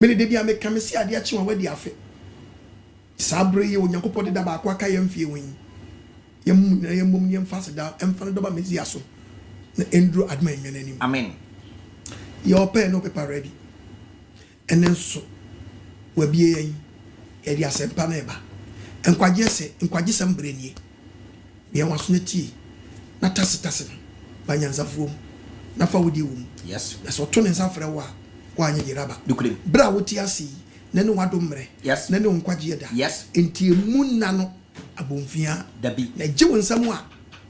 Many de bia me come see ade chi won wadi afe. Sabre ye onyankopɔ de da ba akwa ka yemfie wen. Yemmum yemfase da emfa do ba mezi aso. Na endro adma enwen anim. Amen. Your pen no paper ready. And then so we be ye dia sempa na eba. Enkwaje se enkwaje sem brenie. Bia waso na tie. Na tase banyanzafuom. Na fa wodi wum. Yes. Na so to ne nsafre wa anye yiraba. Dukulim. Bra woti asi na ne wadomre. Yes. Na ne onkwaje da. Yes. Enti emunna no abomfia dabi. Na gye wonsam a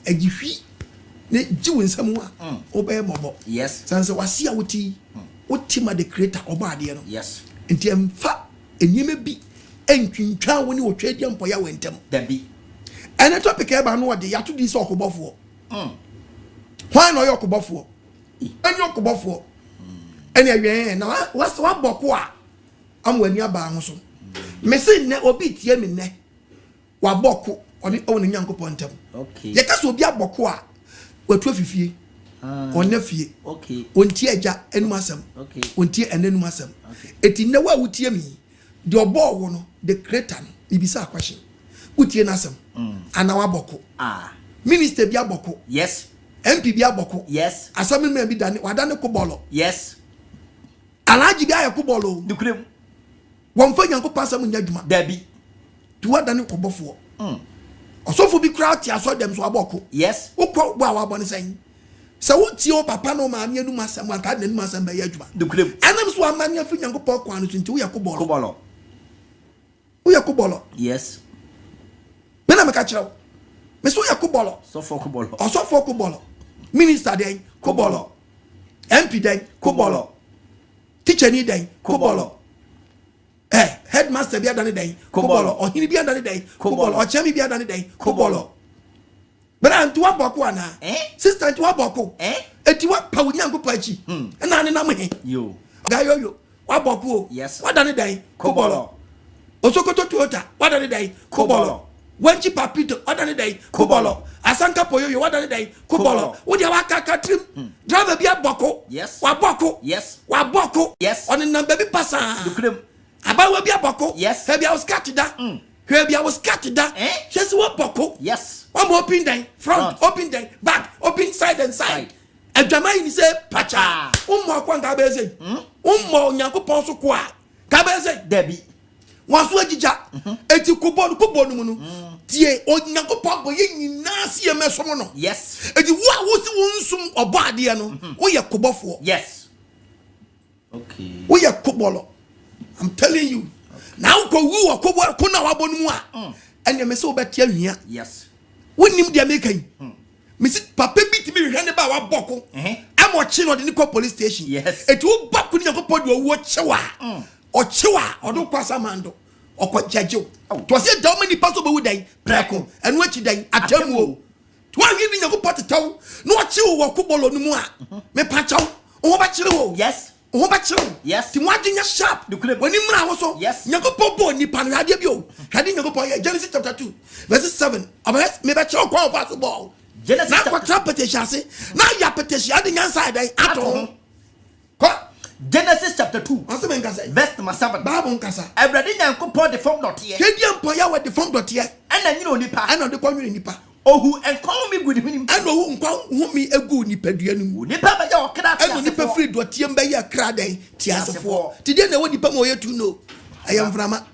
agihwi ne gye wonsam a obey mobo. Yes. Sanse wasi a woti woti ma the creator oba ade no. Yes. Enti emfa enyeme bi entwintwa woni wotwedi ampoya wentem. Dabi. Ene topic e ba no de yato di so okobofo. Why no yokobofo? Eni okobofo. Eni awen na wase waboko a amwani aba ho so. Me se ne obi tie me ne. Waboko oni oni nyankopon ntam. Okay. Ye ka so obi aboko a watu afifie. Onne fie. Okay. Onti agya enum asem. Okay. Onti enenum asem. Okay. Eti ne wa wutie mi. The obo wo no the creator no ibisa question. Wutie na asem. Ana waboko. Minister bi aboko. Yes. MP bi aboko. Yes. Assemblyman bi dane wadane ko bolo. Yes. Alaji bi aye ko bolo. Dukrem. Won fa nyankopon asem nya dwuma. Dabi. Tu wadane ko bofo. Osofo bi crowd ti aso dem so aboko. Yes. Ukwo bo awa bone sen. Se wutie o papa no ma anu asem aka na anu asem ba ya dwuma. Dukrem. Anam so amanya fa nyankopon kwa no nti wo ya ko bolo. Ko bolo. Wo ya ko bolo. Yes. Me na me ka kire wo. Me so ya ko bolo. Sofo ko bolo. Osofo ko bolo. Minister den ko bolo. MP den ko bolo. Teacher ni den ko bolo. Headmaster bi adane den ko bolo. Ohini bi adane den ko bolo. Ochemi bi adane den ko bolo. Bra ntu aboko ana. Sister ntu aboko. Eti wa pa wo nyanko pa chi. Na ne na me. Yo. Gayo waboko. Yes. Wadane den ko bolo. Osokoto Toyota wadane den ko bolo. Wanchi papito wadane den ko bolo. Asanka poyoyo wadane den ko bolo. Wodi awaka katrim. Driver bi aboko. Yes. Waboko. Yes. Waboko. Yes. On number bi pasa. Dukrem. Abawa bi aboko. Yes. Hebi I was scattered. Hebi I was scattered. Just waboko. Yes. One more open day, front, open day, back, open side and side. And Jamai say, Pacha, Umma Kwangabeze, Nyanko so kwa, Kabeze, Debbie. Once Wajija, Eti Kubon, Tie, O Nyanko Pambo, Nasi, a Messomono. Yes. Eti what was some or Badiano, we are Kubofo. Yes. Okay. We are Kubolo. I'm telling you. Now go woo or Kubo Kuna Wabonua. And you may so bet here. Yes. When him they making Mrs. Papa beat me hand about our boko. I'm watching on the police station. Yes. It will back when you go put your watch or chewa or do pass amando or quite jajo. To say how many possible would they braco and what you day at Temu. To one giving your pot to town, no chill or kubolo no more. Me patch out, oh, but you. Yes. Oh, but you. Yes. To watching your shop. When you also, yes. Yakopo Nipan Radio, heading your Genesis chapter 2, verses 7. Maybe Chow call possible. Genesis chapter petition. Now your petition, I didn't answer at home. Genesis chapter 2, verse number 7. Babon Casa. Everything Yanko pour the form dot here. Kedian Poya with the form dot here. And then you know Nipa. And on the community Nipa. Oh, who and call me good him. I know who me a good Nipedian. Nipa by your crack. I know Nipa free dot Tiamba Crade, Tiasa for. Today, know what Nipa Moya to know. I am Frama.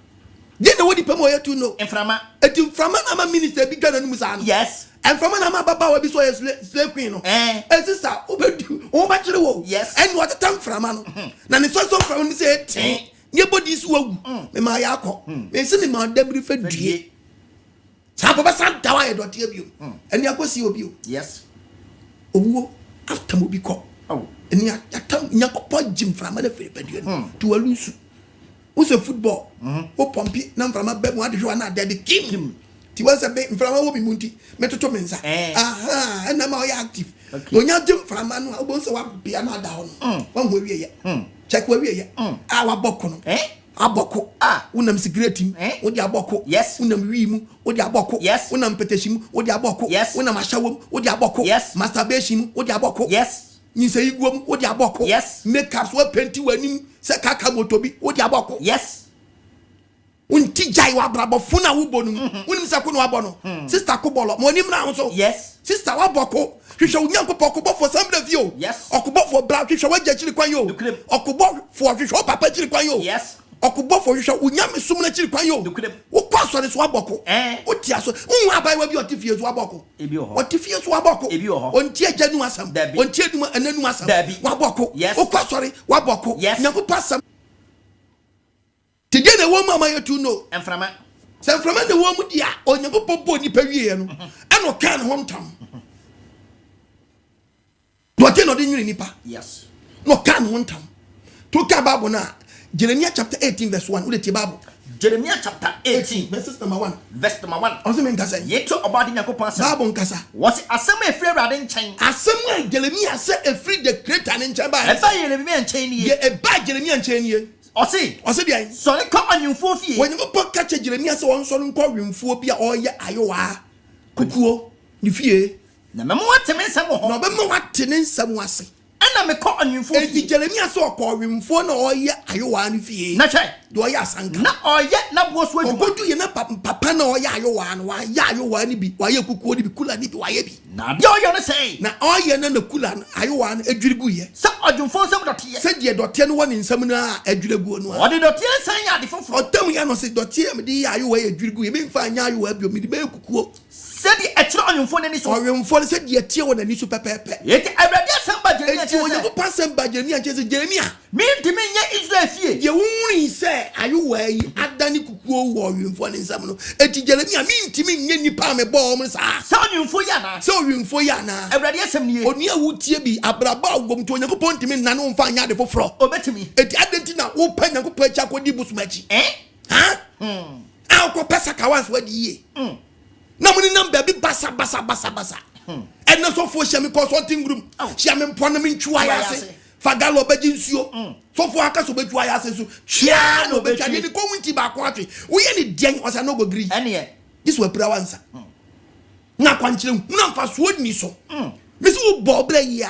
Then what Nipa Moya to know. And Frama. And to Frama, I'm a minister bigger than Musan. Yes. And from an Baba will be so a slave queen. And sister, oh, much yes. And what a time from man. Now it's also from me say, nobody's woe. My yako. They send him on debris for D. Sapa San Tower, what you. And Yako see you. Yes. Oh, after Mobiko. Oh, and Yako Jim from another favorite to a loose. Who's a football? Oh, Pompey, none from a bed, what you are not dead, the king. Ti was a bit from a munti, Metoto Mensa. Aha, and I'm all active. When you jump from man, I won't so be another down. One way yet. Check where we are. Our bocono. Aboko. Unam secretim. What your boko. Yes. Unam rimu. What your boko. Yes. Unam petition. What your boko. Yes. Unam ashawum. What your boko. Yes. Masturbation. What your boko. Yes. You say you go with your boko. Yes. Make us what plenty when you say kaka motobi with your boko. Yes. Unti jai wa brabo funa ubonu. Unimisa kuno wabono. Sister Kubolo, money mna yes. Sister Waboko. You shall young Kubo for some of you. Yes. Okubo for black, you shall wait actually quite you. Okubo for you shall papa chili quite you. Yes. Okubo for you shall unyam sumna chili quite you. What pass on this Waboko? What tiaso? Why will be your tifias Waboko? What tifias Waboko? On tia genuasam, on tia and then Waboko. Yes. Oh, sorry, Waboko. Yes. Never pass some. Today the woman I to know. And from a San from the woman, dear, on your popo ni period, and no can home town. What you know, didn't nipa? Yes. No can home town. To Kababona, Jeremiah chapter 18, verse 1, with the Bible. Jeremiah chapter 18, verse number 1. Verse number 1. Also, Menkasa, yet to about the Yakopasa. Babon Kasa. Was a semi free riding chain. As someone Jeremiah said a free the creator and Chaba. If I am chain ye a bad Jeremiah chain. Or say, so they come on you for fear. When you put catch a Jeremiah so on so call him for Pia or ya Iowa. Kukuo, you fear. No matter what tenants some was say. And I'm a call on you for Jeremiah so call him for no ya Iowa and fear. Not do I ask not or yet not was what go to you papa no ya Iowa and why ya you want to be why you could be cool and be why be. Now you're say now all you know the cool and Iowa and a driguye. So I do for some dot here. Said ye dot 10 in seminar a drigu. What did dot here say? I default for tell me I must say dot here me Iowa a drigu. You mean fine you will be the baby cook. Said the extra on your phone and so your phone said ye tear when a new super pepper. Yet I read somebody you pass and by Jeremiah Jeremiah. Me to me Israel fear. You only say are you way at Danny Kuku warrior for an example. Et Jeremiah mean to me any palm a bombs are so you for Yana. So you for Yana. I read some year. Near would be a brabo going to an appointment to me none on fine yard for fro. Oh, better me. Et Adentina open and put Chaco Dibus match. Eh? Huh? I'll go Pesaka once what ye. No money number be bassa. And no so for Shami consulting room. Shaman Ponamin Chuayase. Fagalo Bejinsio. So for Akaso Bejuayase. Chiano Becani community back country. We any dang was a no agree. And yet, this were prawansa. Not one children, not fast wood me so. Miss Boble ya.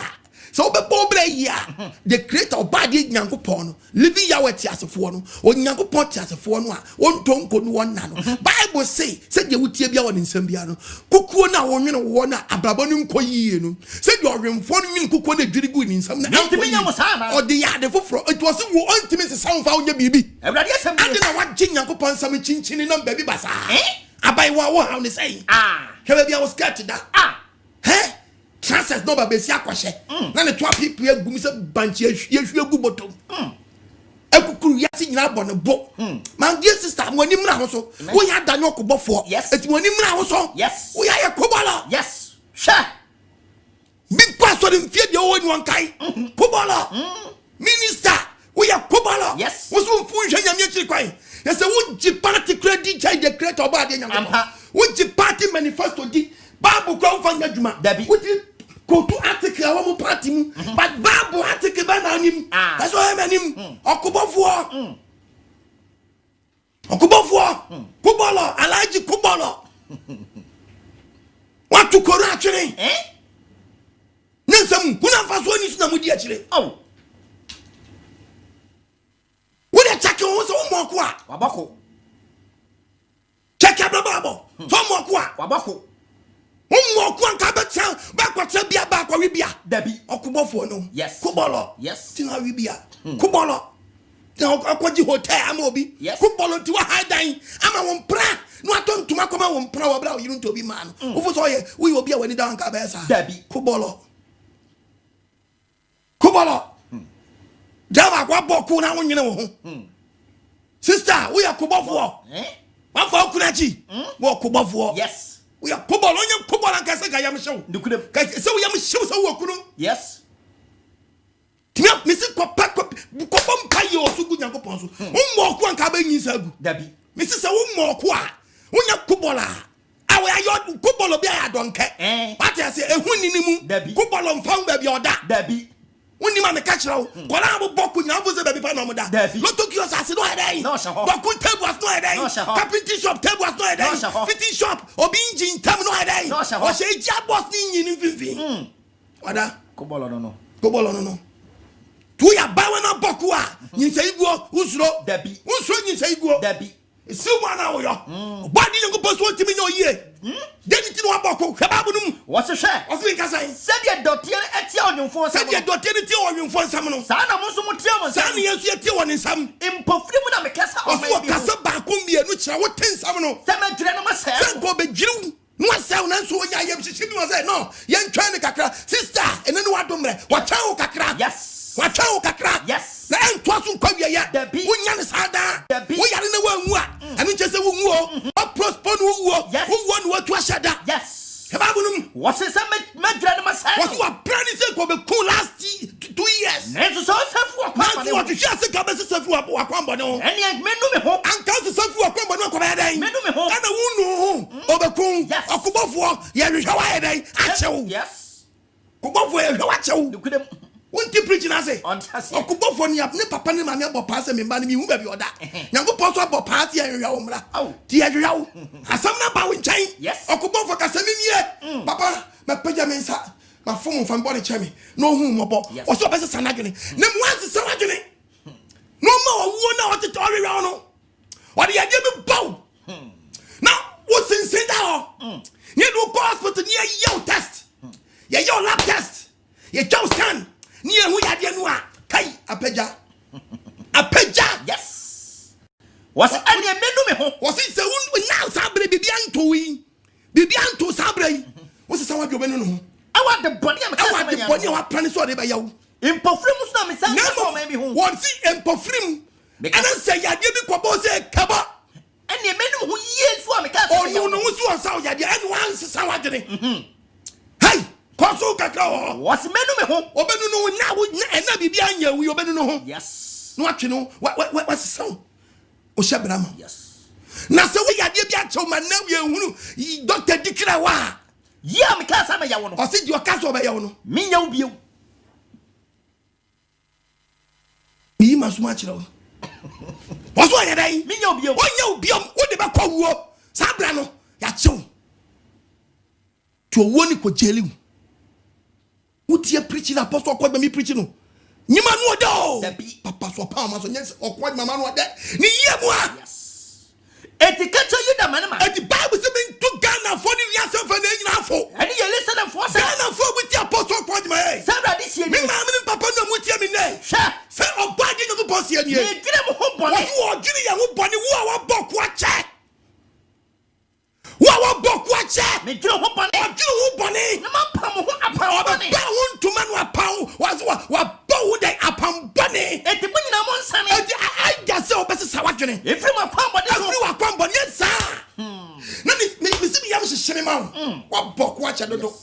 So be Boble ya. The creator of body Yankupon, living Yawati as a phone, or Yankupot as a phone, one tongue could one nano. Bible say, said you would tear in Sembiano. Kukuna woman one Abrabonum Koyino. Said you are informing Kukuna very good in some. Or the yard for it was one to miss a sound found your baby. I didn't know what Yankupon some chin in baby bassa. I buy what how they say. Maybe I was scared to that. Hey? Chances no babesia kwashe na ne to people egu mi se banchi yehwe gu bottom ekukuru yasi nyina bo ne bo man dear sister woni mra ho so wo ya da ne okobofo eti woni mra ho so wo ya ye kobolo yes sha big pastor in fie de woni wan kai kobolo minister wo ya kobolo yes wo so fu hwe nyame chiri kwan ya se wo ji party credit charge the creator oba de nyame wo ji party manifesto di Bible go find adwuma what go to article our party mu but Bible article ba na nim that's why manim okobofo kubolo alaji kubolo what to kora atwere nansam kuna faso ni suna mudi akire oh wo de check wo so mo ko a wabako check ababo so mo ko a wabako Umo kwanka betra bakwatra bia bakwa bia dabi okubofo no yes kubolo yes tina bia kubolo tina akwaji hotel amobi kubolo ti wa hadan ama won pra no atontuma koma won pra wa bra yiru ntobi man ofo so ye we obi a wani da nka ba esa dabi kubolo dava kwa boku na wonyene wo ho sister we akubofo wa fa okunachi wo kubofo yes we are Pobol on your Pobol and Casagayam show. So we am show so kunu. Yes. Tiap Mrs. Papa Kopom Payo so good yanko ponso. Mo kwa nka ba yin sagu. Dabi. Mrs. Mo kwa. Wonya Pobola. Awe ayo Pobolo bia ya donke. What I say ehuni ni mu. Pobolo mfa ba bia oda. Dabi. Woni ma me catch raw kola bo boku nya bo se be pa no mo da loto kios ase no headai boku table as no headai carpentry shop table as no headai fitting shop obi engine tam no headai o se ja boss ni yin finfin wada kobolo no Go ball no. Tu ya bawa na boku a. Nyinsa iguo usuro. Dabi. Usuro nyinsa iguo. Dabi. Si wana wo yo. Body Nyankopon so ntimi nyo yie. Deni ti no aboku. Heba bunum. What's a share? What's we can say? Said your daughter at your new phone. Said your daughter ti o yin fo nsam no. Sana musu mutiama. Sana yesu eti wo nsam. Impofrimu na mekasa o so kasa ba ko mienu kira wo tensam no. Sama dwere no masa. San ko be dwiru. No asɛw na nso onya yam hyehyɛ bi wa sɛ no yɛn twɛn ne kakra sister ene no wadomre watwɛn wo kakra yes watwɛn wo kakra yes na ɛntoa so nkwa wiɛ ya wonya ne saa daa wo yare ne wanwu a ɛno nkyɛ sɛ wonwu o prosper no wonwu o wonwu no watu ahyɛ da yes heba bunum wɔse sɛ madwira ne masa wɔse wa brand sɛ ko be cool last 2 years nanso sɛ ɔsafu akwa nanso wɔte hwɛ sɛ ka bɛ sɛ safu akwambɔ ne ho ɛne menu me ho anka sɛ safu akwambɔ ne ko bɛ dɛn menu me ho ɛna wonu ho obekun akobɔfoɔ yɛ hwehwɛ wa yɛ dɛn akyɛw yes kobɔfoɔ yɛ hwɛ wa akyɛw wonti preaching ase ɔntase okubɔfoɔ ne papa ne maame abɔ paase me mba ne mi hu ba bi ɔda Nyankopɔn so abɔ paase yɛ hwehwɛ wo mra ti yɛ hwehwɛ wo asɛm na ba wo nkyɛn okubɔfoɔ kasa me nie papa mapagya me nsa mafom mfa mbɔ ne kyɛ me na ohu mmɔbɔ ɔsɛ ɔbɛsɛ sa n'adwene ne mu anse sa n'adwene na ɔma ɔwuo na ɔtete ɔhwehwɛ wo no ɔde yɛdeɛ bi baw na wo sinsin da hɔ nye do go hospital nye yɛ test yɛ yɛ lab test yɛ twa scan ni ehu yadeɛ no a kai apagya yes was ane menu me ho was it say now sabre bibia ntowi bibia nto sabre yi wo se sa wadwo benu no ho awa de body am awa de body wa plan so de ba yawo impofrim so na me sa so ma bi ho won si impofrim ana say yadeɛ bi kɔbɔ se kaba ane menu ho yesu am ka so no no so on sa yadeɛ ane wan se sa wadwene hey koso kakra ho was menu me ho obenu no na na bibia anya wi obenu no ho yes no atwe no wa se sa o hye brama yes na se wo yadeɛ bi akyɛw ma na wi ehunu doctor dikira wa ya me ka sa ma yawo no o se di o ka so ba yawo no me nya wo bio mi ma so ma kyerɛ wo wo so ya dai me nya wo bio wo nya wo bio wo de ba kwa wo sa bra no ya kyew to wo ni ko jeli wo tie preach na apostle ko ba mi preach no nyima no odo papa so pa ma so nyɛ okwa mama no odo ni yie mu a yes etikacho you da manama eti bible say me to Ghana for the years of na nyina afo ani ye listen for say Ghana for we tie apostle ko ma e sabra this year me ma me papa no mu tie me ne sha say obadi no go boss ye nie ye gire mo ho bone wo gire ye ho bone wo a wo bokwa che wa bokwa che me gire ho bone o gire ho bone na ma pam ho apam bone ba won tuma no apam wa bawo dai apam bone eti munyina mo nsane eti I just say obese sawadwene efri ma pam bone efri wa pam bone sa na me si me yam hyehyere ma wa bokwa che dodo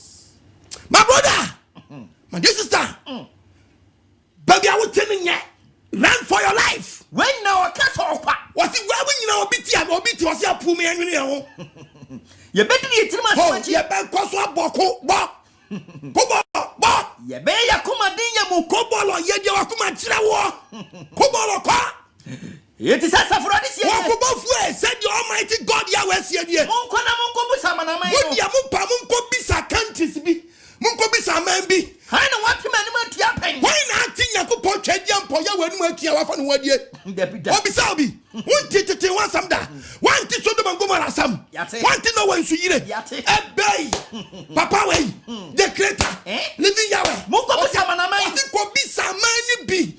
my brother my dear sister baby I will tell me run for your life when now ka so kwa wasi wa nyina obi ti wasi apu me anwene ho ye bedini etirima so ye be kwaso aboko bo bo ye be yakuma din ye mu kobolo ye de wakuma kire wo kobolo kwa yeti sasa furo this year wakubofu said the almighty God ya wasi adie monko na monko busa manama yo wo dia mo pa monko bisa countries bi monko bisa man bi ha na wati mani man tua pen why na atinya ko po twadi ampo ya wanu atia wafa no wadie obisa obi wonti tete wansam da wanti so do mangoma rasam wanti no wansu yire ebei papa we the creator living Yahweh monko busa manama wati ko bisa man bi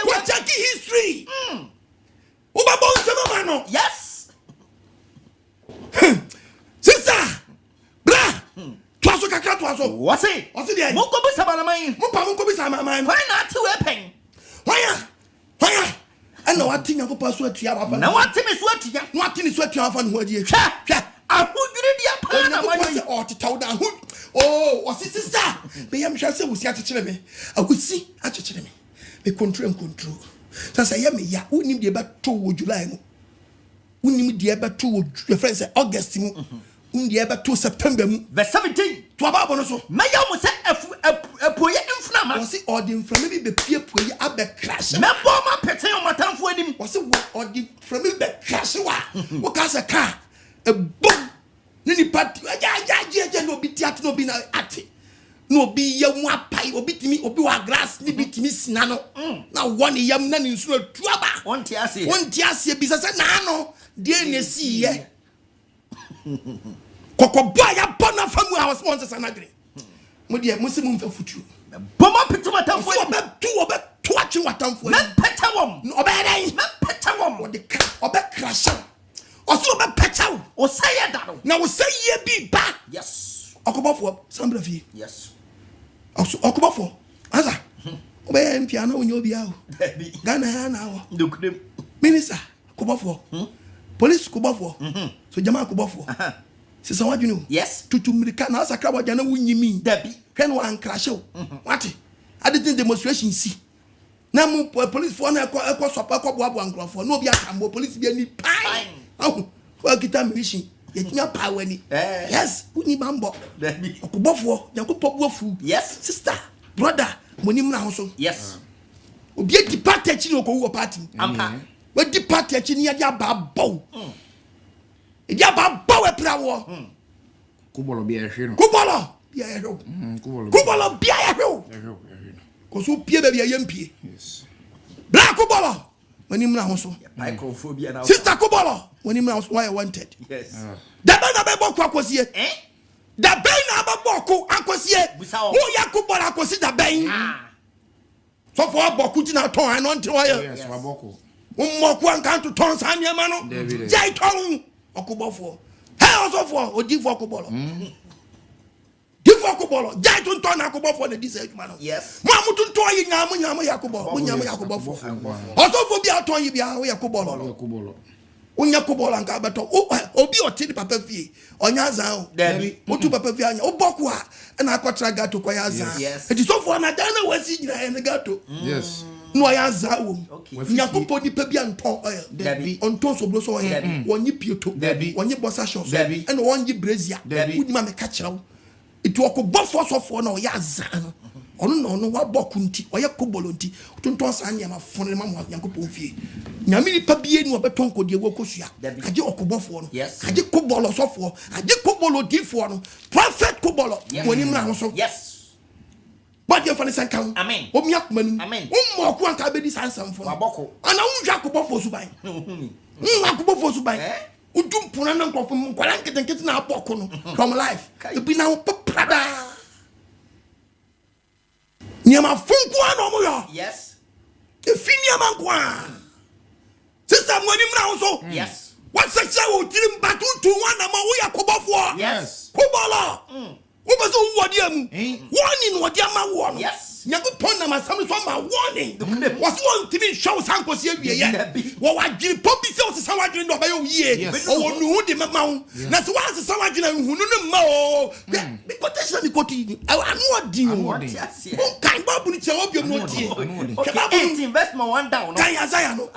kwa check history ubabo nsema mano yes sister bra twaso kakra twaso wasi dey monko busa manama mo pa monko bisa manama why na ati we pen why ana wati Nyankopɔn so atua wafa na wati me so atua na wati ni so atua wafa no hodie hwɛ ahudwiri dia pa na wani o tetaw da hu o sister me yam hwɛ sɛ wusi akyekere me awusi akyekere me control sasa ya me ya unim de ba to wo July mu unim de ba to wo your friend say August mu unim de ba to September mu verse 17 to aba no so me ya mo sɛ apuye mfuna ma wasi odi mframa bi be puye abe crash me bo ma pete o matamfo anim wasi odi mframa be crash wa wo ka se ka e bom ni party ja no bi tiat no bi na ate no be ye wa pai obi timi obi wa grass ni bitimi sina no na won yam na ni nsu atuaba wonti ase bi se na no de na si ye kokobo ya bona famu house won se na gre mo de mo se mo mfa futu boma petomata fo obe to atwe watamfo me petawom no obe dai me petawom o de obe crash oso obe petaw o say da no na o say ye bi ba yes okobofo sambra fi yes oso okobofo asa obe mpia na onyo bia o Ghana ya na wo ndokudem minister okobofo police okobofo so jama okobofo sisa wadwunu yes tutumrika na asa krabo jana wunyimi dabi hwe no an crash o wate adidin demonstration si na mu police for na ekọ sopa ekọ boabo ankrofo na obi akambo police bi ani pai ahu wa kita mission yetinya power ni yes uni bambo dabi okobofo yakopo buafu yes sister brother monim na ho so yes obi edi party chi ni okowo party ampa we di party chi ni ya dia ba bow dia ba bow e prawo kubolo bi ehwe no kubolo bia ehwe kubolo bia ehwe ko so pie ba bia yempie yes black kubolo monim na ho so microphobia na sister kubolo monim na ho so why wanted yes da ba na be bokku akosie da ben na ba bokku akosie wo ya kubolo akosie da ben so for bokku ti na ton an nti why yes wa boko ummoku an kan to ton san yema no jai ton okubofo he also for odifo okubolo difo okubolo jai ton ton akubofo na disa aduma no yes mo amutu ton yi nyam yakubofo mo nyam yakubofo also for bia ton yi bia wo yakubolo kubolo unya kubolo anka beto obi otini papa fie onya zan o dabi otu papa fie anya oboku a na akotra gato kwa ya zan eti so for na dana wasi nyina en gato yes no ya za wo okay nyakopo ni pa bia nton oil dabi onton so blo so oil wonyi pieto wonyi bossa shoes and wonyi brazier udima me ka kirawo itu okobofo sofo na oya za no ono no wa boku nti oya kobolo nti tonton san nyama fone ma mo nyakopo fie nyame ni pa bie ni obeton kodie wo kosua aje okobofo no aje kobolo sofo aje kobolo difo no prophet kobolo woni mra ho so yes but you find some count. Amen. O mi akmanu. Amen. O mo ko anka be di sansam fo. Waboko. Ana unja akobofo suban. Akobofo suban. Udum puna na nkofo nkwala nketenkete na aboko no from life. E bi na poprada. Nyama funku ana mo yo. yes E fini amankwa. Sister mo ni mra so. yes What section wo tirim batutu wana ma wo yakobofo. yes Kubala. Ubezo wodi am. Warning wodi ama wo no. yes Nyakopon na masam so ma warning. Was one timi show sankosi awie ye. Wo wadwiri pobi se o se sawadwiri no ba ye wie. O wonu hu de mama wo. Na se wa se sawadwiri hu no ma o. Be quotation ni quote. Anu odi o. O kan babu ni che obi no tie. okay 18 verse 1 down no Kan Isaiah no.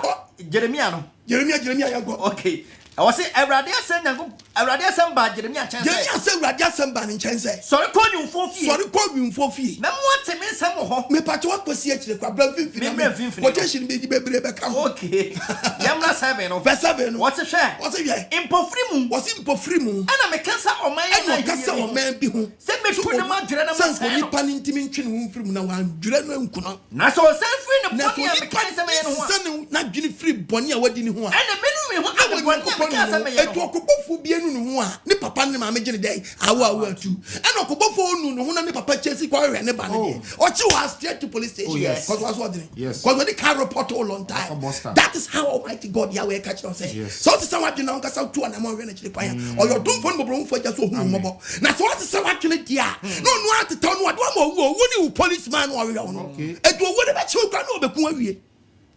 Jeremiah no Jeremiah ya go. okay I was say Awurade asem nyango Awurade asem ba Jeremiah chense Jeremiah say Awurade asem ba ni chense. sorry ko nyumfo fie Sorry ko nwumfo fie. na mo ateme nsem ho Me pacho wakosi akire kwa bra finfin. Quotation be di bebre be ka ho. okay yamna 7 no Verse 7 no. what say What say ye? impofri mu Was impofri mu. ana me kansa oman Eno kasa o man bi ho. se me tu na ma dwere na ma Sanko ni pa ni ntimi ntwe ne ho mfiri mu na wan dwere no nkuno. na so sen free ne Na so body ni me pa kansa me no ho sane na dwene free boni a wadi ni ho a. ana menu me ho Na ana body me kansa me etu no okobofo bi enu ne ho a ne papa ne ma me gene dai awo atu. Ena okobofo onu ne ho na ne papa chesi kwa hwe ne ba ne de. Ochi was straight to police station. yes. Cause was what Yes. Cause the car report all on time. That is how Almighty God Yahweh catch us say. So to someone you know kasa tu na mo hwe na chiri kwan. Or your dum phone bobro mfo ja so hu mobo. Na so what someone actually dia. No no at town what wo wo ni policeman wo hwe no. Etu wo ne ba chi kwa na obeku awie.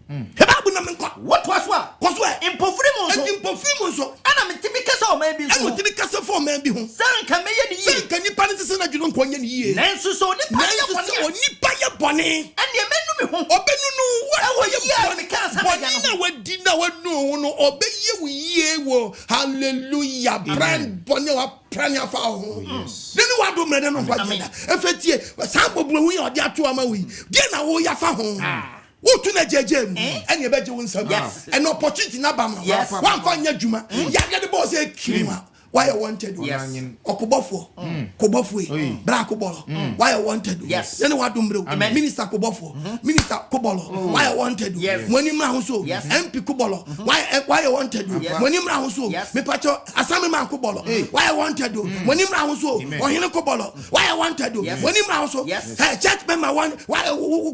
Hebabu na menko. what was what Cause where? impofri mu so Impofri mu so. ana me timi kasa oman bi so Eno timi kasa for man bi ho. sanka me ye ni yi Sanka nipa ne sese na dwuno nkonye ne yie. nanso so ni pa ye Nanso se bone onipa ye bone. ane menu me ho Obenu no wa ye yeah, me can't say bone that. na wadi na wanu no obeye wo yie wo. Hallelujah. Brand bone wa pranya fa ho. yes Nini wa do mrede no kwa jeda. Efetie sambo bro hu ye odi ato ama wi. Die na wo ya fa ho. Utu na jeje mu ene beje wo nsam Yes. an opportunity na ba ma Yes. wan fa nya dwuma ya de boss e kirima why you wanted okobofo kobofo bra kobolo why you wanted then what dumbre minister kobofo minister kobolo why you wanted when him na so MP kobolo why you wanted when him na so me pacho asame man kobolo why you wanted when him na so ohene kobolo why you wanted when him na so hey church member one why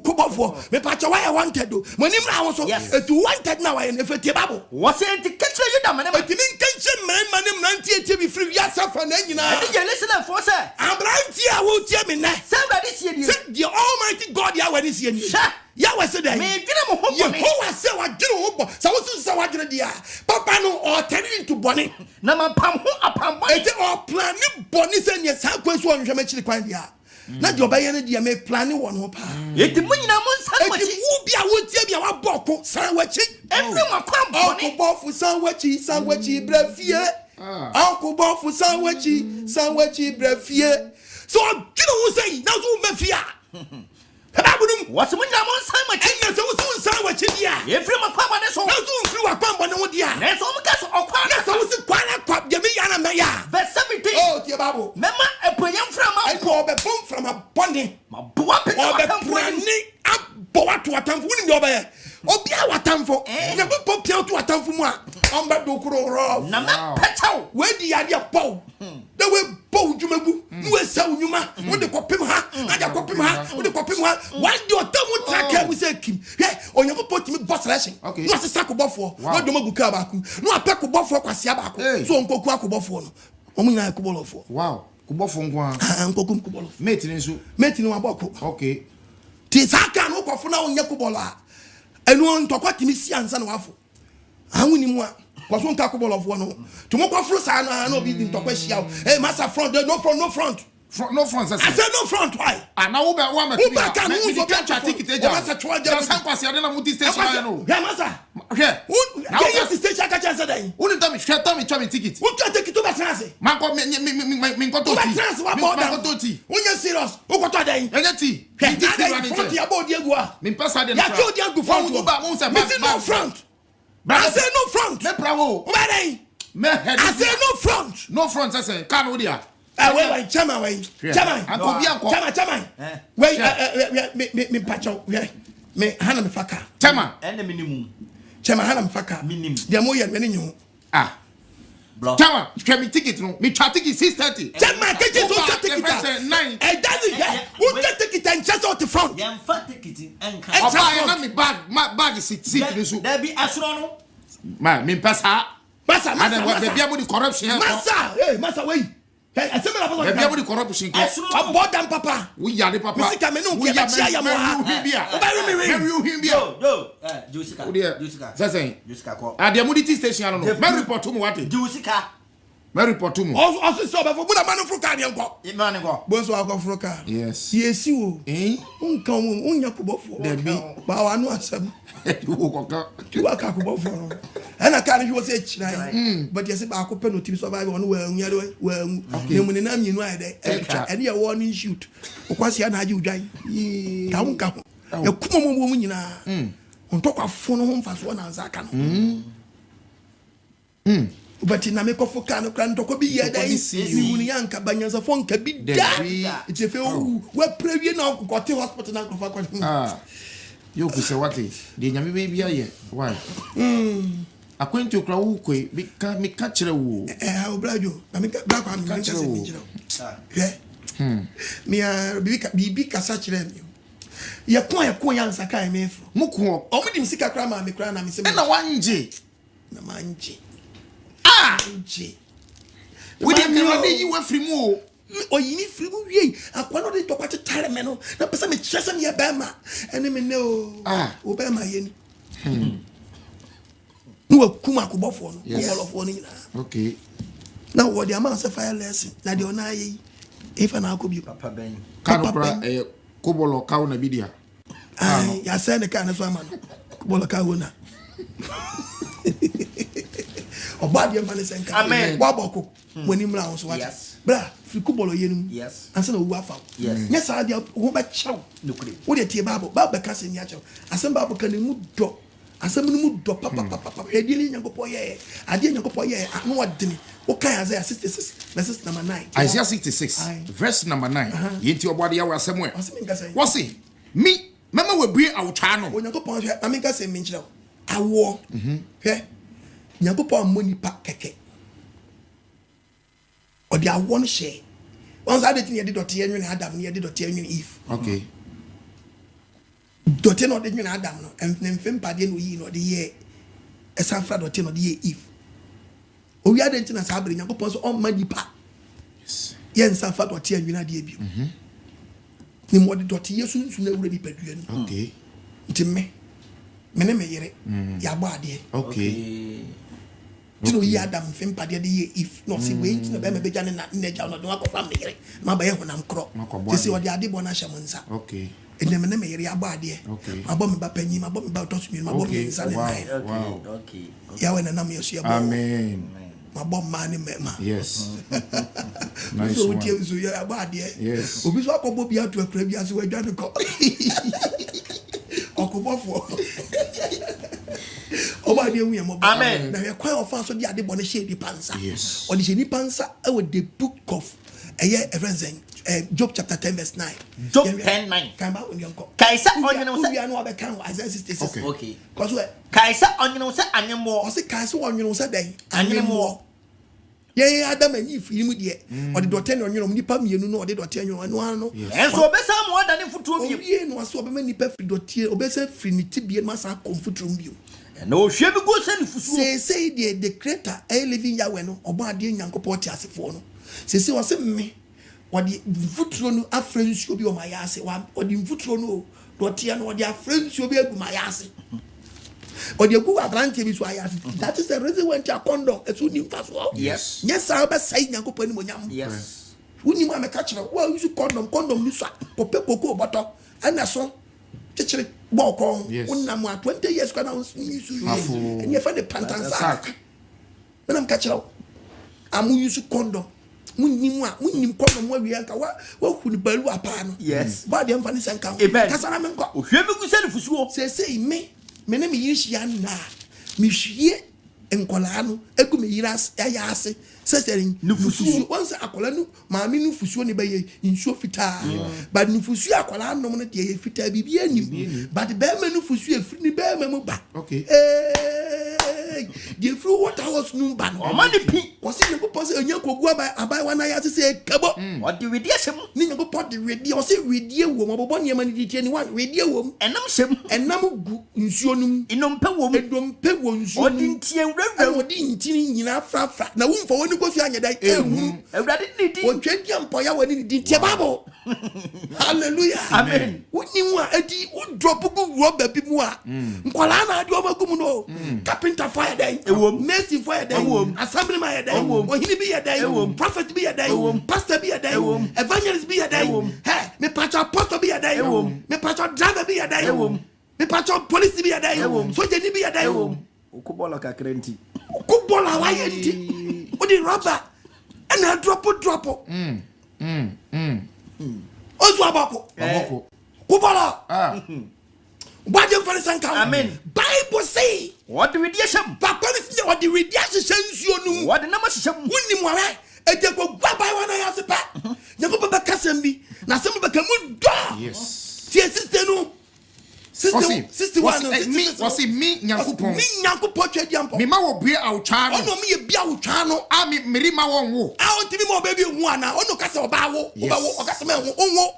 kobofo me pacho why you wanted when him na so it wanted now in effect bible was it to catch you da man but me kenche man nantie be free ya safa na nyina you listen for say abranti a wo tie me na somebody see you the almighty god ya we see you ya we say that me dwene mo ho bone ho say wa dwene ho bo sa wo say wa dwene dia papa no o turn into bone na man pam ho apam bone e te o plan ni bone say ne sa kwesu on hweme chiri kwan dia na de obaye ne dia me plan won ho pa e ti munyina mo san wachi e ti wo bia wo tie bia wa boko san wachi every one kwam bone o ko fu san wachi bra fie Uncle Bofu sandwichi brefie. So you know say now so mafia. What's when you want sandwich? And so sandwich dia. Every man kwam na so. Now so flew a kwam no dia. Na so mo gas okwa. So was kwana kwam de me yana me ya. Verse 17. Oh dear babu. Mema epoyam from I call be bomb from a bonny. Ma boa pe Or be brani aboa to atamfo ni de obaye. Obi a watamfo. Na be popia to atamfo mu a. Omba do kuro ro. Na me petaw. We di ade pow. The way bow jumagu. Nu esa unyuma. We de kopim ha. Na de kopim ha. We de kopim ha. One day otamu traka we say kim. Hey, onyago poti me boss relation. No asesa ko bofo. No do magu ka ba ku. No apeko bofo kwase ba ku. So onkoku akobofo no. Omu nyina akobofo. Wow. Kubofo nko a. Onkoku kubolo. Mate ni nso. Mate ni wa boko. Okay. Ti saka no kofo na onye kubolo a. Enu ntokwa timi si ansa na wafo. Ahuni mu a. Kwaso nka kubolo of one no. Tumo kwafro sa na no bi ntokwa hia. Hey master front, no front. No front. I said no front. Why? Now we want to be a ticket. Some pass here na muti station no. Yeah, master. Okay. Now you station ka chance dey. Unu tell me ticket. Who can take it to Batrance? Man ko me ko to ti. Batrance wa border. Unya serious. Who ko to dey? Enya ti. Front ya board egu a. Me pesa dey. Ya to dey egu front. No front. I say no front. Me bravo. Who dey? I say no front. No front I say. Can we there? Wait, Chama. Wait, me pacho. Me hana me faka. Chama. Ene minimum. Chama hana me faka. Minimum. Dia mo yen menyu. Ah. Bro. Chama, you me ticket no. Me try ticket 6:30. Chama ticket so ticket 9. E daddy, who take ticket and just out the front. Yam fat ticket and can. Oba na me bag seat so. There be asro no. Ma, me pesa. Massa. Be be able the corruption. Massa, hey, massa wait. Hey, I say me la be able the corruption. Abodam papa. We ya the papa. Misika me no ke ba chia ya mo ha. You him bia. Yo, Jusika. Say. Jusika ko. The Muditi station no. Me report to me what? Jusika. Me report to me. Also so be for buda manu fro ka dem ko. E man ko. Bo so akọ fro ka. Yes. Yesi o. Unkan unya ko bofo. There be. Ba wa no asem. You ko ka. You wa ka ko bofo no. Ana ka ni wo se chiran. But yes ba akọ penalty survive on we unya do we nemu ni na mienu ai dey. Ene ye warning shoot. Okwasi ana age udwan. Ka unka ho. E kuma mo nyina. Ontokwa fo no ho mfaso na nzaka no. But na me kofo kan kran to ko bi ye dai ni yanka banyanza fo nka bi da ite fe we prewie na ko te hospital na kofa ko yo ku se wate de nyame be bia ye why akwentu kra wo koi bi ka me ka kire wo obrajo na me bra kwa me ka se mi kire me bi ka sa kire mi ye kon yansa kai me fo muko o mu dim sika kra ma me kra na me se na wanje na manje nje we dey can dey you free mu o yini free mu wie akwa no dey to kwate tare me no na pesa me chese me ba ma ene me ne o ba ma ye ni no akuma akobofo no akobofo no nyina okay na wo dey am say fire lesson na dey ona ye if na akobi papa ben kanopra kobolo kawo na bidia ya say ne kan so ama no kobolo kawo na Obadi mfane senka. Amen. Waboko. When him round so what? Bra, fikubolo yenum. Yes. Ansa na uwa fa. Yes. Yes, I dia wo ba chaw. Nukuri. Wo de tie Bible. Bible ka se nya chaw. Asem Bible ka ne mu do. Asem ne mu do papa. Edili nyankopɔ ye. Ade nyankopɔ ye. Anu wadini. Okay, Isaiah 66, verse number 9. Isaiah 66, verse number 9. Yenti obadi ya wa somewhere. What's it? Me, mama we bring our channel. When you go point, I mean, I say, Minchel, I war. Here, you go point money pack keke. Or they are one share. Once I didn't hear the Dottian Adam, near the Dottian Eve. Okay. Dottian or the Adam, and then Fem Padian, we know the year. A San Fran Dottian or the year Eve. Oh, we are the internet sabring, you go point on money pack. Yes, San Fran Dottian, you know, the debut. Ni mo de dot yesu nsu na wura bi padua no. Okay. Nti me name yere ya gba ade. Okay. Tino yi Adam fem pade de ye if no see we nti na be me beja ne na ja no do akofam me yere. Ma ba ye honam kro. Ti se odi ade bo na hye mo nsa. Okay. Ene me name yere ya gba ade. Okay. Ma bo me ba panyi, ma bo me ba tosu mi, ma bo me nsa ne nine. Wow. Okay. Ya we na nam yesu ya bo. Amen. Ma bo ma ne mema. Yes. Nice So one. we so ya gba ade. Yes. Obi so akobo bi atu akra bi ase we dwane ko. Okobofo. Oba de wu yemo. Amen. Na we kwan ofa so de ade bone she di pansa. Yes. Odi she ni pansa e with the book of Job chapter 10 verse 9. Job 10:9. Kan ba woni enko. Kaisa onyene wo We se. are no be kan Isaiah 66. Okay. Cause we Kaisa onyene wo se anyemo. o se kan se wonwene wo se den Anyemo. Ye Adam ani fi mu de. Odi dote ne onwene nipa mienu no odi dote anwene no ano. Enso obesa mo oda ne futuo bi. Owie no aso obema nipa fi dote obesa fi ni tibie ma sa konfutrum bio. Na ohwe bi go se ne fusuo. Say the creator a living Yahweh no obo ade nyankopɔ ti asefo no. Say o se me wadi futuro no afrensuo bi o ma yase wadi futuro no dote no wadi afrensuo bi agu ma yase. Odi egu abrante bi so ayase. That is the reason when you condom esu ni mfaso. Yes. Yes, I be say nyankopɔ ni monyam. Yes. Wuni ma me ka kire wa use condom ni so kope koko boto ana so kire boko unna mo 20 years kana use and you find the pantansa. When I'm catch out amu use condom munnim condom wa wi anka wa huni balu apa no. Yes. Ba de mfa ni senka. Kasa na me nko. Ohwe bi go se ne fusuo. Say me na me yirihia na me hwie enkola no egu me yiras ayase sesering nufusu once akola no maami nufusu ne baye insuo fita but nufusu akola no no de fita bibia nim but be ma nufusu efiri ni be ma mu ba okay the fruit water was no ba no o ma ne pi o se ne popo se enya kogu abai wana ya se kabo o de wedi asem ni ne popo de wedi o se wedi wo mo bobo ne ma ni tie ni wan wedi wo enam sem enam gu nsuo num inompe wo edompe wo nsuo o de ntie nwura o di ntini nyina frafra na wumfa woni kosu anya dai ehu ewrade ni di o twedi ampo ya woni di tie babo hallelujah amen woni mu a edi o drop gu rubber bi mu a nkwala na ade o magum no carpenter fire dai mason fire dai assembly man dai ohini bi ya dai prophet bi ya dai pastor bi ya dai evangelist bi ya dai he me pastor apostle bi ya dai me pastor driver bi ya dai me pastor police bi ya dai soldier ni bi ya dai okubola kakrenti kubola wa yenti odi rubber ana drop ozu abako kubola Bajam for the amen Bible say what do we do sham papa ni what the radiation sensuo nu what na sham wonni mo ara eje ko gba bai wana ya se pa nyako baba kasam bi na sem baka mu do yes tie sister no sister one was me nyankopon twadi ampo me ma wo bia awtwa no ono me ye bia awtwa no a me merima won wo a on timi mo baby hu ana ono kasa oba wo o kasa me hu onwo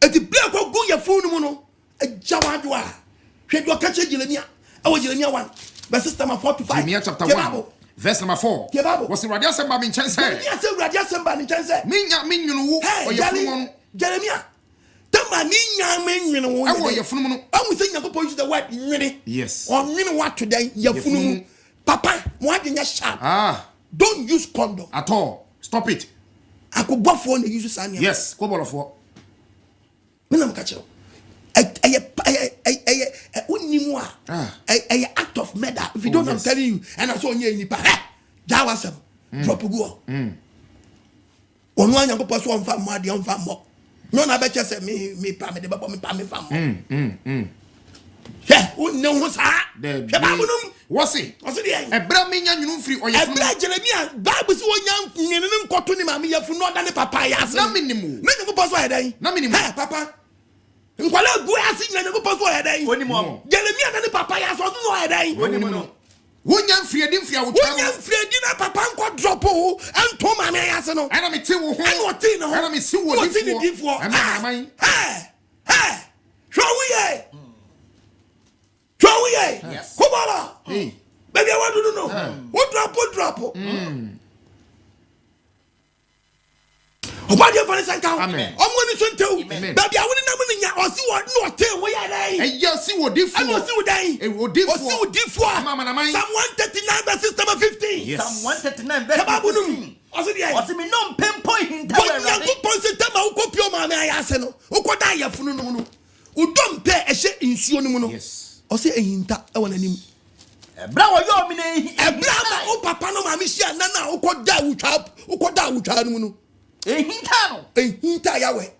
eti bia ko gu ye funu mu no jawadwa hwedo kache Jeremia awo Jeremia 1 verse 45 Jeremia chapter 1 verse number 4 was the radio samba me chense Jeremia say radio samba ni chense me nyunu wo o ye funu no Jeremia tama ni nya me nyunu wo e wo ye funu no amu say nyankopon use the word nwene yes on nwene what today ye funu papa mo adenya sharp don't use condom at all stop it akobofo na use sania yes kobolofo me nam ka chero unimu a act of murder if you don't I'm telling you and I saw you nipa that was drop go onu anya ko poso on fa mo ade on fa mo no na be chese me pa me de babo me pa me fa mo yeah unne ho sa the Wose the Ebra me nya nwunu mfiri oyefunu. Ebra Jeremia Bible say wonya nyene ne nkoto ne maame yefunu no da ne papa ya ase. Na minimu. Na Nyankopon so hedan. Na minimu. Hey papa. Nkwala gu ase Nyankopon so hedan. Onimo. Jeremia na ne papa ya so no hedan. Onimo no. Wonya mfiri mfiri awo twa. Wonya mfiri na papa nko drop o ento maame ya ase no. Ana me te wo ho. Ana o te no. Ana me si wo difo. Ama man. Hey. Show we. Yes. Kubala. Hey. Baby, I want to know. What drop? Obadi afani sanka. Amen. Omwani sontew. Amen. Baby, I want to know nya osi wo no te wo ya dai. Eya si wo difo. I osi wo dai. E wo difo. Osi wo difo. Mama na man. Psalm 139 verse number 15. Yes. Psalm 139 verse 15. Osi di ai. Osi me no mpempo hinta wa. Nyankopon se tema wo kopio ma me ayase no. Wo koda ayefunu no no. Udom pe ehye nsuo no mu no. Yes. Ose ehinta e wona nim. Ebra wo yo me na ebra ma o papa no ma me hia na na ukoda awutwa no mu no. Ehinta no. Ehinta yawe.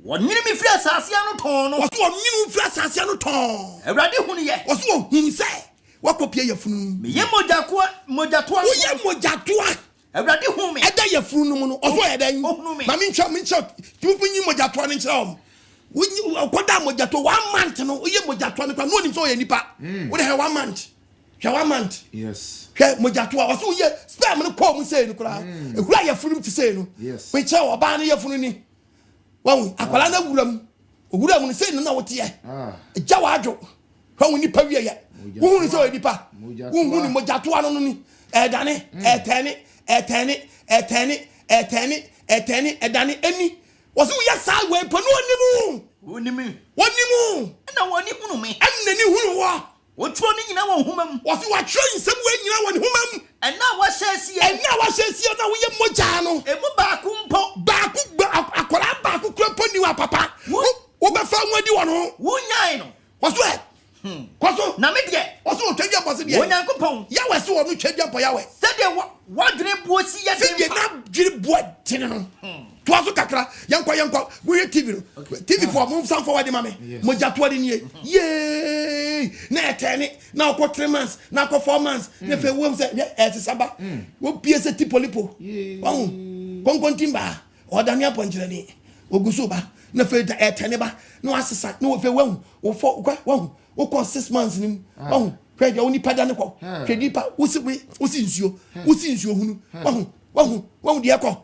Wonyini mi fira asase anu ton no. Oso wonyini mi fira asase anu ton. Ewrade hunu ye. Oso wo hun se. Wakopie yefunu. Me ye mojatoa. Wo ye mojatoa. Ewrade hu me. Eda yefunu no mu no. Oso edan. Ma me ncha. Tifunyi mojatoa ne nchira om. Wonyi koda mojatoa 1 month no. Wo ye mojatoa ne kwa no nim so ye nipa. Wo de 1 month. Hwa 1 month. Yes. Hwa mojatoa. Oso ye spam no call mu say no kura. Ehura yefunu ti say no. Yes. We che oba ne yefunu ni. Wahu akwala na wuram no say no na wote ye. Eja wadwo. Hwa woni pa wie ye. Wo hu so ye nipa. Wo hu ni mojatoa no ni. Edane, etene, edane eni. Wosu ye sa we po no onimu. Wonimu. Na woni hunu me. Anna ni hunu wo. Wotro ni nyina won humam. Wosu wa tro nsem we nyina won humam. Na wa hyɛsie na wo ye moja no. Emu baaku mpo. Akwala baaku krampo ni wa papa. Wo be fa nwadi wo no. Wo nyai no. Wosu Koso na me de oso twedwa bose de Onyankopon yawe so wo no twedwa po yawe se de wadwene buo si ya de na dwere buo tene no to aso kakra yankwa wo ye TV no TV for move some forward mame moja to de nie ye na etene na ko 3 months na ko 4 months na fe wo se saba wo pie se tipolipo wahu konkontimba odani aponjire ni oguso ba na fe etene ba na asesa na wo fe wo fo wahu wo ko 6 months nim wahu hwe de oni pada ne ko hwe dipa wo si nsuo hunu wahu de ekọ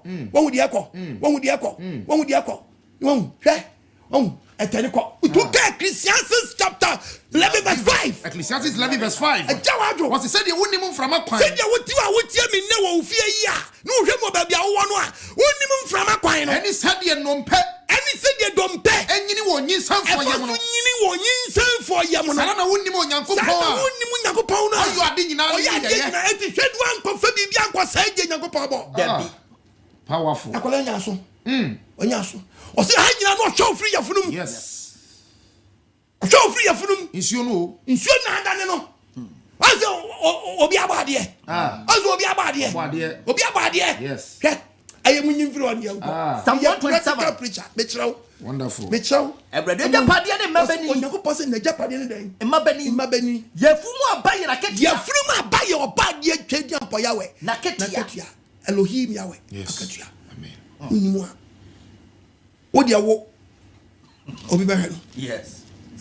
hwe etene ko to Ecclesiastes chapter 11 verse 5 Ecclesiastes 11 verse 5 ajawadwo was said you woni mframa kwan said you wotie me ne wo fie yi a no hwe mo ba bia wo no a woni mframa kwan no any said ye nompe any said ye dompe enyini wo nyinsan fo yam no nyini wo nyinsan fo yam no sana na woni mo Nyankopon a woni mo Nyankopon no ayo ade nyina no ye na eti hwedu anko fa bibia anko sa je Nyankopon bo dabi powerful akola nyaso onyaso o se ha nyina no show free yafunum yes show free yafunum nsuo na adane no aso obi abade aso obi abade yes aye munyi mfiri on yanko Psalm 127 preacher betrao wonderful betrao ebrede japade ne mabani Onyankopon se na japade ne den mabani yefumu abaye na ketia yefumu abaye obade twedi ampo yawe na ketia Elohim yawe akatua amen unimwa odia wo obi behwe no yes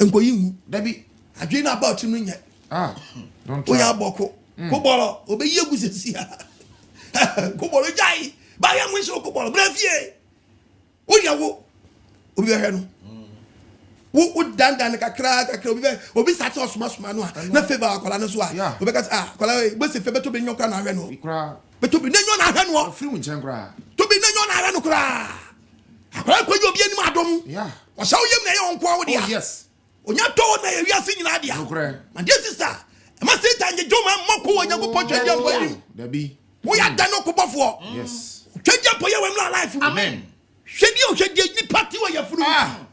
enkoyimu dabi adwe na about no nya don't oya boko ko bolo obeyi egusesi ko bolo jai ba ya mu so ko bolo brafie odia wo obi behwe no wo dandan kakra obi sat osuma no na favor akola no so a obi ka akola be se fe beto be nyoka na hwe no beto be nyo na hwe no free nchen kra to be nyo na hwe no kra akola ko obi anim adom o sha oyem na ye onko wo dia yes onya to na ye wiase nyina dia my dear sister e ma say tanje joma mako Onyankopon twedwa mbodi dabi wo ya dan ko bofo yes twedwa po ye wem na life amen hwedi ni party wa ya furu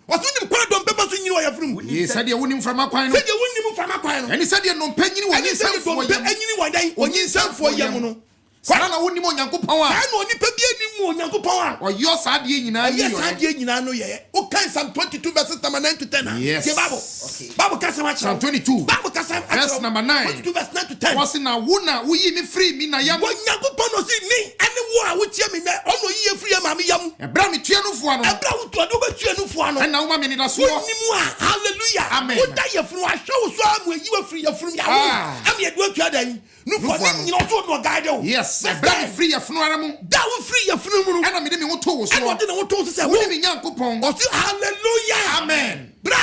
waso nim kwa dom pepa so nyini wa ya furu ye said ye woni mframa kwan no said ye woni mframa kwan no any said ye no panyini woni sanfo yam anyini wadan onyi sanfo yam no Sana woni mo Nyankopon a. Sana oni pa bi ani mo Nyankopon a. Oyo saade nyina ni yo. Yes, saade nyina no ye. O kan Psalm 22 verses number 9 to 10. Yes. The Bible. Okay. Bible kasa ma Psalm 22. Bible kasa verse number 9. 22 verse 9 to 10. Was na wona wo yi me free mi na yam. Wo Nyankopon no si mi ane wo a wo tie mi na ono yi free ma me yam. Ebra me tua no fo ano. Ebra wo to do ba tua no fo ano. Na wo ma me ni da so. Woni mu a hallelujah. Amen. Wo da ye funu a hwe wo so amu yi wa free ya funu ya wo. Am ye do atua dan. No for ni no so no guide o. Yes, ebra me free ya funu ara mu. Da wo free ya funu mu no. Ana me de me wo to wo so. Ana de na wo to so say wo ni Nyankopon. O si hallelujah. Amen. Bra.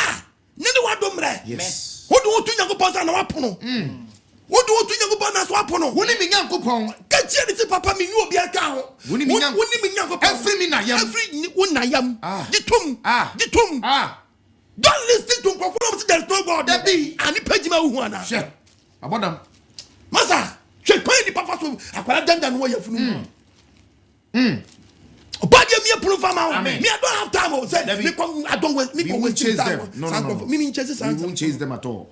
Nene wa do mre. Yes. Wo do to Nyankopon sa na wa pono. Wo do to Nyankopon na so wa pono. Wo ni Nyankopon. Ka tie ni papa mi ni obi aka ho. Wo ni Nyankopon. Every mi na yam. Every wo na yam. Di tum. Don't listen to Nkwafo. There is no God. There be. Ani pejima hu ana. Sure. Abodam. Masa, che kwan ni papa so akwara danda no ya funu. Obadi me approve am. Me I don't have time. Say me come I don't waste me go waste time. No. Me chase We won't chase them at all.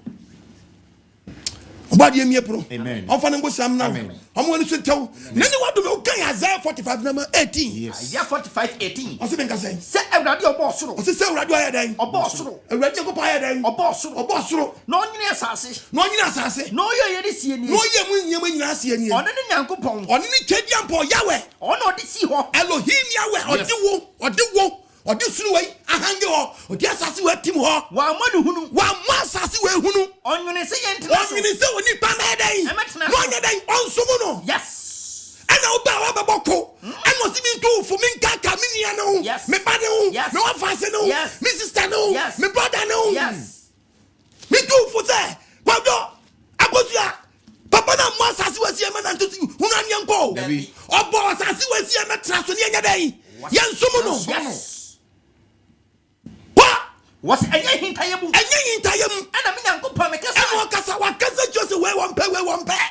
Obadi me approve. Amen. On fa ngo sam na. Amen. Am woni so tew. Nani wado me kan Isaiah 45 number 18. Yes. Isaiah 45:18. O se ben ka say. Say Ewurade obo soro. O se Ewurade aye dan. Obo soro. Ewurade ko pa aye dan. Obo soro. Obo soro. No nyine asase. No nyina asase. No ye de sie ni. No ye mu nyama nyina ase ni. Ono ne Nyankopon. Ono ni Kediampo Yahweh. Ono de si ho. Elohim Yahweh. Odi suru wei ahange ho odi asase we tim ho Wa amadu hunu. wa ma asase we hunu Onwene se ye ntina so. onwini se oni pa na dai Emetina. no nya dai onsumu no Yes. ana oba wa baboko ana osi mi ntu fu mi nkaka mi nia no Yes. me ba no Yes. me wa fase no Yes. me sister no Yes. me brother no Yes. me ntu fu se pado akosia papa na mo asase we sie me na ntu hunu anyanko Dabi. obo asase we sie me tra so ne nya dai ye nsumu no Yes. pa Was enye hintaye bu. enye yintayem Ana me Nyankopon me kasa. eno kasa wakasa jose we wampe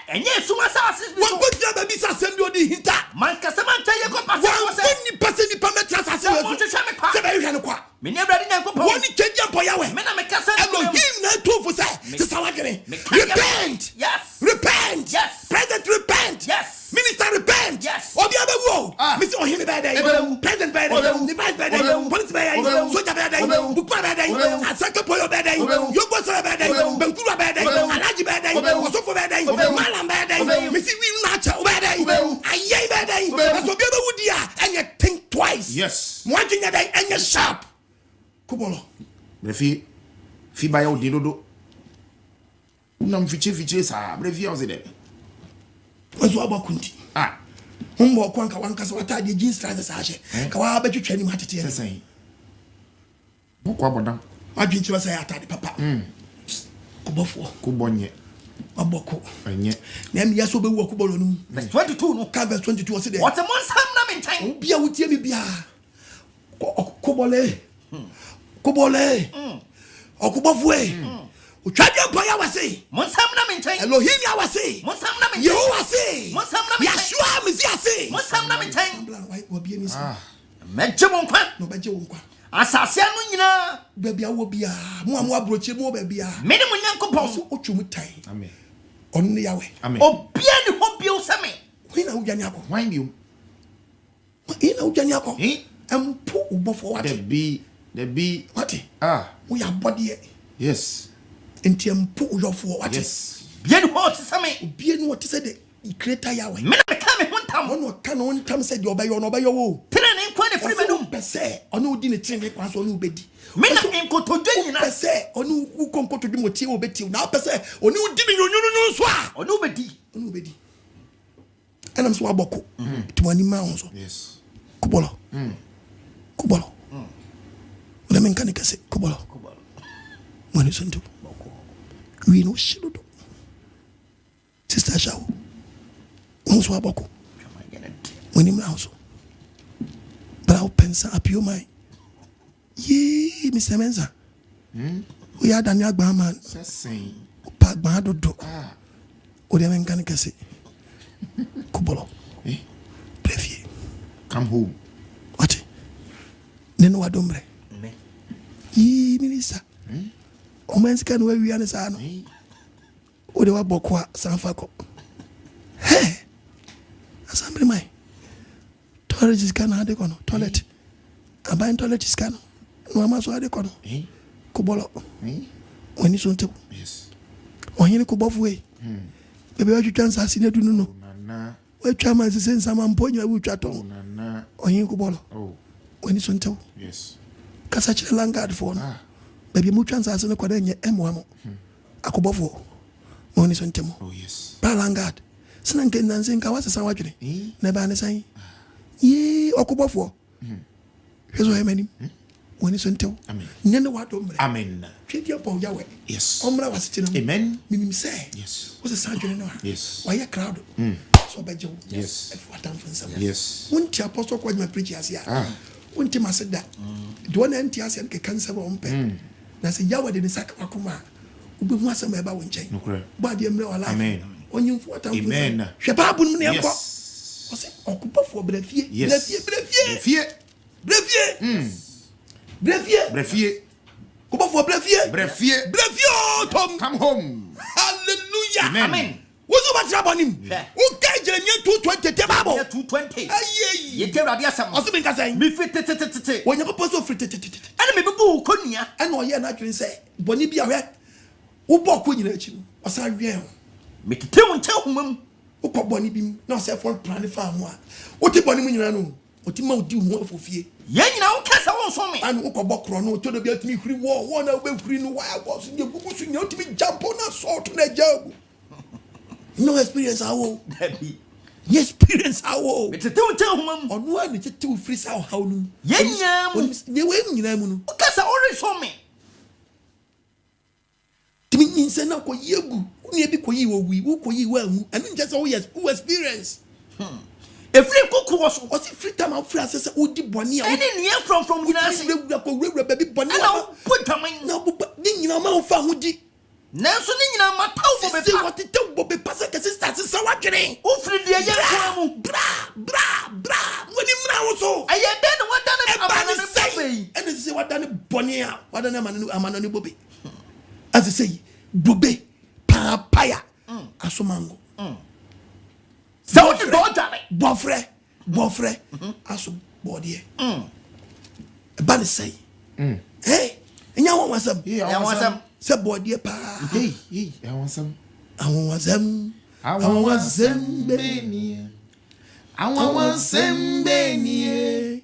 Enye suma asase bi so. wakotia baby sa sembi odi hinta Man kasa man taye ko pase ko se. wani pese ni pametra sa se Mo weso twetwa me kwa. se be hwe no kwa Me ne Ewurade Nyankopon. woni Kediampo Yahweh Me na me kasa. Elohim na tofu se se sawagene Me- repent Yes. repent Yes. president repent Yes. minister repent Yes. obi abewo me se ohim be dey Obewu. president be dey Obewu. the vice be dey Obewu. police be dey Obewu. soldier be dey Obewu. bukwa be dey Obewu. asaka poyo be dey Obewu. yogo so be dey Obewu. benkuru be dey Obewu. alaji be dey Obewu. osofo be dey Obewu. malam be dey Obewu. me se wi na cha be dey Obewu. aye be dey Obewu. so bi abewu dia enye think twice Yes. mo adwenya dey enye sharp kubolo Brefi fi ba ya odi dodo. Unam fiche sa brefi ya de. wazo abakunti Ah. humbo kwanka wanka so wata de jeans trousers ahye ka wa ba twetwa ni matete Sesan. Boko abodam. adwen ti wasa ya atade papa kubofo Ku bonye. aboko Enye. na me yaso bewu akubolo no Verse 22 no. ka verse 22 wose de What a mon sam na me ntan. bia wotie mi bia kubole okubofo otwade mpa ya wase Mon sam na me ntan. Elohim ya wase Mon sam na me ntan. Yehovah se Mon sam na me ntan. Yeshua mezi ase Mon sam na me ntan. bla wai obi ni sa Meje mon kwa. no beje wo nkwa Asase anu nyina. babia wo bia mo amu abroche mo babia Me ne mo Nyankopon. so otwum tai Amen. on ne yawe Amen. Obia ni ho bio same. wina wudwane akọ Wine you. ina wudwane akọ Eh? empo ubofo wate The be. wate Ah. wo ya bode Yes. enti empo uyofo wate Yes. Bia ni ho same. bie no wote se de creator yawe Me na me ka me ho ntam. ono ka no ntam se de obayo no obayo wo Tene ne nkwa ne firi medum. pese ono odi ne tren kwa so ono obedi Me na nkotodwe nyina. pese ono ukonkoto di motie obeti na pese ono odi ne nyonyonyo so a Ono bedi. ono obedi enam so aboko tumani ma ho so Yes. kubolo wala men kan kase kubolo mwani suntu wi no shidodo sister shawo onso aboko mwani ma ho so brao pensa apio mai ye Mr. Mensa we ya dan ya gba man Sesan. pa gba dodo o de men kan kase kubolo Eh? prefie Come home. wate neno wadombre Me. yi minister o man sika no wi ane sa no o de wa bokwa sanfa ko he assembly mai toilet is kana ade kono toilet aban toilet is kana no amaso ade kono ko bolo woni so ntew yes ohini ko bofu we bebe wa twetwa nsase ne dunu no nana we twa man se nsama mponyo we twa ton nana ohini ko bolo woni so ntew yes kasa chire langard fo no bebe mu twa nsase ne kwada nye emwamo akobofo woni so ntemo yes ba langard sina nke nanse nka wasa san wadwene na ba ne san ye akobofo hezo yemani woni so ntew amen nyane wado mre amen twedia pa yawe yes omra wasitino amen minim say yes wasa san wadwene no yes why a crowd so bejo yes if what am for some yes wonti apostle kwa my preach asia wonti maseda do one anti asia nke cancer bo mpe na se yawe de saka wakoma ube hu asem eba wonchen ba de mre wala amen onyimfo what am for amen hwe babu mu ne enko yes o se okupafo brefie brefie Kubafo brefie Tom come home hallelujah amen wozu ba trabonim o ka jeremia 2:20 te babo 2:20 ayi ye te awurade asam o se bin ka sai mi fitete wonya ko so fitete ana me bebu konua ana o ye na twin say boni bia hwe wo bo ko nyina achi o sa hwe me tete wo nche homam wo ko boni bim na o se for plan fa ho a wo te boni mu nyina no o ti ma odi ho afofie ye nyina wo kasa wo so me anu wo ko bokro no to do bia timi huri wo na wo be huri no wa wo so de gugu so nya o timi jump na salt na jabu no experience awo baby ye experience awo me tete wo nche homam onu a ne tete wo free sa how nu ye nyam ne we nyina mu no wo kasa wo re so me timi nyinse na ko yegu uni bi ko yi wo wi wo ko yi wa hu anu nje so wo experience every kuku was o si free time free asese o di boni a any near from nyina se we baby boni na put am na bu ni nyina ma fa hu di nanso ni nyina mataw bo be se what te bo be pasa ke sister se sa wadwene o firi de ye kwa mu bra woni mra wo so aye den wadane amana ne bobe ene se wadane boni a wadane amana ne bobe as say bobe papaya asomango so what the daughter bofre aso body ba ne say enya won wasam se body pa awon wasam beni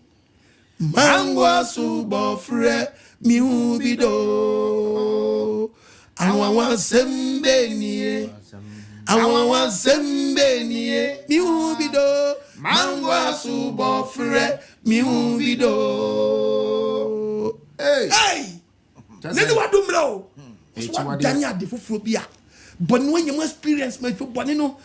mango aso bofre mi hu bido awon wasam beni mi hu bido mango aso bofre mi hu bido hey nene wadu mro so danya de foforo bia boni wanyam experience ma fi boni no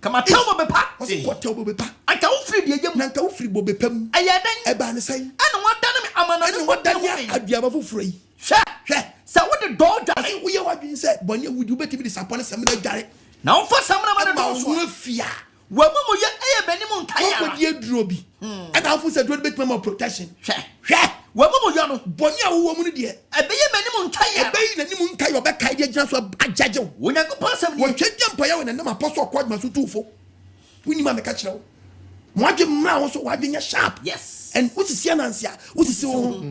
kama tell bo be pa o se ko tell bo be pa aka wo firi de yam na nka wo firi bo be pam aye dan e ba ne sai ana wadane me amana ne wadanya aduaba foforo yi hwe sa wo de daughter wo ye wadwin se boni wudi betimi disappoint se me na dware na wo fa samna ma de so wo fia wa mu ye eye benim nkaya ko die duro bi and afu se duro betimi ma protection hwe wa mu yo no boni a wo mu ne de ebeye benim nkaya ebeye nanim nkaya obeka de gina so ajaje wo nya ko pasam ni wo twedja mpaya wo na nam apostle ko adma so tufo woni ma meka kire wo mo adwe mra wo so wadwe nya sharp yes and what is sianansia what is so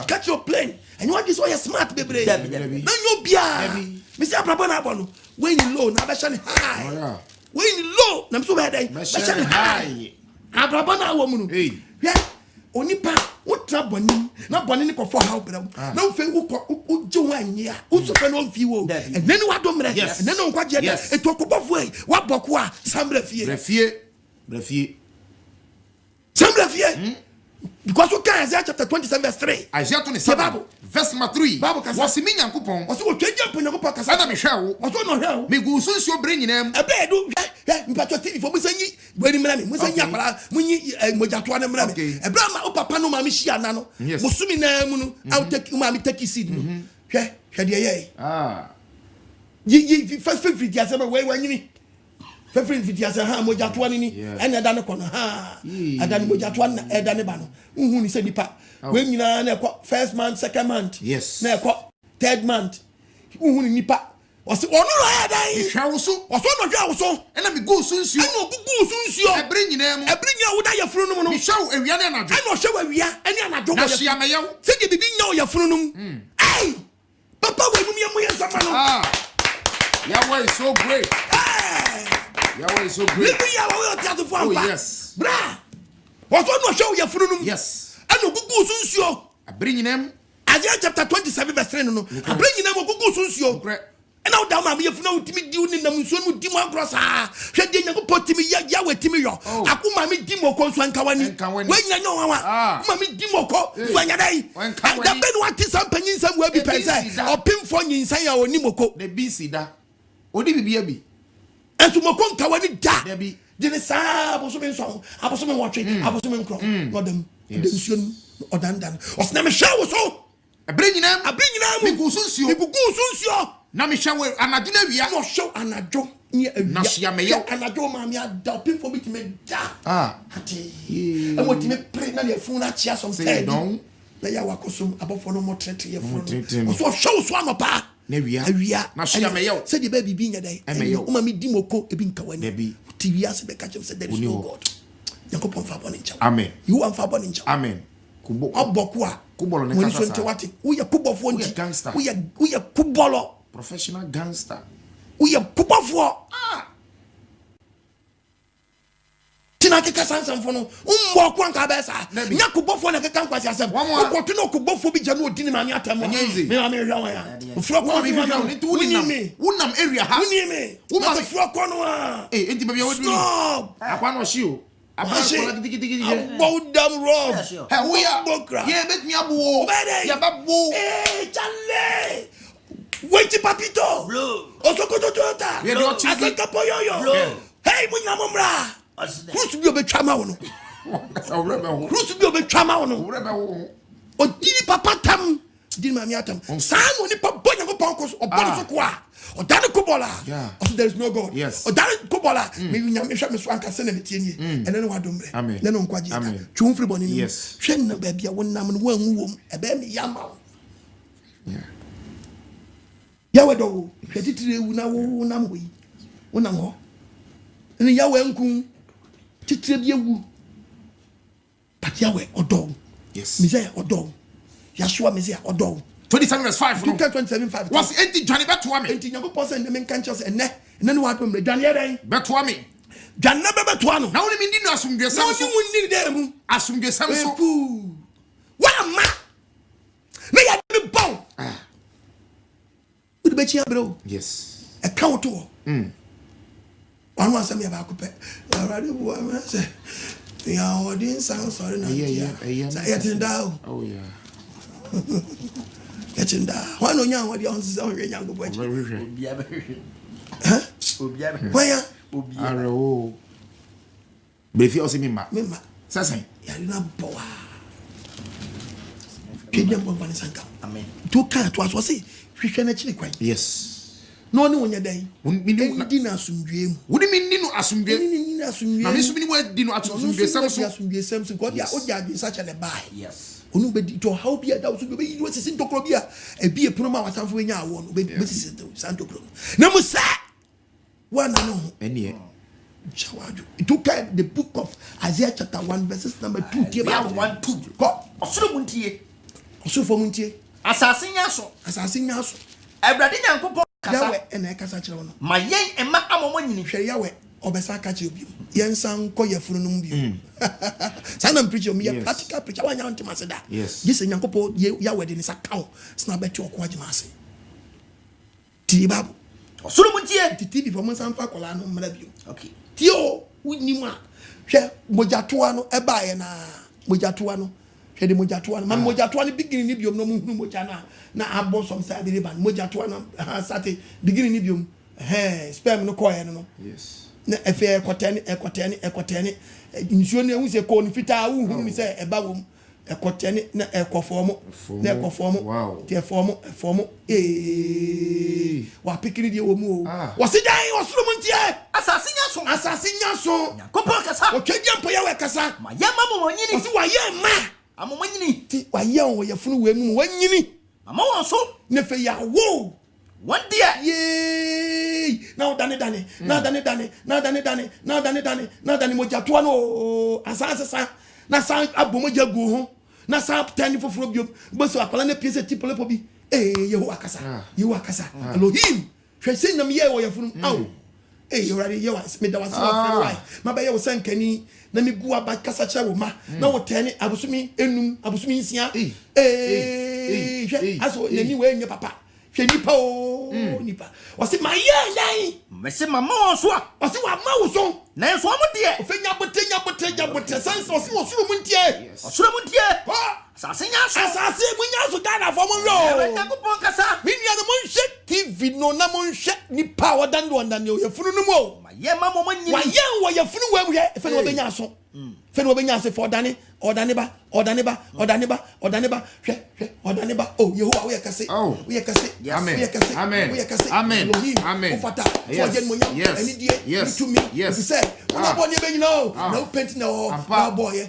catch your plane and you want this all you smart baby na yo bia me say aprabo na abono when you low na be shine high when you low na me so be dey be shine high aprabo na wo mu no hwe onipa wo tra boni na boni ni ko for how bra na wo fe wo je wo anya wo so fe no fi wo and then wo adomre and then wo kwaje dey eto okobofo ai wa boko a sambre fie sambre fie because we can Isaiah chapter 27 verse 3 Isaiah 27 verse 3 wasi mi nyankopon wasi wo twedja po nyankopon kasa ada me hwe wo wasi no hwe wo me gu sunsuo bre nyinam ebe do mpacho TV fo musanyi bweni mra me musanyi akara munyi mojato na mra me ebe ma o papa no ma me hia na no musumi na mu no I will take ma me take seed no hwe de ye yi first video asema we wanyini fefrin fitiasa ha mojato ni ena da ne kono ha ada ne mojato na eda ne ba no hu ni se nipa we nyina na ekọ first month second month na ekọ third month hu ni nipa Ose onu ro ya dan. Hwa wo so. Ose no hwa wo so. Ena me go so nsuo. Ena ogugu so nsuo. Ebere nyina mu. Ebere nya wo da ye funu no. Me hwa ewia ne anadwo. Ena o hwa ewia ene anadwo. Na hia me yew. Se ge bibi nya wo ye funu no. Hey! Papa we mu ye sama no. Yahweh is so great. Yahweh is so great. Oh yes. Bra. Ose no hwa wo ye funu no. Yes. Ena ogugu so nsuo. Ebere nyina mu. Isaiah chapter 27 verse 3 no. Ebere nyina mo ogugu so nsuo. Na uda ma me funa utimi di uni na munso mu di mo agrosa hwe de nyankopɔ timi ya wetimi yo akuma me di mo ko nso ankawani wenya nyo wawa ma me di mo ko so anya dai da be no ati sam panyin sam wa bi pense opimfo nyinsan ya oni moko de bi sida odi bibia bi enso moko nkawani da de bi de ne sa aboso me nso aboso me wotwe aboso me nkro no dem de nsuo no odandan osna me hwa wo so abre nyinam mi gugu sunsuo na me hwa anadwo na wia no show anadwo ni awia na hia me yo anadwo ma me ada people bit me da ati e mo ti me pray na le fun na chia some say don na ya wakosum abofo no mo trete ye fun so show so anopa na wia na hia me yo say the baby bi nya dai o ma me di moko ebi nkawani ti wia se be ka chem say there is no god yakopon fa boni ncha amen you am fa boni ncha amen kubo aboku a kubolo ne kasa sa wati wo ye kubofo nti wo ye kubolo professional gangster wo ye kubofo tina ke kasansan fo no umbo ko anka be sa nya kubofo na ke kan kwasi asem ko to no kubofo bi janu odini ma me atam me ma me hwa ya ofro ko mi hwa ni tu wonam area ha woni me wo ma ofro ko no a enti bia wo duru akwa no hye o Abashe Abodam rough. Hey, we are. Yeah, bet me abu. Yeah, babu. Hey, Charlie. Wait, papito. Osokoto Toyota. Asaka poyoyo. Hey, munyamomra. Who's be obetwama wono? Who's be obetwama wono? Odini papa tam. Dini mami atam. San woni pa bonya go ponkos obon so kwa. Odani kubola. There is no God. Yes. Odani kubola. Me nyame hwa me so anka se na metie nie. Ene ne wadomre. Ne no nkwaje ta. Twumfri boni ni. Hwe na ba bia wonam no wanwu wom. Ebe me yama. Yawe do. Hwe titire ewu na wo nam ho yi. Wonam ho. Ene yawe nku. Titire bi ewu. But yawe odo. Yes. Mizaya odo. Yashua Mizaya odo. 27 verse 5 no 27:5 was enti dwane beto me enti nyago pose ndem kan chose enne no wa dom dwane yeden beto me dwane beto ano na woni ndi no asumdwesam so woni de mu asumdwesam so wa ma me ya me bon we be chia bro yes e count to one was me ba ko pe already wa say ya odin san sorry na ya say it down oh yeah Echinda wano nya wadi onse onwe nyango boje obi abewe waya obi arewo befi o se mimma sasan ya na boa kenya bo vani sanka amen to kan to aso se hwehwe na chiri kwan yes no ne wonya dai ndi na asumdwe mu wodi minni no asumdwe ni na asumdwe na mesu minni wadi no asumdwe sam so god ya oja adi sacha le bai yes onu be to how be that so be you sisi ntokro bia e bie pono ma watamfo nya awo no be sisi santokro na musa wana no enie chawaju it took the book of Isaiah chapter 1 verses number 2 tie ba 1 2 ko osoro muntie asase nya so Ebrade Nyankopon kasa yawe ena kasa kire wono ma yen ema amomo nyini hwe yawe obesa ka kire obi yensan ko yefunu num bi sanam preacher me practical preacher wanya ntema seda this Nyankopon yawe de ni sakao sna beti okwa ase ti babu osoro muntie TV for monsan fa kola no mra bi okay tio woni mu a hwe mojatoa no eba ye na mojatoa no hwe de mojatoa no man mojatoa no beginning ni biom no mu hunu moja na abo som sa de ban mojatoa no ha sate beginning ni biom sperm no koye no yes na efe ekotene nsuo ne hu se ko ni fita hu hunu se eba wom ekotene na ekofomo na ekofomo te fomo wa pikini die womu o wosidan osoro muntie asase nya so Nyankopon kasa o twedi ampo ya we kasa ma yema momonyini osi wa yema amomonyini ti wa ye o ye funu we mu wanyini mama won so ne fe ya wo One dear. Yay! Now dane. Now dane moja tuano. Asasa. Na san abomoja go ho. Na san tani foforo biom. Bo so akwala na piece tipo lepo bi. Yehu akasa. Elohim. Hwese nam ye wo yafunu. Aw. You ready? You want me? That was right. My baby was saying, "Kenny, let me go about Casacha Roma. Now what? Tenny, Abusumi, Enum, Abusumi, Sia. As anyway, your papa. Nipa. Was it my year? Messi, my mom, so was it what mouse on? Nance one dear. Fenya, but sense was Sumuntia. Sumuntia. Assassin, when you also died of our road. Minion TV, no Namon shet ni power than one than you. You're full no more. My young mamma, why you're full where we have if it Benyaso. Fenobenase for Danny or Daniba. Oh, you are we can say. Oh, we can say. Amen. Yes. To me. Yes. He said, no painting no boy.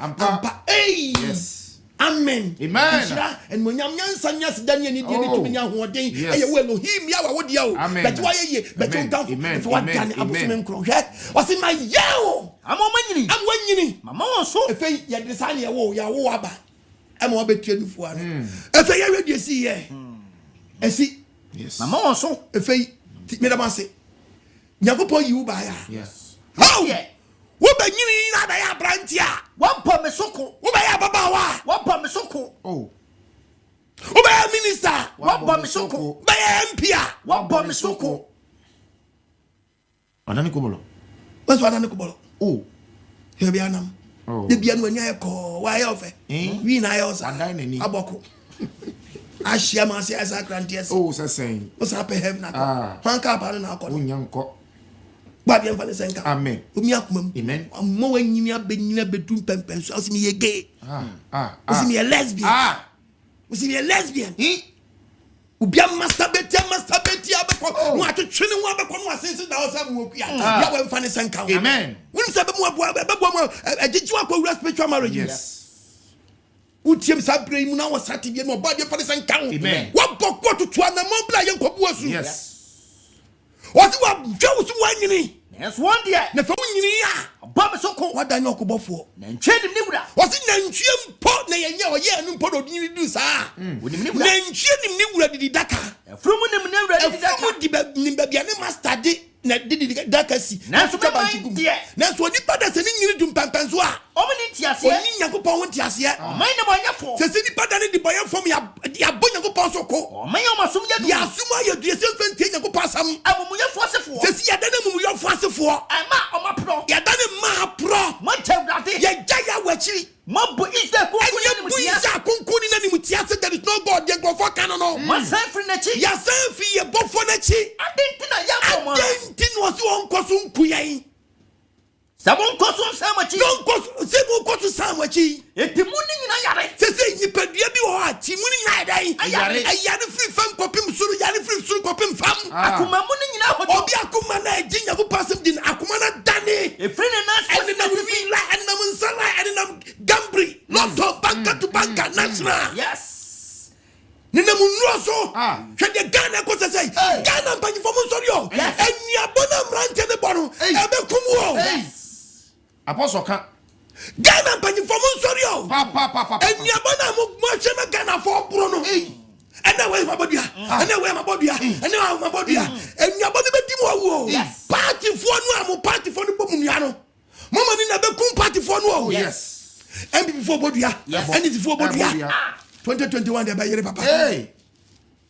Yes. Amen. And when young Sanyas Daniel need to be now one day, I will him yawa would yo. But why ye? But you come for one time. I'm crochet. Was in my yow? I'm winning. Mamma, so if you design your woe, ya waba. I'm all bet you for one. If I already see ye. And see, yes, Mamma, so if I made a say, Yagopo you buy. Yes. Oh, yeah. What by you in a brantia? What bomb a soko? What by a babawa? What bomb a soko? Oh. What by a minister? What bomb a soko? By a MPA? What bomb a soko? Ananikubolo. What's what Ananikubolo? Oh. Here be anam. Oh. The Bian when you call. Why offer? We nails and dining. Aboko. Ashama says I grant yes. Oh, saying. What's happened? Heaven. Ah. Hanka Parana. Babi enfane senka. Amen. Umi akumam. Amen. Mo wanyimi abenyina bedum pempen so asimi ye gay. Asimi ye lesbian. Asimi ye lesbian. Ubi masturbate abeko. Mo atwetwe ne ho abeko no asense da osam wo kua. Ya we enfane senka. Amen. Wonu se be mo mo agiju akwa spiritual marriage. Yes. Utiem sabre mu na wo sati bi no babi enfane senka. Amen. Wo bokko tutu na mo bla ye nkobu asu. Yes. What you are just one year? Yes, 1 year. Never 1 year. Baba Soko, what I know for. Then trade him. Was it Nanchian pot? Nay, and pot of you do, sir. Nanchian knew the Daka. From them never Nimbabiana master did the Dakasi. That's what I'm dear. That's what you put us in you to Pampansua. Omnitias, Yakupontias, mind about your phone. Says anybody the boy from your Bonaco Pasoko, or Mayoma Sumia, Yasuma, your dear self and take a passam. I will your force for. Says Yadan, your force for. I'm a pro. Yadan, ma pro. My child, Yaya Wachi. Mabbo is the Kunkuni, there is no God, they go for Canano. My son, Frenachi, Yasafi, a Bofonachi. I didn't was one cosum Kuya. Someone cosum Samachi, don't cost Sebo Cosu Samachi. If the morning I had say you could be a Timuni, I had a free fan copim, so you had a free soup copim fam. Akuma morning in our Obiakumana, Jina who passed in Akumana Dani, a friend and Namusala and Gambri, not of banker to banker, national. Yes. Nina Munroso, had the Ghana cosa say, Ghana by Fomosorio, and Yabona ran to the bottom, Abecumo. Apostle can't. Ghana by Fomosorio, Papa, and Yabona Mochema Ghana for Bruno. And now where's my body? And now where's my body? And now my body. And Yabona Betimo, party for no party for the Bomuniano. Mama Nina Becum party for no. Yes. And before Bodia, and it's before Bodia. 2021, they buy your papa. Hey,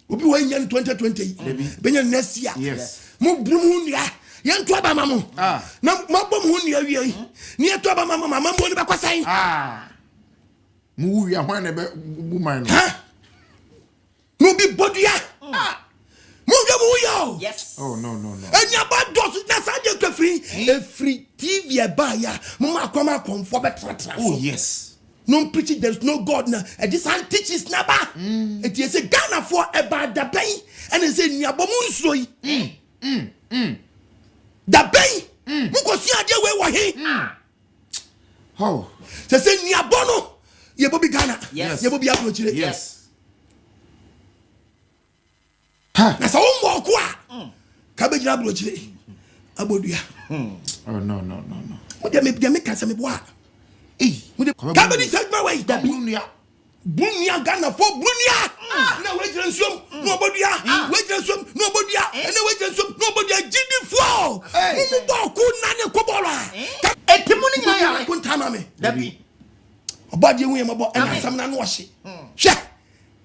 we'll be waiting in 2020. Benyan next year. Yes. Mubumunia, young Twaba Mamu. No, Mabumunia, near Twaba Mama, Mamma Bakasai. Move your woman. Mubi Bodia. Move. Yes. Oh, no. And your bad does not say free. A free TV buyer. Mama come for better. Oh, yes. No preaching, there's no God now. And this hand teaches Naba. It is a Ghana for about the bay. And it's a Nyabomunsloi. The bay. Mukosia de we were here. Oh. They say Nyabono. Ye Bobby Ghana. Yes. Ye Bobby Approach. Yes. Na sa wo mo ko a. Ka be jira brochire. Abodua. Oh no. Mo de me ka se me boa. Mo de ka be di segma way. Bunia Ghana for Bunia. Na we jira nsuom. No abodua. We jira nsuom. No abodua. Na we jira nsuom. No abodua GD4. Mo bo ko na ne ko bolo a. Etimu ni nyina ya. Ko ntama me. Dabi. Obadi hu yema bo na sam na no hye. Hwe.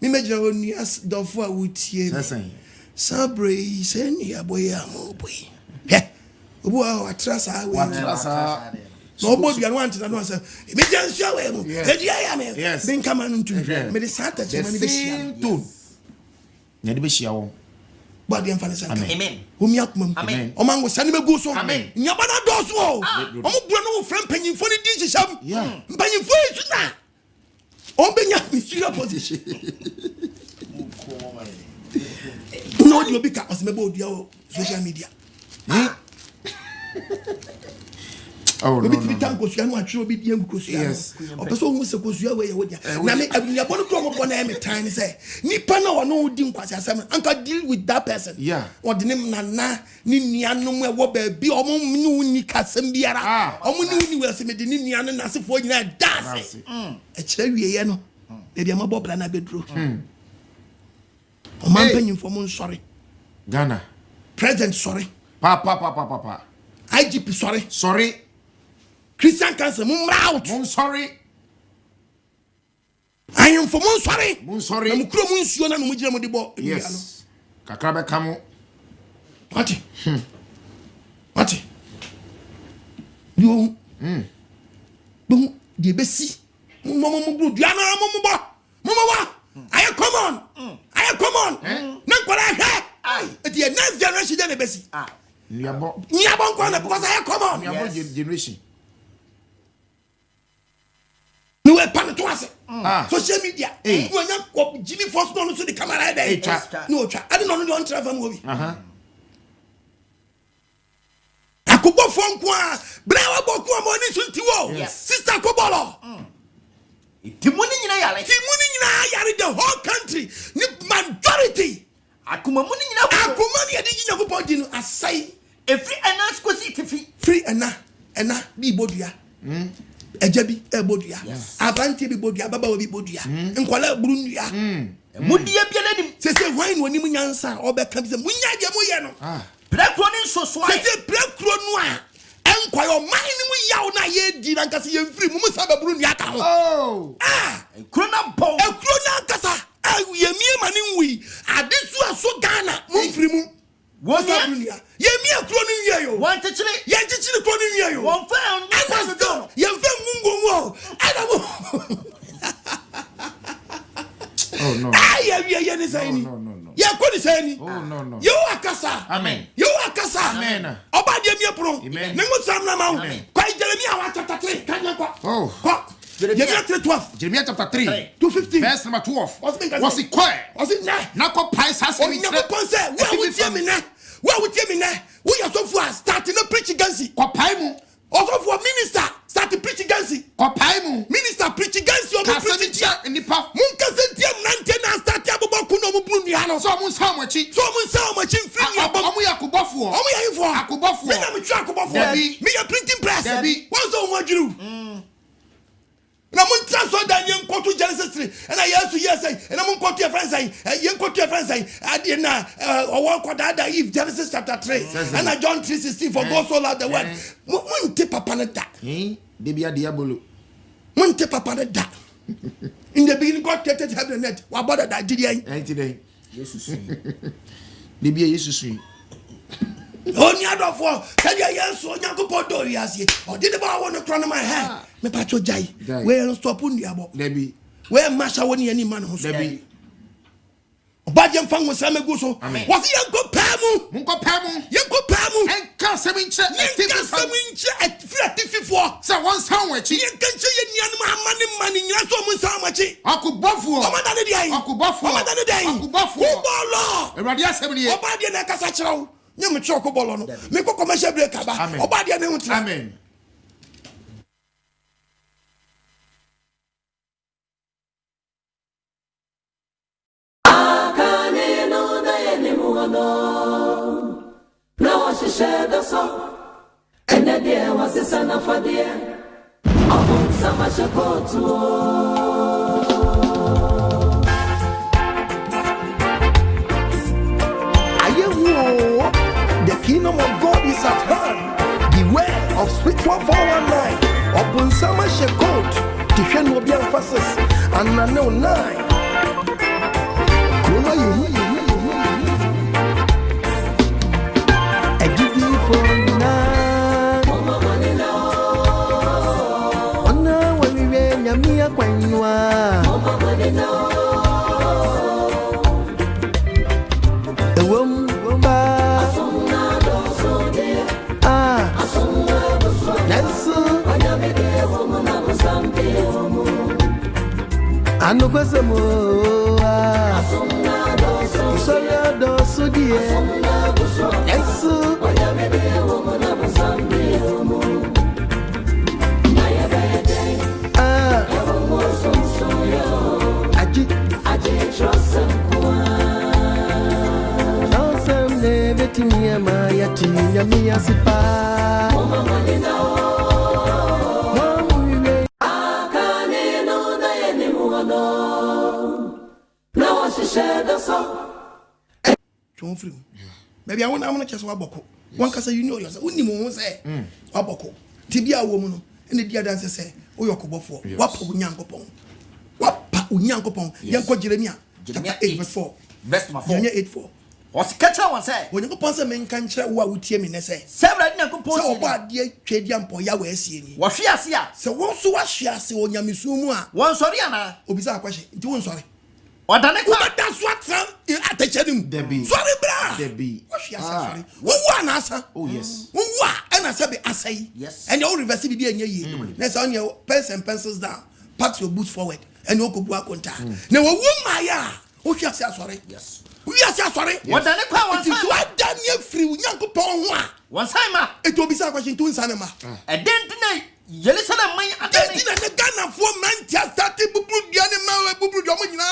Me mejira woni as dofo a wotie. Sabre se ni aboye amoboy. He. Obo a atrasa we. Watrasa. No boy you want to know say me jansu awe mu. E dia ya me. Bin kama ntu. Me de sata che me be shia. Tun. Ne de be shia wo. Body en fane sanka. Amen. Omi akumam. Amen. O mango sane me go so. Amen. Nyaba na do so o. O mo bua no friend panyimfo ni di hiham. Panyimfo yi na. O benya me serious position. No di obi ka oseme bo dia o social media. Oh no. Obi tank kosuya no atwe obi die kosuya. Yes. O person hu se kosuya we ye wodia. Na me abunya bono kro mo bona e me tan say nipa na wo di nkwase asem anka deal with that person. Yeah. O de nim nana ni nuanom e wo ba bi o mo ni uni kasem biara. O mo ni uni we se me de ni nuano na asefo nyina dase. E kire wie ye no. E bia mabo bra na bedro. O man panyimfo mo nsori. Ghana. President sorry. Pa. IGP sorry. Sorry. Christian Council mun out. Mun sorry. I am for mun sorry. Mun sorry. Na mukro mun suo na no mujira mo de bo. Yes. Kakra be kamo. Mati. Yo. Bon, de besi. Mo bru dua na mo bo. Mo wa. I come on. Na kwara he. Ai. The next generation dey besi. Niabo nko na because I come on. Niabo generation. No we pan to ase. Social media. No nya Jimmy Force no so the camera there. No twa. I don't know the on travel movie. Akobo fonko a brawa boku amoni sunti wo. Sister Kobolo. Timuni nyina yare The whole country. Ni majority. Akuma muni nyina ko. Akuma ni adi nyina ko bodi no asai. Every anas kosi tifi. Free ena bi bodua. Ejabi bodua. Abante bi bodua, baba bi bodua. Nkwala buru nua. Mudia bia nanim. Sese wine woni mu nyansa obeka bi se munya de mo ye no. Prekro ni nsoso ai. Sese prekro no a enkwayo man ni mu yawo na ye di na nkase ye mfiri mu sa ba buru nua ka ho. Ekro na bon. Ekro na nkasa. Ye mie mani nwi. Adesu aso Ghana mu mfiri mu. What's up, Dunia? Ye me a cloning yo. Want to chili? Ye chichi cloning yo. One found. And still, ye mungo. Oh no. Ye ni sayini. No. Ye ko ni sayini. Oh no. Yo akasa. Amen. Yo akasa. Amen. Oba de mi pro. Amen. Ne mo sam na ma. Kwa Jeremia 1:3 kanya kwa. Oh. Kwa. Jeremia 3:12. Jeremia chapter 3. 2:15. Verse number 12. Was it quiet? Was it na? Na ko price has been. Never ponse. Where would you me na? Where would you me na? We are so far starting to preach against. Ko pai mu. Also for minister start to preach against. Ko pai mu. Minister preach against you. Preaching nipa. Mun kasentia nante na start abobɔ kuno mu blu nua no. So mun sa mo chi. Mfiri ya Omo ya akobofo. Akobofo. Me na me twa akobofo. Me ya printing press. What's so mo adwuru? Na mun transfer Daniel Nkoto Genesis 3. And I yes say. And mun Nkoto your friends say. Yen Nkoto your friends say. Adi na owo kwada da Eve Genesis chapter 3. And John 3:16 for God so loved the world. Mun te papa na da. De bia diabolo. Mun te papa na da. In the beginning God created heaven and earth. Wa bother that did he? Today. Jesus. De bia Jesus. Oni adofo sadia yesu onyankopɔ do wiase odi de ba won kro no my hair me pacho jai we stop nduabo Debi we masha woni ani man ho so Debi obaje mfa nwose amegu so wose yenko pamu yenko pamu enka seminche free atififo say one sound wechi yenka nche ye nianum amane mani nyina so mu sound wechi akubofo omada ne dai akubofo kubolo ewade asem ne obaje na kasa kyerɛw nyem choko bolo no me ko commercial break aba oba de ne hutra amen akane no da ye ne mu shared us all. And the dear was the son of a dear. Among some I shall go to. The kingdom of God is at hand. Beware of spiritual 419. Open summer shekot. Tifan will be emphasis. And I know 9. I give you for now. Oh, no, when we ran Yamia Quanua. The woman. I know what's a more. Sorry, don't so dear. Yes, sir. Maybe I want to just waboko. One can say, you know yourself. Only one say, waboko. Tibia woman, and the dear dancer say, oh, you're cobo for. Wapa unyankopon. Wapa unyankopon. Yanko Jeremia. Jeremia 8:4. Best my phone. Jeremia 8:4. What's catcher one say? When you pose a man can try what would hear me say. Several Yanko So bad, dear Chadian Poya, see. What she has here? So once so what she has on Yamisumua. One sorry, Anna. Obisa question. Do sorry. What the next one? That's what at the channel. Debbie. Sorry, bra. Debbie. What she has sorry. One answer. Oh, yes. One, and I said, I say, yes. And your reverse be in your Next on your pens and pencils down. Pack your boots forward. And you could work on time. Now, a woman, oh, she has sorry. Yes. We are sorry. What the next one? What done you free young Pong? One time, it will be some question to Sanema. And then tonight, Jerusalem, my Ghana for Manchester, Bubu, the animal, Bubu, Domina,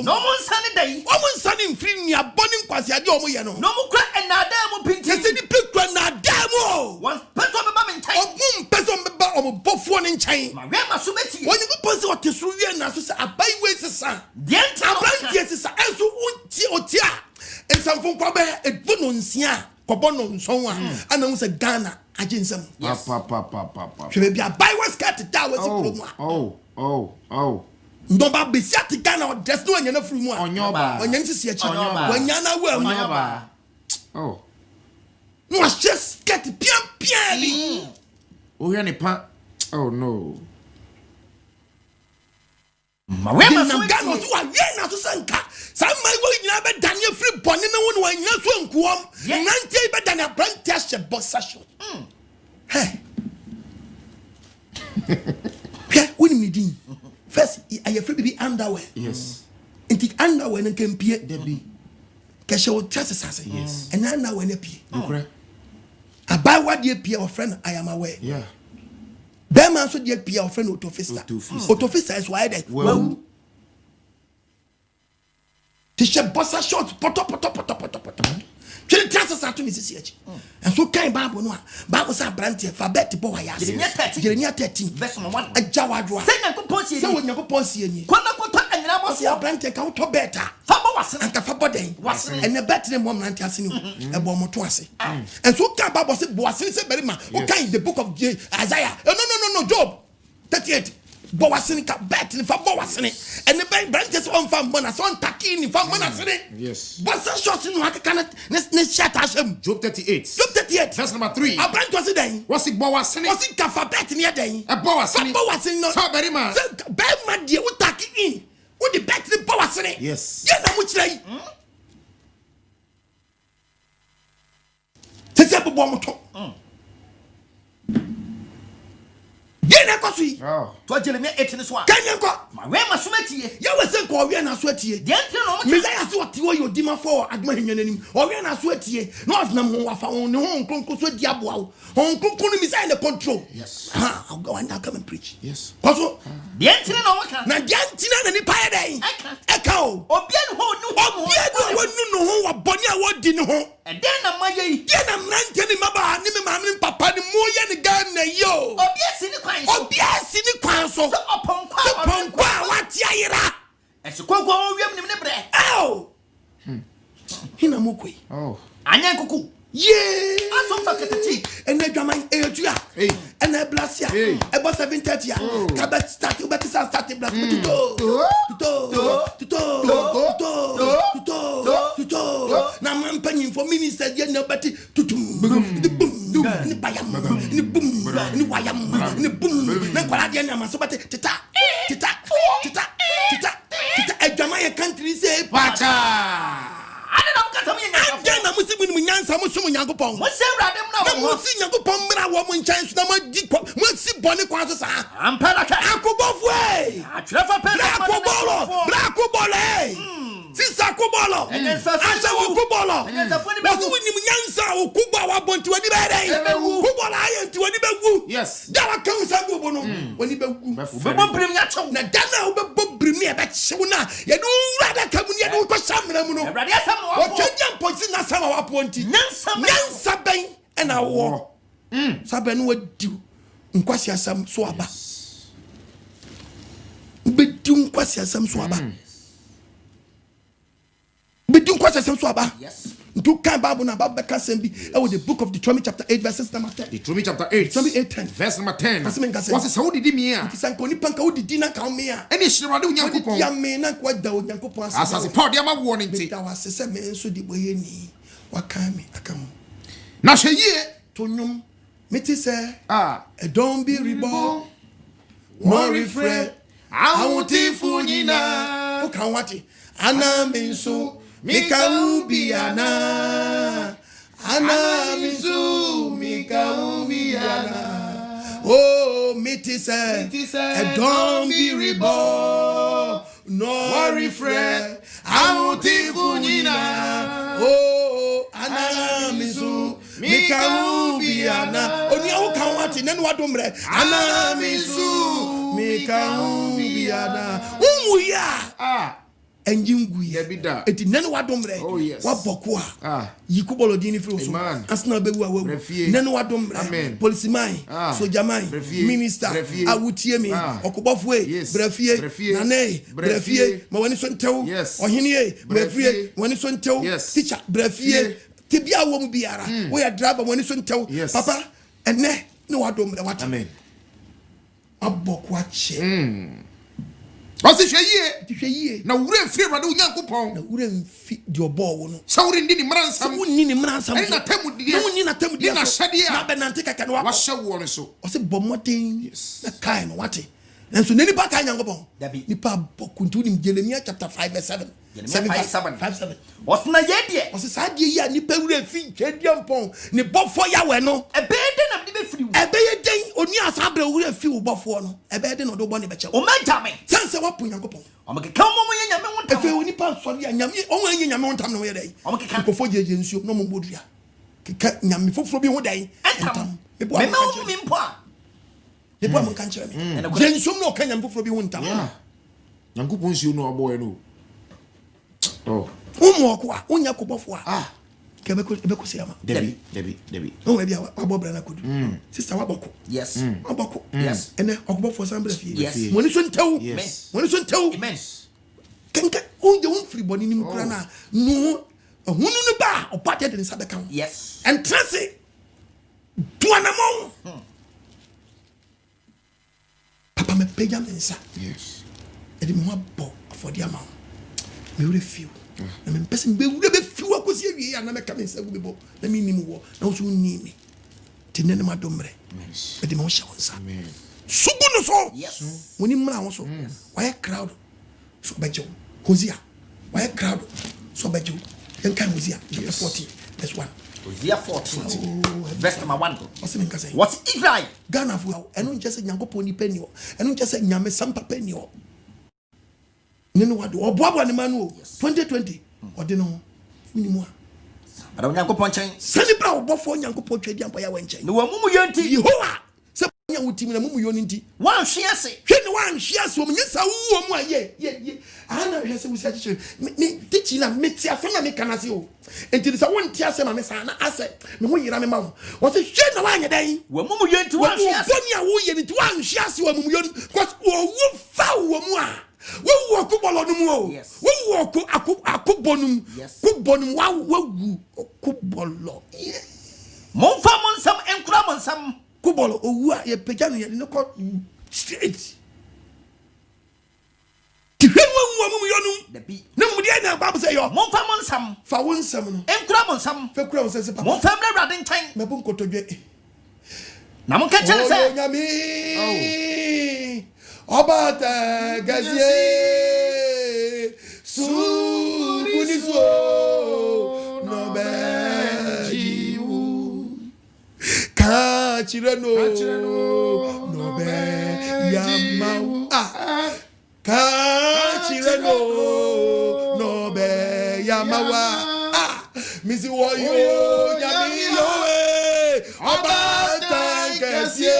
no one sunny day. Woman sunning free near Bonning Quasia Domoyano. No more crack and now damn pinch. Yes, the picture now demo. One person of the in time. One person of both one in chain. My grandma Subeti. When you go what is really and as a by ways, son. The entire yes is as won't tia. And some from Quabe, a bonuncia, Cobonon, someone, and I was a Ghana. Ajinsem. Yes. Papa. Should be a buy one skirt to that was Oh. No, but be set to Ghana, just doing enough from one. On your bar. When you see a child, when Yana well, Oh. no, I just get pian. Oh, any pa. Oh, no. My grandma Ghana was one year to Sanka. Some my way never done your free bonnet no one years one quam. Nante but than a brand test a boss session. Hey. What do you mean? First, I have to be underwear. Yes. And the underwear and can be Debbie. Casho trust us. Yes. And underwear and a pee. Okay. I buy what dear Pierre friend, I am aware. Yeah. Bearman so dear Pierre friend Otofista. Otofista is why that. Well. T-shirt bossa short, poto. Chili chances are to Mrs. H. And so came Babu Noa. Babu sa brandy for bet to boy. Jeremia 13. Best one. A Jawadra. Send a composi. So when you go posi any. Quanakota and Ramos Your brandy out to better. Fabo was And Cafabode was and the better than 1 90 a bomb to us. And so came Babu said, Boasin Berima. Okay, the book of Isaiah. No, Job 38. Boasinica bet in Faboasini, and the branches on Fambonas on Takini, Fambonas. Yes. Bossa shots in what cannot shut Hashem. Job 38. Job 38. Verse number 3. A branch was a day. Was it Boasini? Was it Cafabet near day? A Boasini. Boasin, no. So very much. Bad dear, would take it in. Would the bet the Boasini? Yes. You know which day? It's a bomb. Then kwasui to Jeremiah 18 so kanyanko ma we masomatie ya wese ko we na so atie de ntire no mo Messiah so ati wo yodima for aduma hwenyanim o we na so atie no afnam ho wafa ho ne ho nkonko so di aboa ho nkonko no Messiah in the control yes I'll go and come and preach yes kwaso de ntire no mo ka na de ntire na ni pa ya dai eka o obia no ho nu no ho wa boni a wodi ne ho den na maye de na mnante ni maba ni me maame papa ni mo ye ni Ghana yo obia si ni kwan so oponkwa wati ayira esikogwa wo wiem nim ne bre hina mokoi anya nkuku yeah aso fakatati ene dwaman etua ene blasia ebo 7:30 kabet start ubeti start black tuto na mampanyin for minister ye na beti tutum ni bayam ni bum ni wayam ni bum na kwala de na maso beti tita edwaman ye country say pacha na musimu ni nyansa musumu Nyankopon mo se wrade mna wo si Nyankopon mra wo mo nchance na mo si bone kwa so sa ampala ka akobofo atrefa pe akobolo sisa akobolo asa wo kubolo wo ni nyansa wo kuba wa bonti wani bere kubola aye nti wani begu yes dala kan sa go no wani begu be bombrim nya chew na dana wo be bombrim e be chew na ye do wrada kamu ni ye do ko samra mu no wrade asam wo twanya ponti na sama wa ponti nyansa ben na wo sabe no wadi nkwasi asam so aba bedi nkwasi asam so aba bedi nkwasi asam so aba yes ntu kan Bible na Bible ka sem bi the book of Deuteronomy chapter 8 verse number 10 Deuteronomy chapter 8 verse number 10 what's Saudi di mia kisanko ni panka odi di na ka mia eni hyirade Onyankopon ya me na kwa da Onyankopon asase Paul dia ma wo ne nti da wasese me nso di boye ni waka me akam na hweye to nyum meti se don't be reborn no refrain awutifu nyina o kan wati ana me nso mikaubiana ana mizu mikaubiana oh meti se don't be reborn no refrain awutifu nyina oh ana mizu mikaubiana oni awu kan wati nenu wadomre ana mizu mikaubiana umuya enjingu ya eti nenu wadomre waboko yikubolo dini firi so asna bewu awu nenu wadomre policeman sojaman minister awutie mi okobofo brafie nane brafie ma wani so ntew ohenie brafie wani so ntew teacher brafie tibia wo mu biara we ya driver wani so ntew papa ene ne wadomre wat amen aboko ache Osi hweye na wure mfi Awurade Onyankopon na wure mfi di obo wo no sawuri ndi ni mransam wonni ni mransam so na tamudie na wonni na tamudie na hyade a na benante kaka no wa hye wo no so osi bomoden na kai no wate nanso nani pa kai Nyankopon nipa bokuntu ni Jeremiah chapter 5 verse 7 5:7 osna yedie osi sadie yi a nipa wure mfi twediampon ni bofo yawe no ebede na de be firi wo ebeyeden oni asabra wure mfi wo bofo no ebede no do bo ne beche o majame sanse wapo Nyankopon omekeka mo ye nyame wontam efe oni pa so ya nyame o wan ye nyame wontam no ye dai omekeka ko foje je nsuo no mo bodua keka nyame foforo bi ho dai entam me ma mi mpo a de bo mo kan kire me je nsuo no ka nyame foforo bi ho ntam Nyankopon nsuo no aboye no umu okwa unya kubofo a kebeko se ama debi o we bia abobra na kodu sister waboko yes waboko yes ene okubofo sambra fie yes moni so ntew moni so ntew immense kenka unje unfri boni ni mkura na no hunu ne ba opate de nsa beka yes and trance duanamo papa me peja mensa yes edi mo abo afodi ama me wure feel na me person be wure be feel akosi awie ya na me ka me nsa gu bebo na me nim wo na so ni mi tinene ma domre edi mo sha wonsa amen sugu no so yes woni mra wo so why crowd so bejo Hosea why crowd so bejo yen kan Hosea chapter 14 verse 1 Hosea 14 verse number 1. What's Israel? Ghana for and don't just say Yanko ni penny and don't just say Yame Sampa penny or Nino what or Bobo and Emmanuel 2020 or Dino Minimua. I don't Yanko Ponchain. Send it out before Yanko Poche Yampaya Wenche. No Mumu Yonti. Yehoah. Sapanya with him and Mumu Yonti. One she say. One she has woman. Yes, I will. Yeah. I know he said, me teaching and meet your friend. I can see you. And it is a one tear, my son. I said, no, you are my mouth. What's a shame of one day? When Mumu Yonti, one she has one she has one million. Because we foul one. We walk up on the wall. Yes. We walk up a cookbonum. Yes. Cookbonum. Wow, cookbolo. Mon famon some and cram some cookbolo. Oh, you began here. No court straight. The beat. No, Mudiana, Baba say, your Mon famon some for one some and cram some for crown says, Mon family rather time. Mabunko to get. Namun catch us. Obata gazie su kuniso no bejiu kachireno no be yamau kachireno no be yamawa misi woyo nyamiyo obata gazie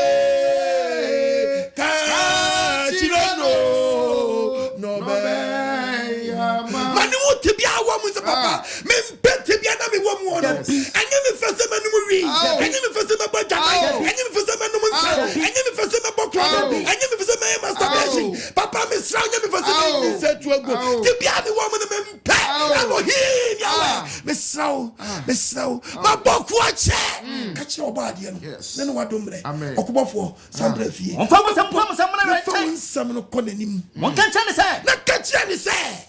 to be our woman, papa. Men bet to be another woman. And you first a man who read, and you first a man about and you first a man and you first a man about and you first a man masturbation. Papa, Miss Round, you first a man said to a go to be a woman and pet. I'm here, Miss Row, my book watch. Catch your body. Yes, then what don't break. Okuba for some breath. Some calling him. One can't say, not catch any say.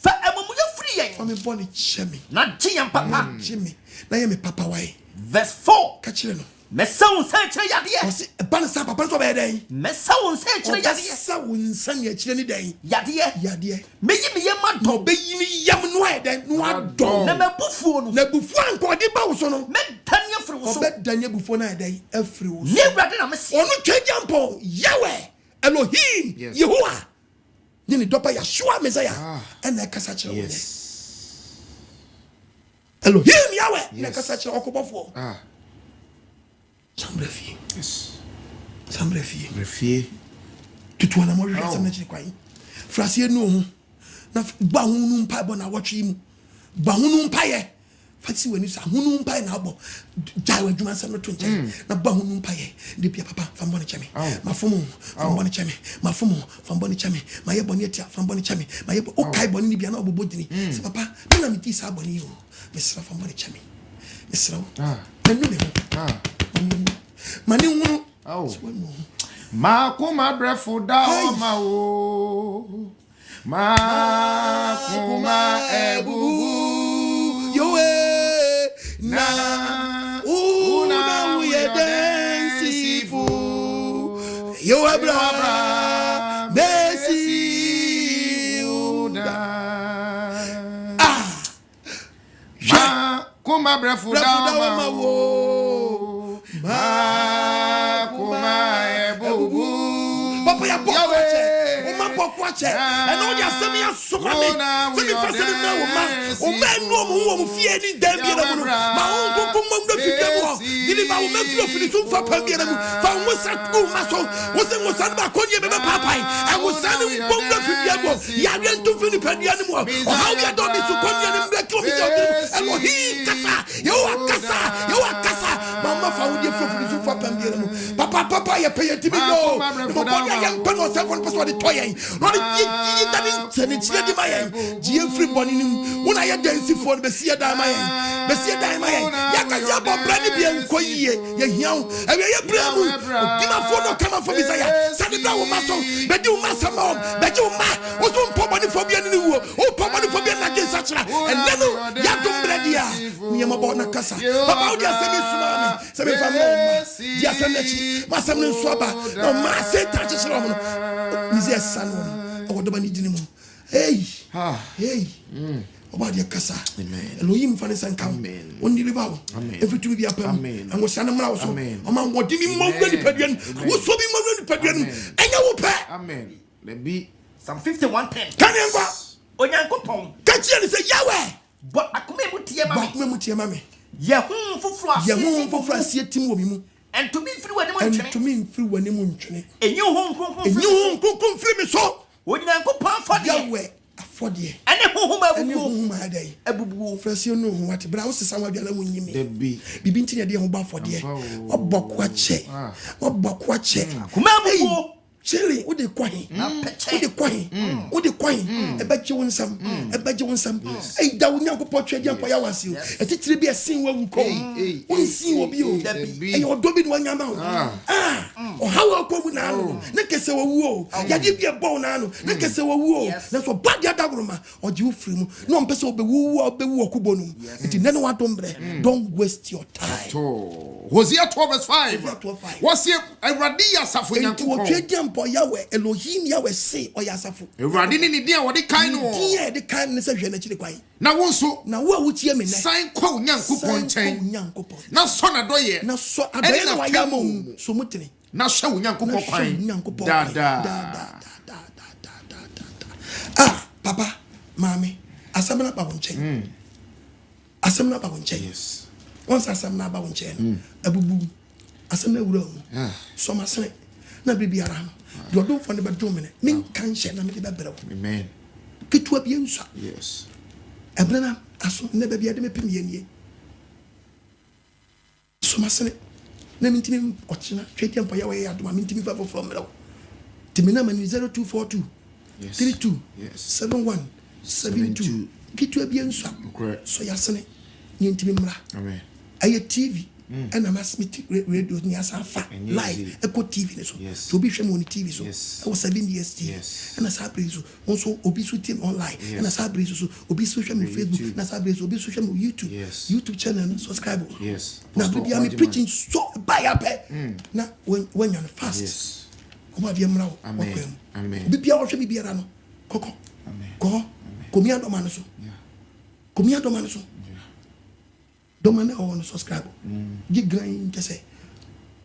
For me, Bonnie Jimmy. Not Jim, Papa. Jimmy. Now you me Papa way. Verse 4. Catch you. Me sound search yadia. A banasa papa so bad day. Me sound search yadia. Sound send your children day. Yadia. Me yam do be yam no then no do. Na me bufu na bufu anko de ba wo so no. Me tanya fru so. Be danya bufu na day afri wo. Ne brade na me si. Onu twejampo Yahweh Elohim Yehoah. Ni dopa Yeshua Messiah. And na kasa chiro. Yes. Elohim Yahweh. Na kasa chiro okobofo. Sambrefie. Yes. Sambrefie. Brefie. Tutu na mo hwe asem na chiri kwan. Frase enu ho. Na ba hunu mpa bo na wotwe mu. Ba hunu mpa ye. Fati wani sa hunu mpa na abo. Jai wa dwuma asem no to nche. Na ba hunu mpa ye. De pia papa fambo ne cheme. Mafomo fambo ne cheme. Mafomo fambo ne cheme. Maye boni etia fambo ne cheme. Maye o kai boni ni bia na obobo dini. Se papa, na mi ti sa boni yo. Mesra fambo ne cheme. Mesra. Enu me ho. Mani hunu. Makuma brefu da oma o. Makuma ebubu. Yowe na una uye densifu. Yowe bra besi uda. Makuma brefu da oma o. Makuma ebubu. Papa ya bokwache. Uma bokwache. And all ya semi ya somame. Semi fasemi na uma. Uma enu omu fie ni dembi na mu. Ma onko kuma ndo fike mo. Dili ba uma fio finisu fa pambi na mu. Fa umu satku maso. Wose musan ba konye bebe papai. E musani mbonga fibia mo. Ya rentu fini pedia ni mo. O how ya do bi su konye ni mbeki o bi se o. Elo hi kasa. Yo akasa. Mama fa udi finisu fa pambi na mu. Papa ya pay tibi no. Mo bonya ya pano 7% de toyen. No de yi da ni tene chire di mayen. Ji free boni ni. Una ya dance for be sia da mayen. Be sia da mayen. Ya ka sia bo brani bi enko yie. Ya hian. E ye bra mu. Di ma fo no kama fo bi sa ya. Sa de bra wo maso. Be di wo masa ma. Be di wo ma. Wo so mpo boni fo bi ni wo. O po boni fo bi na ke sa chira. E nenu ya dum bradia. Ni ma bo na kasa. Papa odi asemi suma mi. Se me fa mo. Di asemi chi. Ma asemi nso aba. No ma se ta chi chira mo. Ni ze san wo. O do ba ni dini mo. Hey. Oba de kasa. Amen. Elohim fa ne sanka. Amen. On deliver. Amen. Every to be apam. Amen. And was sana mra so. Amen. Oma wodi mi mo ni padwan. Wo so bi mo ni padwan. Enya wo pa. Amen. There be Psalm 51:10. Kan engwa. Onyankopon. Ka chi ni say Yahweh. But akome mu tie ma me. Ba kuma mu tie ma me. Yehun foforo Ye ho foforo asie tim wo mi mu. And to me free wani mu And ntwene. to me free wani mu ntwene. Enyi ho nkronkron. Enyi ho nkronkron free me so. Onyankopon fode. Yahweh afode. Ene ho ma Ene bubu. ho ma dai. Abubu. Frɛseɛ no ho wate bra wo sesa wa biala wo nyimi there be bibi nti ne de ho ba fɔdeɛ ɔbɔ ko akyɛ ɔbɔ ko akyɛ Kuma bubu. Chile, what they quahin? What they quahin? What they quahin? A badge on some, a badge on some. Hey, that would not portrait young Payawasi. A teacher be a scene where we come. We see what you, and you're doing one amount. Or how I'll come now. Nakasa woo, Yadi be a bonano, Nakasa woo. That's what bad Yadagroma or you free. No person be woo or be woo kubonum. It is never what don't waste your time. Hosea 12:5. What's here? I radia safunya to Yahweh, Elohim Yahweh say, or Yasafu. Radin in the what the kind of dear, the kindness of Yanachili Quay. Now, also, Now, what would you mean? sign call young coupon chain. Now, son of doye. Now, so I don't know why I'm so mutiny. Now, show young coupon. Ah, Papa, Mammy, Asamana Bawon chain. Asamana Bawon chain. Yes. Once Asamana Bawon chain, a boo boo, Asama room, so my son, not be around. You don't find the bedroom in it. Min can share na me the better. Amen. Get to a bien so. Yes. Ebrana aso never be ade me pem ye. So masene na mintimi ochina twetiam pa yawe ya do ma mintimi fa from me. Timina mani 0242 32 71 72. Get to a bien so. So yasene ni ntimi mra. Amen. Aye TV. And I must meet radio near Safa live. Echo TV so. To be shown on TV so. I was 7 years TV. And I saw Brezo also Obisu team online. And I saw Brezo so Obisu social media Facebook. And I saw Brezo Obisu social media YouTube. YouTube channel subscribe. Yes. Now baby I'm preaching so buy up. Now when you're fast. Yes. Oba bi amra. Amen. Amen. Obi bia wo hwe biara no. Koko. Amen. Ko komia do man so. Yeah. Komia do man so. Don't man on subscribe. Gi gran kese.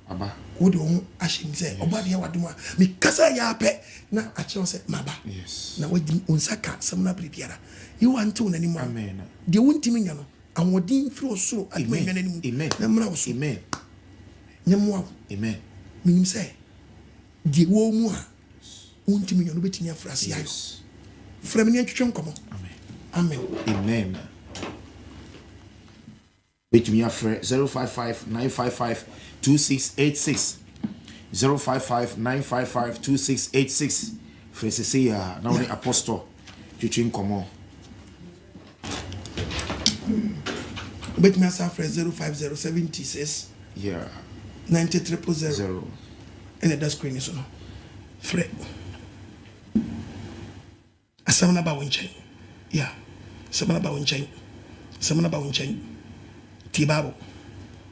Aba. Wo de ho ahim say oba de wadom a me kasa ya pe na a che say maba. Yes. Na wadi unsaka sam na prebiara. You want to na ni mo. Amen. De wontimi nya no. Awodin firi osoro aduma nya na ni mu. Amen. Na mra wo so. Amen. Nyamo. Amen. Minim say de wo mu a wontimi nya no betimi afrase ayo. Fra me nya twetwem komo. Amen. Amen. Amen. With me, 055 955 2686 055 955 2686. Fresesia, now the apostle, teaching come on. But me asa 050 76 Yeah. 9300 and the screen is on. Fred. Asamana ba wonchen. Yeah. Samana ba wonchen. Samana ba wonchen. Tibabo.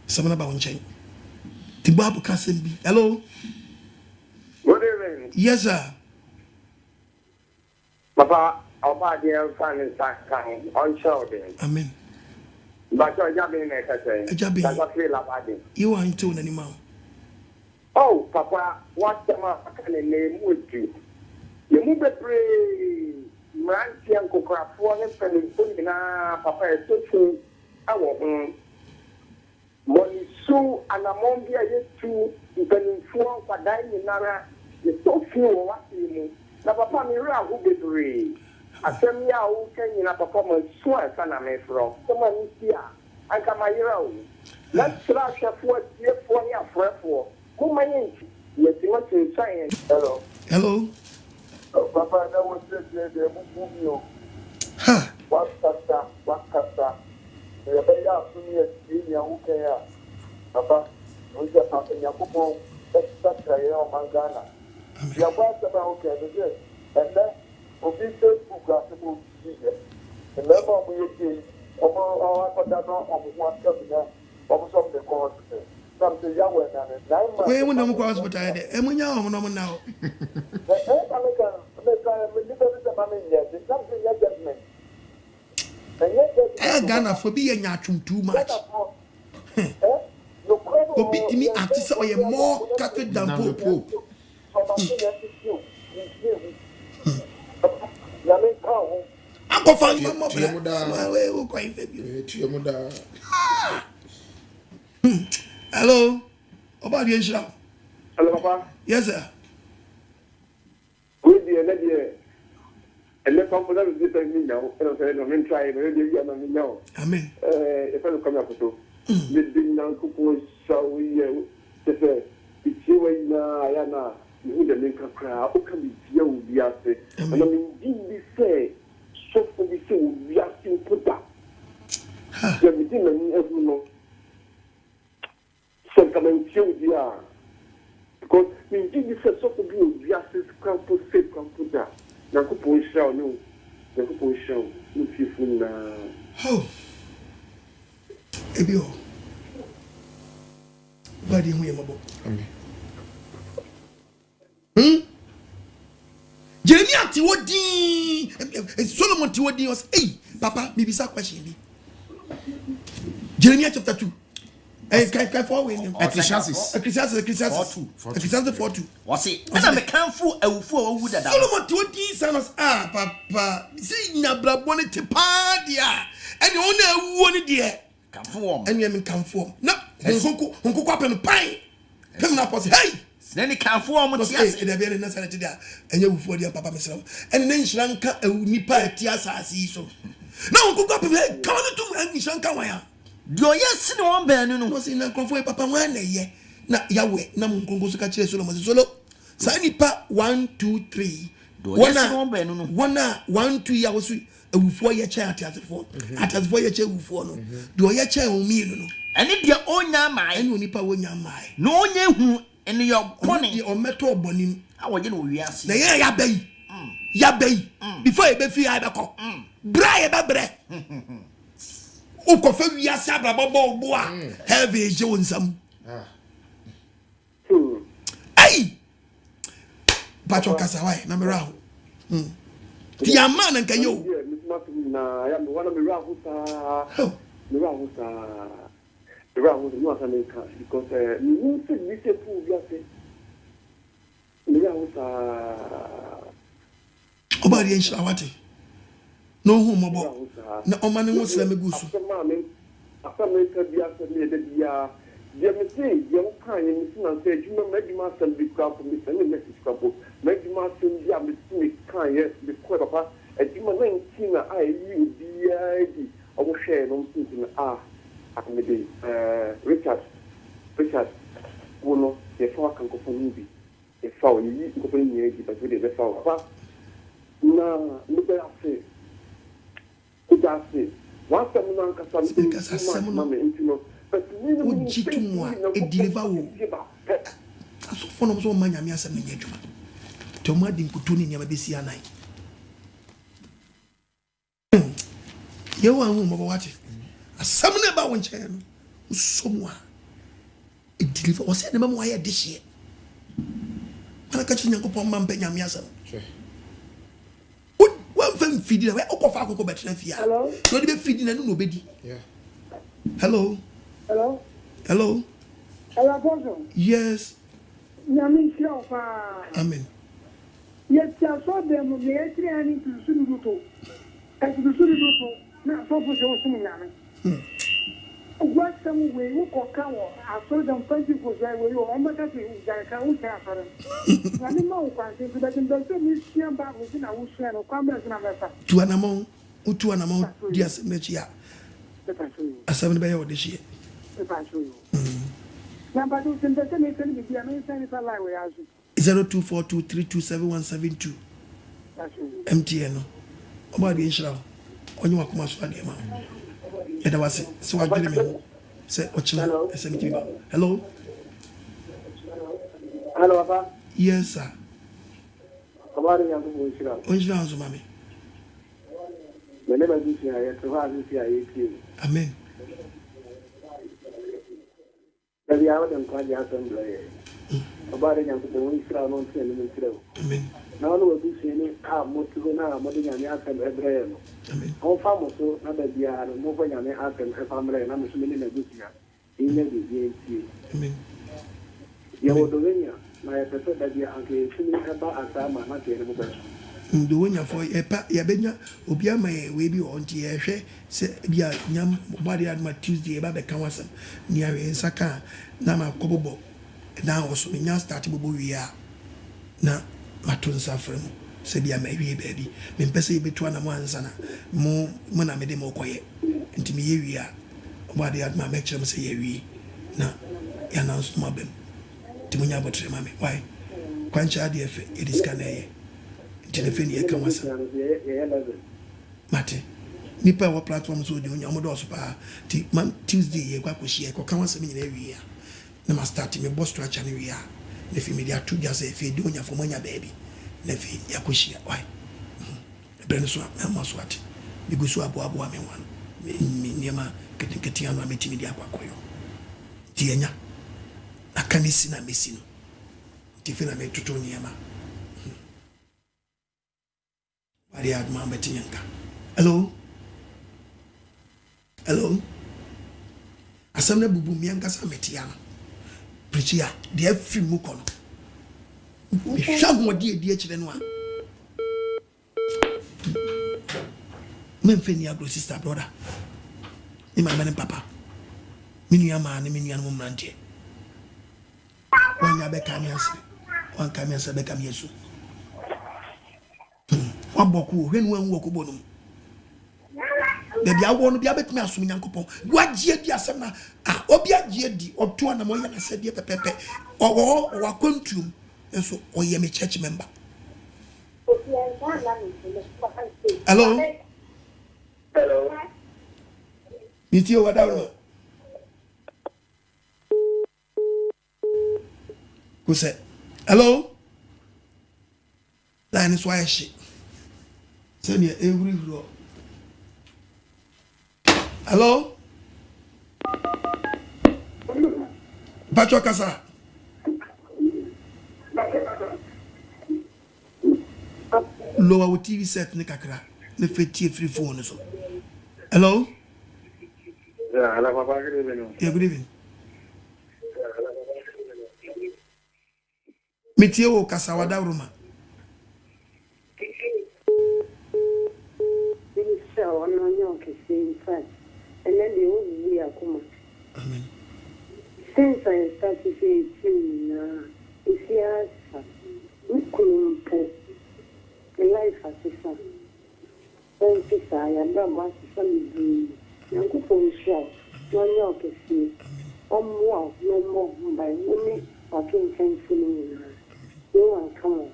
Samana ba wonchen. Tibabo kasem bi. Hello. Good evening. Yes sir. Papa, Oba dear fan is coming on show then. Amen. But you're jabbing it, I say. Jabbing. That's what feel about it. You are into an animal. Oh, Papa, what's the matter in name with you? You move a pray. Manti and Kokra for him and Papa is so true. I won't. Money so and among the other two, you can inform for dying in Nara. You so few what you mean. Now, Papa, me ra who be free. Asemi a wo kan nyina papa ma so asa na me fro so ma ni sia anka ma yira wo na tra hwefo tie fo ni afrefo mo ma yin yeti ma tin sai hello Papa that was the mo mi Ha what kasta ya be ya so ni ya wo kan ya Papa o ja pa ya ko mo extra ya o mangana ya ba sa ba o ke de and then Obi Facebook people Jesus. And then we our the course. Something Yahweh and we won them cross but I am now. something judgment. Ghana for be a too much. Obi timi artist or more Catholic than Pope. Uncle find your mother. Hello. About the Israel. Hello, Papa. Yes, sir. Good day, Nadia. And let's come for them to me now. And I'm saying, I'm trying to now. Amen. If I come up to the dinner, coupon, shall we say, it's you and Ayana, you would make a crowd. Who can be you, the answer? And I mean, did say, so for the soul, we are still put up. Everything and everyone. So come and show the because we did this sort of view, we are safe, campus, safe, campus. Now, coupon shall no, the coupon shall no fearful now. Oh, Ebio, body in Yamabo. Jeremiah Tiwodi, Solomon Tiwodi was, hey, Papa, maybe some question. Jeremiah chapter 2. Ecclesiastes 4:2. Was it? And I'm a canful, a fool who that Solomon 20 sons, Papa, see Nabraboni Tipadia, and you only one dear. Come form, and you mean come form. No, Uncle Quap and Pine. Come up, hey, then he can't form what he has in a very necessity there, and you for dear Papa myself, and then Shranka, a Nipa Tiasa, see so. Now, Uncle Quap, come to and Shanka. Do you see no one burning? Was in a comfort, Papa, 1 year. Na Yahweh, Nam Congo Sacre Solomon Solo. Sanipa 1, 2, 3. 1, 2 years. A woofoya chair at the phone. At as voyage woofono. Do I chair on me? And if your own yamai, and Nipa when yamai. No, you and your pony or metal bonin. How you know we are saying? Yabe. Yabe. Before I be free, I call. Bray babre. O kofa wi asa brabo bo a heavy Jonesam. Hey. Pacho Kasawai na mera ho. Ti amana nka yo. Na ya me wana mera ho sa. Mera ho sa. Mera ho no asa nka because me se ni se fu wi ase. Mera ho sa. Obadi en shawati. No homo na omane mo sele megusu after me ka bia se me de bia je me say je mo kan ye me na say juma medima sem bi kwa for me sem me kwa for medima sem bia me kan ye be kwa papa juma 19 na ai yi bia di o mo share no mti na me de Richard wono ye fa kan ko fun bi e fa o yi ko fun ni di ba so de be fa o na me be afi once I'm not so for no so manya me asem nya djuma to ma din kutuni nya ba si anai ye wa hu mo ba wate asem na ba won che no so mo a e deliver o se na mo aye de hie mana ka chi nyankopon ma mpa nya me asem one feeding away. Okofa akoko betre fia. Hello. So dey feeding na no bedi. Yeah. Hello. Hello. Hello. Hello, Apostle. Yes. Nyami shofa. Amen. Yes, I saw them. They actually are in to Sunuto. As to Sunuto, not so for so nyame. What some way you ko kawo. I saw them 24 say we o mata ti jaraka u ta afare. Nani ma u kwa se da tin da se mi sia ba ko na u sia no kwa me na mefa. Tu anamon dia se mechia. Asem be yo de hie. Number 2 tin da se mi se ni bi na se fa line we azu. 0242327172. MTN no. Oba bi nshira. Onye wakoma so ade ma. Eda wase so adwene me ho se ochina SMT ba. Hello. Hello, Papa. Yes, sir. Abari yangu mwishira. Onjira anzo mami. Mene bazuti ya yetuwa azuti ya yeki. Amen. Dari awa dem kwa ya assembly. Abari yangu mwishira no ntse ni mwishira. Amen. no no do see any mo to na mo de nyame asem ebre no on fa mo so na da bia no mo fa nyame asem e family na mo so me na do sia inye bi bi amen ya wo do nya na ya pese da bia anke fini eba asama na te ne mo ba ndo wonya fo epa ya benya obi ama we bi on ti ehwe se bia nyam body adma Tuesday ba be kan wasam ni awe nsaka na ma kobobo na oso nya start bobo wia na maton safrem se bia ma wie baabi me mpese betu na mo ansa na mo na me de mo koye ntimi ye wia body adma make sure se ye wi na ya na so ma bem timunya botre ma me why kwancha ade efe ediska na ye telefoni eka wasa mate nipa wa platform so de onya omodo so pa ti man Tuesday ye kwa koshie ko kan wasa me nyina wi na ma start me boss structure ni wi na fi media to just e de onya fo manya baby na fi ya koshie why brand so ma so ati bi go so abo ame wan me niema ketiketi anu ameti media kwa koyo ti enya akanisi na mesino ti fi na me tutu niema Ariad Mambetinka. Hello? Hello? Asamna bubu mianga sametiana. Preachia, the every mukono. Sham wadi e chrenwa. Memfeni agro sister brother. Ni mama and papa. Minu ya ma ni minu ya mumrante. Wanya beka mianse. Wan kamianse beka miesu. Waboku when woku bonum baby awo no bia betumi asum nyankopon wagie di asem na obi agie di oto na mo ya na sede pepepe owo wakwantum enso oye me church member. Hello Nitio wadawo kuse hello line is why she send you every row. Hello? Pacho Kasa. Lower with TV set ni kakra. Ne feti free phone so. Hello? Yeah, hello papa, good evening. Yeah, good evening. Mitio Kasa wadawruma. Amen. Since I started saying, if you ask, we couldn't put the life as a son. Then she said, I am not much family. You could pull yourself, no yoke is here. No more by women or king thankfully. You want come on.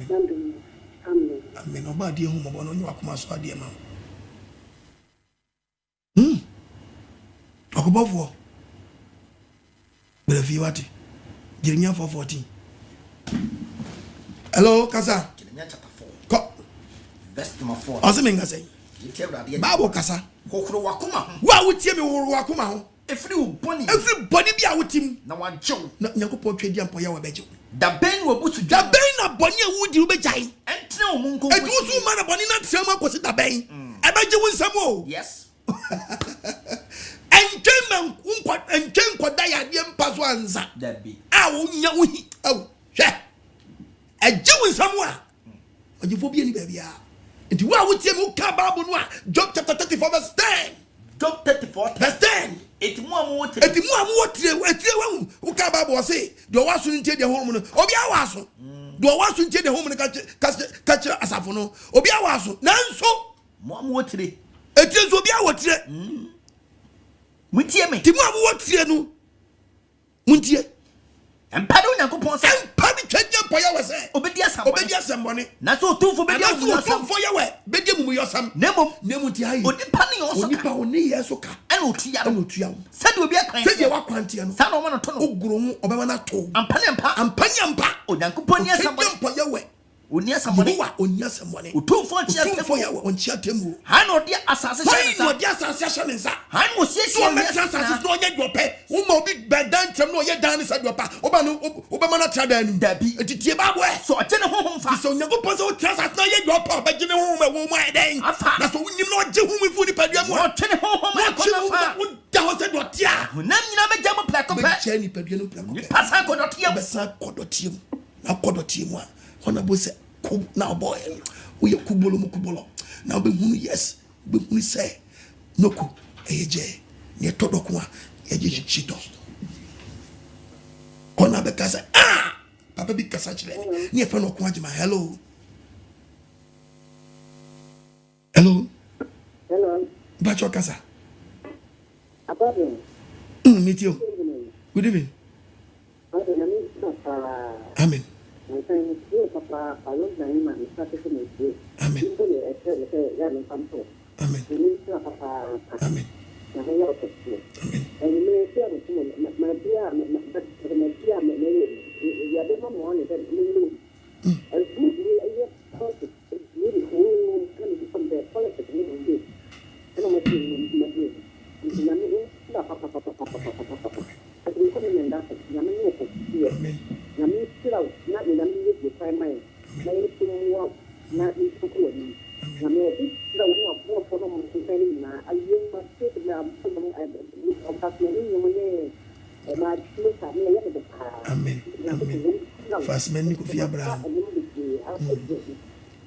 Amen. Amen. Nobody home about no akuma so ade ma. Okobofo. Brevi wati. Jeremiah 4:14. Hello, Kasa. Jeremiah chapter 4. Ko. Verse number 4. Osemenga say. Bible Kasa. Kokoro wakuma ho. Wa wutie me woro wakuma ho. Everybody be a wutim. Na wan chew. Na Nyankopon twedi ampo ya wa beje. Da ben wo butu da ben na boni e wudi wo bejai. Entene o munko. Edu so ma na boni na tiam akosi da ben. E beje wo nsam o. Yes. Enchen koda ya de mpa so anza. Da bi. A wo nya wo hi. Aw. Hwe. Eje wo nsam a. Ogifo bi ani ba bia. Enti wo a wutie mu ka Bible no a Job chapter 34 verse 10. Job 34 verse 10. Eti mu amuwotre etire wahu wo ka Bible say do waso ntie de home no obi awaso do waso ntie de home no ka kire asafo no obi awaso nanso mu amuwotre etire so obi awotre mutie me ti mu amuwotre no muntie empade Onyankopon se empade twagye mpoya we se obedi asam bone na so otumfo bedi asam fo ye we bedi mumu yosam nemu ti ayi onipa ne yoso onipa oni yeso ka ena otuya se de obi akwan se je wakwantie no sa no ma no to no oguro hu obeba na to ampane mpa Onyankopon Onyankopon ni asam mpoya we Onia samone. Wa onia samone. Utumfo chia ya onchia temu. Han odi asase shanensa. Han odi asase shanensa. Han mo siesie so met asase no onye dwope. Wo ma obi bedan tem no onye dan sa dwopa. Oba no obema na tra dan. Dabi. Etitie ba boy. So oje ne honhom fa. So Nyankopon so asase no onye dwopa ba gine honhom e wo ma den. Na so wonim no oje honhom fu ni padua mu. Oje ne honhom e ko fa. Wo da ho se dwotia. Honam nyina be jam plako pe. Be che ni padua no plako pe. Pasa ko dotia. Be sa ko dotia mu. Na ko dotia mu a. Hona bo se now boy we kubolo mu kubolo now be hunu yes be hunu say noku eje ne todoko a eje chito kona be kasa papa bi kasa chile ne e fa no ko ajima hello bacho kasa Ababen. Meet you. Good evening. Amen. Papa, I love the name and started to make you. Amen. Amen. Amen. And you may say, my dear, you are the one that you and really who from the politics living this. And I'm Fast man, you could be Abraham.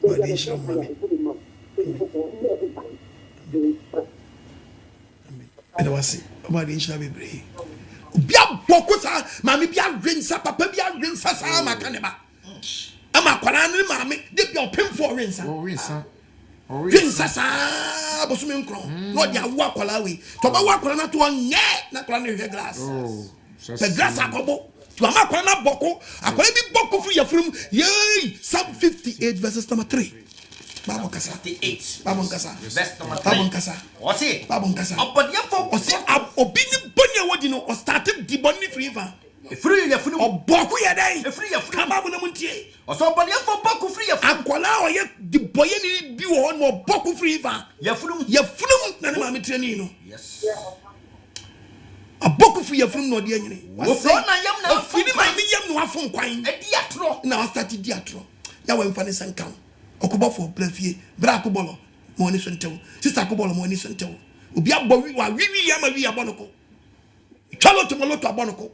What is your money? And I was saying, about the shall be brave. Bia bokusa, mammy bia rinsa, papa bia rinsa, sama caneba. Ama Kwanani, mammy, dip your pin for rinsa. Oh, rinsa. Rinsa, Bosum Cron, not ya walk alawi. Toba walk on to one yet, not running the glass. The glass are kobo. To a makwana boko, a baby boko for your film, yea, Psalm 58 verses number 3. Babonkasa 58 Babonkasa verse number 3 Babonkasa Osi Babonkasa Obodiafo Osi obini bonya wodi no o started di bonni free fa free ya funu oboku ya dai free ya funu kababu na muntie oso obodiafo boku free ya funu akola o ye di boye ni bi wo no oboku free fa ya funu na ne ma metreni no yes aboku free ya funu no de anyine wo na yam na fini ma mi yam no afon kwan e di atro na o start di atro ya we mfa ne sankan okobo for blafie bra akobolo mo ni so ntew sister akobolo mo ni so ntew obi abọ wa wiwi ya ma wi abonoko chalo to moloto abonoko.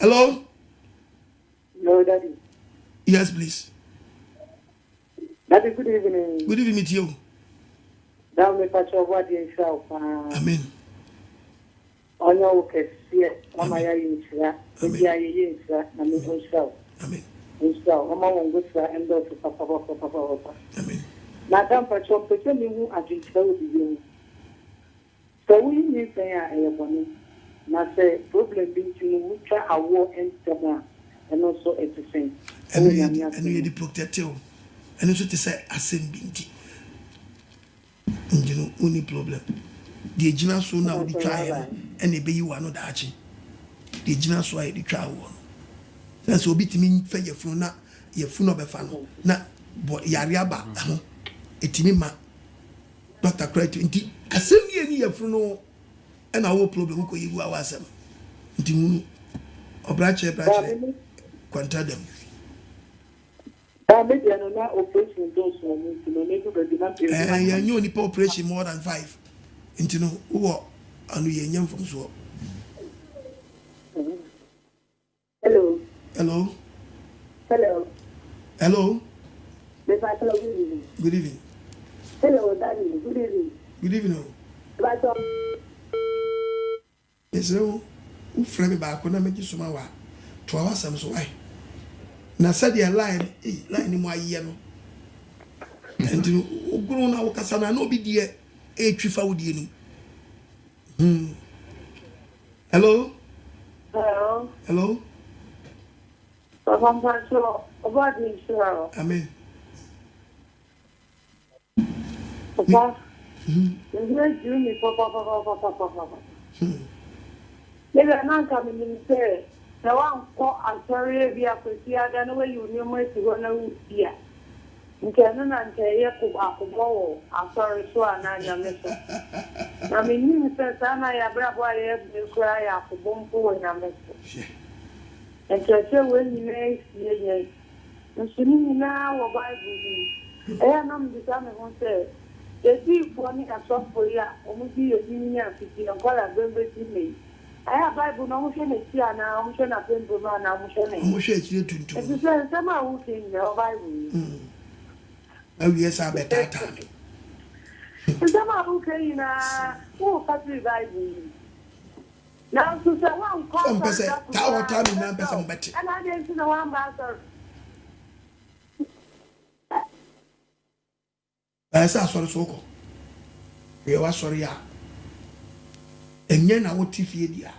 Hello Daddy. Yes please. Daddy, good evening. Good evening to you. Down me patch of what you shout. Amen. On your case, Mama Yinsa, Yinsa, and me shout. Amen. So, among good and those Papa. Amen. Madame Pacho, pretend you are to tell you. So we need to say a bonnet. Now say, problem being to try our war and someone, and also at the same. And we the protective. And also to say, I send binti. And you know, only problem. The original so now the trial, and they be you are not arching. The original so I the trial one. That's so bit me for your phone, your phone of a fan. Na, but Yariaba, etimima. Dr. Cry 20. I send you any of no, and our problem who you are awesome. Dimunu, or branch, quanta them. Maybe I know not operation those ones to make you and you only operation more than 5. And you know, who are you young from so? Hello. Hello. Hello. Hello. Good evening. Hello, Daddy. Good evening. Good evening. Yes, who frame back when I make you so my 2 hours. I'm so I. Na said your line in my yellow. And you grown out Cassana no be dear a trifa with you. Hello. Hello. Hello. Amen. Papa. You me, Papa. Maybe I'm not coming in there. The one called I'm sorry, we are pretty. I don't know where you know where to go now. Yeah. Nkene na nke ye ku akụmọwụ asọrị so ananya meso. Na mini pesa na ya brabo ya ekura ya akụbompo wanya meso. Nkese we nyine ye. Nsuni na wo Bible ni. Na mbisa me ho se. Esi fo ni asofo ya omuji ye ni afiti nkola bembe ti me. Aya Bible na mo hwe na ti ana mo hwe na pembo na mo hwe na. Mo hwe ti tuntum. Esi se sama wo ti ni Bible. Oh yes, I bet that time. Sama okay na who country Bible. Now to say one call. Some person that time na person better. And I didn't know one master. Esa sorry soko. We wa sorry ya. Enye na wo tifie dia.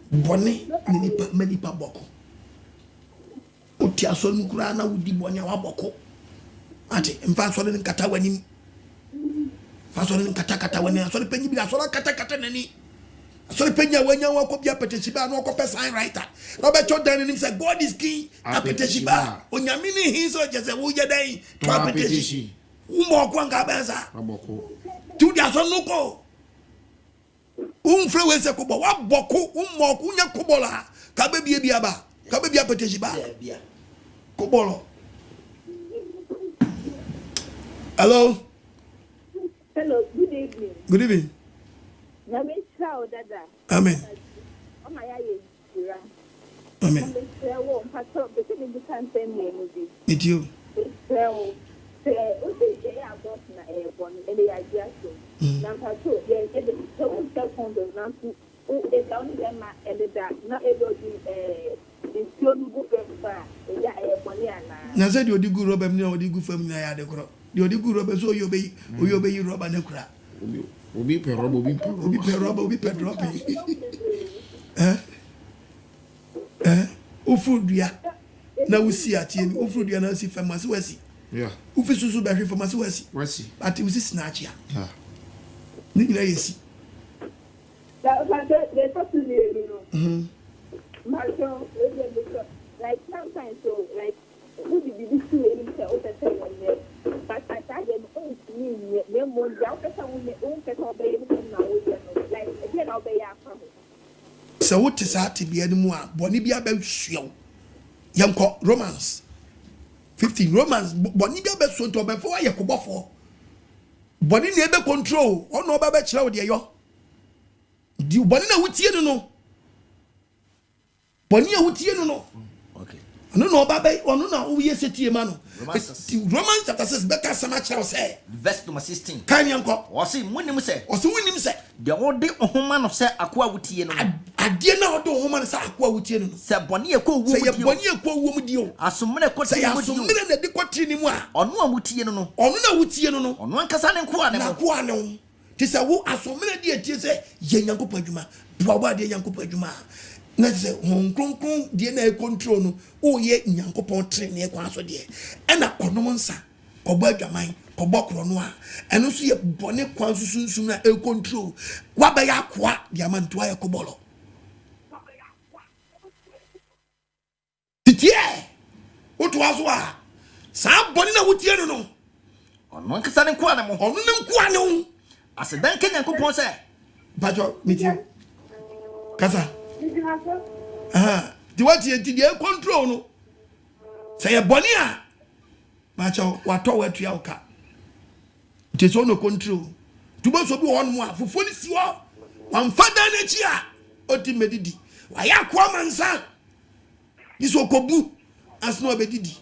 Boni ni nipa boko. Oti aso nkura na wudi bonya wa boko. Ati mfa so ne nkata wani. Fa so ne nkata wani aso ne panyi bi aso kata nani. Aso ne panya wanya wa ko bia peteshiba na ko person writer. Na be cho dan ni say God is king apeteshiba. Onyame ni hin so je say wo je dan to apeteshi. Umo ko nga benza. Aboko. Tu dia so nuko. Umfre we se ko bo wa boko umo ko nya ko bola. Ka be bia ba. Ka be bia peteshiba. Kobolo. Hello. Hello, good evening. Good evening. Name Chao Dada. Amen. Oh my God, Amen. It's you. Na said you dig rubber, no, dig from the other crop. You dig rubber, so you obey rubber and crap. Obi per dropping. Ufudia. Now we see at you, Ufudia, and see from Maswesi. Yeah. Ufisu battery from Maswesi. Wesi. But it was snatch ya. Yeah. Nigga, you see. Like sometimes, so like, who did you do anything over there? But I didn't own me, then one down for someone that owns it all by like, again, I'll be our family. So what is that to be anymore? Bonibia about show. Young romance. 15 romance. Bonibia best son to before I could buffer. Boni never control. Or no baba chow dear yo. Do you bonina with you no? Bonia with you no? Okay. No, Baba, or no, we yes, Mano. Romans chapter 6, Becca Samachal say. Verse number 16. Can you uncle? Or see, when him say, or so when him say, the old day of woman of say, Aqua with you. I dare not do woman say Aqua with you. Say, Bonnie, co, say, Bonnie, co, woman, you. As some men could say, as some men that they continue, or no with you, no, or no with you, no, on one Casan and Quano. Tis a woo, as so many dear tears say, Yanko Pajuma, Baba de Yanko Pajuma. Na say hon kronkron de na control no o ye nyankopon trene e kwa so de e na konom nsa kobo adwaman kobo kro no a eno so ye bone kwa susunsun na e control wa ba ya kwa de amanto aye kobolo titie o to aso a sa bone na wutie no no ono nkasa ne kwa ne mo ono ne kwa ne ho asedan kenya nkopon se bajo metie kasa the what you did control no say bonia macho wato wetu ya uka it is no control to bo so bi won mu afofo ni si wo wan fada na chi a oti medidi wa ya kwa mansa iso kobu asno obedidi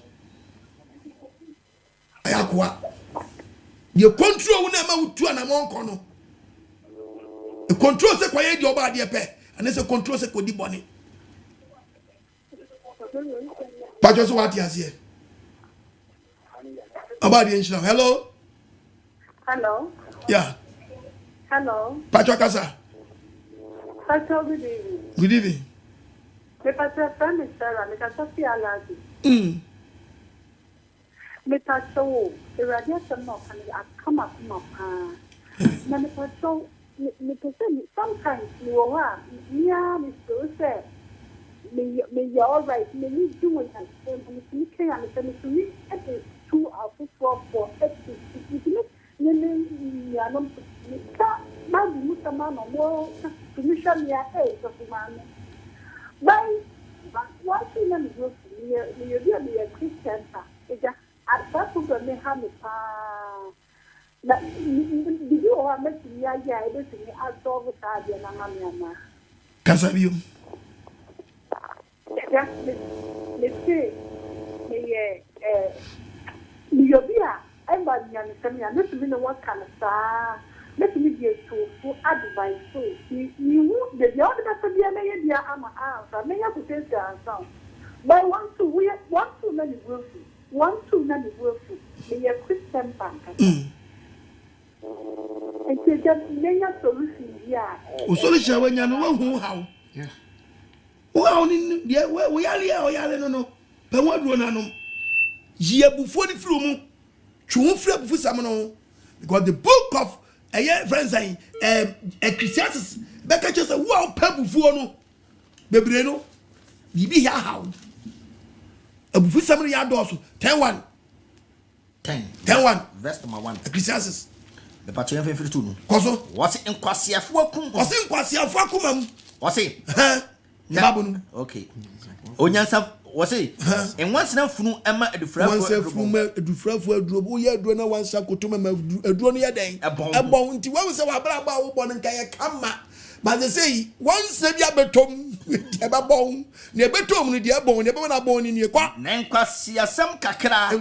aya kwa ye control na ma wutu na monko no e control se kwa ye di oba de pe and it's a control se kodi boni. Pacho so what is here? About the insurance. Hello? Hello? Yeah. Hello? Pacho Kasa. Pacho, good evening. Good evening. Me Pacho, friend is Sarah. Me Pacho, see Alaji. Me Pacho, the radiation no can come up. Me Pacho, sometimes me wa yeah me so say me you all right me need doing and me can and me at the 2 or 4 for it me ya no me ka ma di mutama no mo to me sha me e so man by what you know me be a Christian pa eja asa to me ha me pa na bibi o ha me ti ya ya e be ti aso ta de na ma me ama Kasabio ya me se me Yobia, I'm by the Anatomy, let me know what kind of star. Let me get to advice. So, you would the other better be a lady, I'm an answer. May I say that? By one too many worthy, one too many worthy, be a Christian bank. And say just many solutions here. Solution when you know how. Yeah. Well, we are no. But what do I know? Ye before the flu before some because the book of friends saying Ecclesiastes Becca just a wow pebble for no bebreno bibi here how a before some yard also 10-1 verse number 1 Ecclesiastes the patron 52 koso was in kwasiafo akum was it okay onyansa wase en wansena funu ema edufrafo aduro ye aduro na wansa kotoma aduro no ye den ebon nti wa se wa bra ba wo bon nka ye kama but they say once bia betom e ba bon ne betom no de ebon ne be na bon ni kwa na nkwasiasam kakra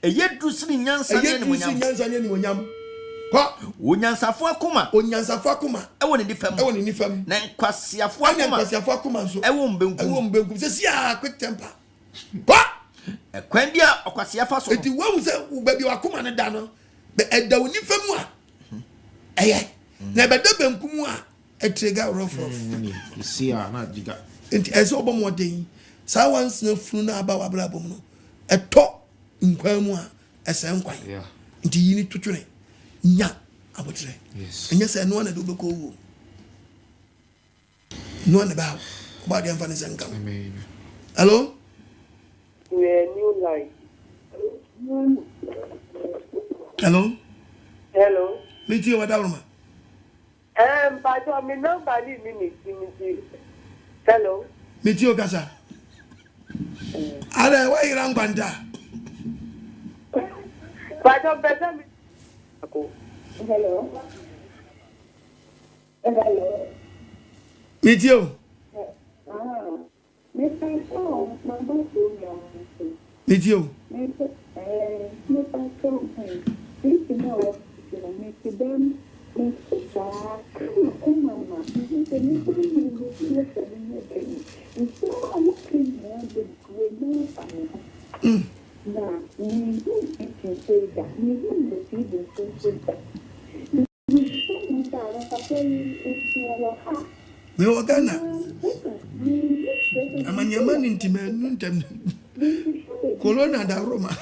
eyedu sini nyansa ne ni monyam kwa onyansafo akuma ewo ne nifam na nkwasiafo akuma so ewo mbenkum se sia quick temper kwa ekwan bia okwasiafa so eti wo se baby akuma ne da no be eda onifam a eye na be da benkum a etrega rough sia na diga enti ese obomoden sa once na funu na aba wabra bom no eto nkwan mu a ese nkwan enti yini tutwene nya abotre enye se no na do be ko wo no na ba ba dem fa ne senka amen hello we new life hello me ti wa dawro ma but me nobody me hello me ti o kasa ara wa ira ngwanda but better me hello. Meet you. Meet you. We were Ghana. I'm a Yaman intimate. Colonna da Roma.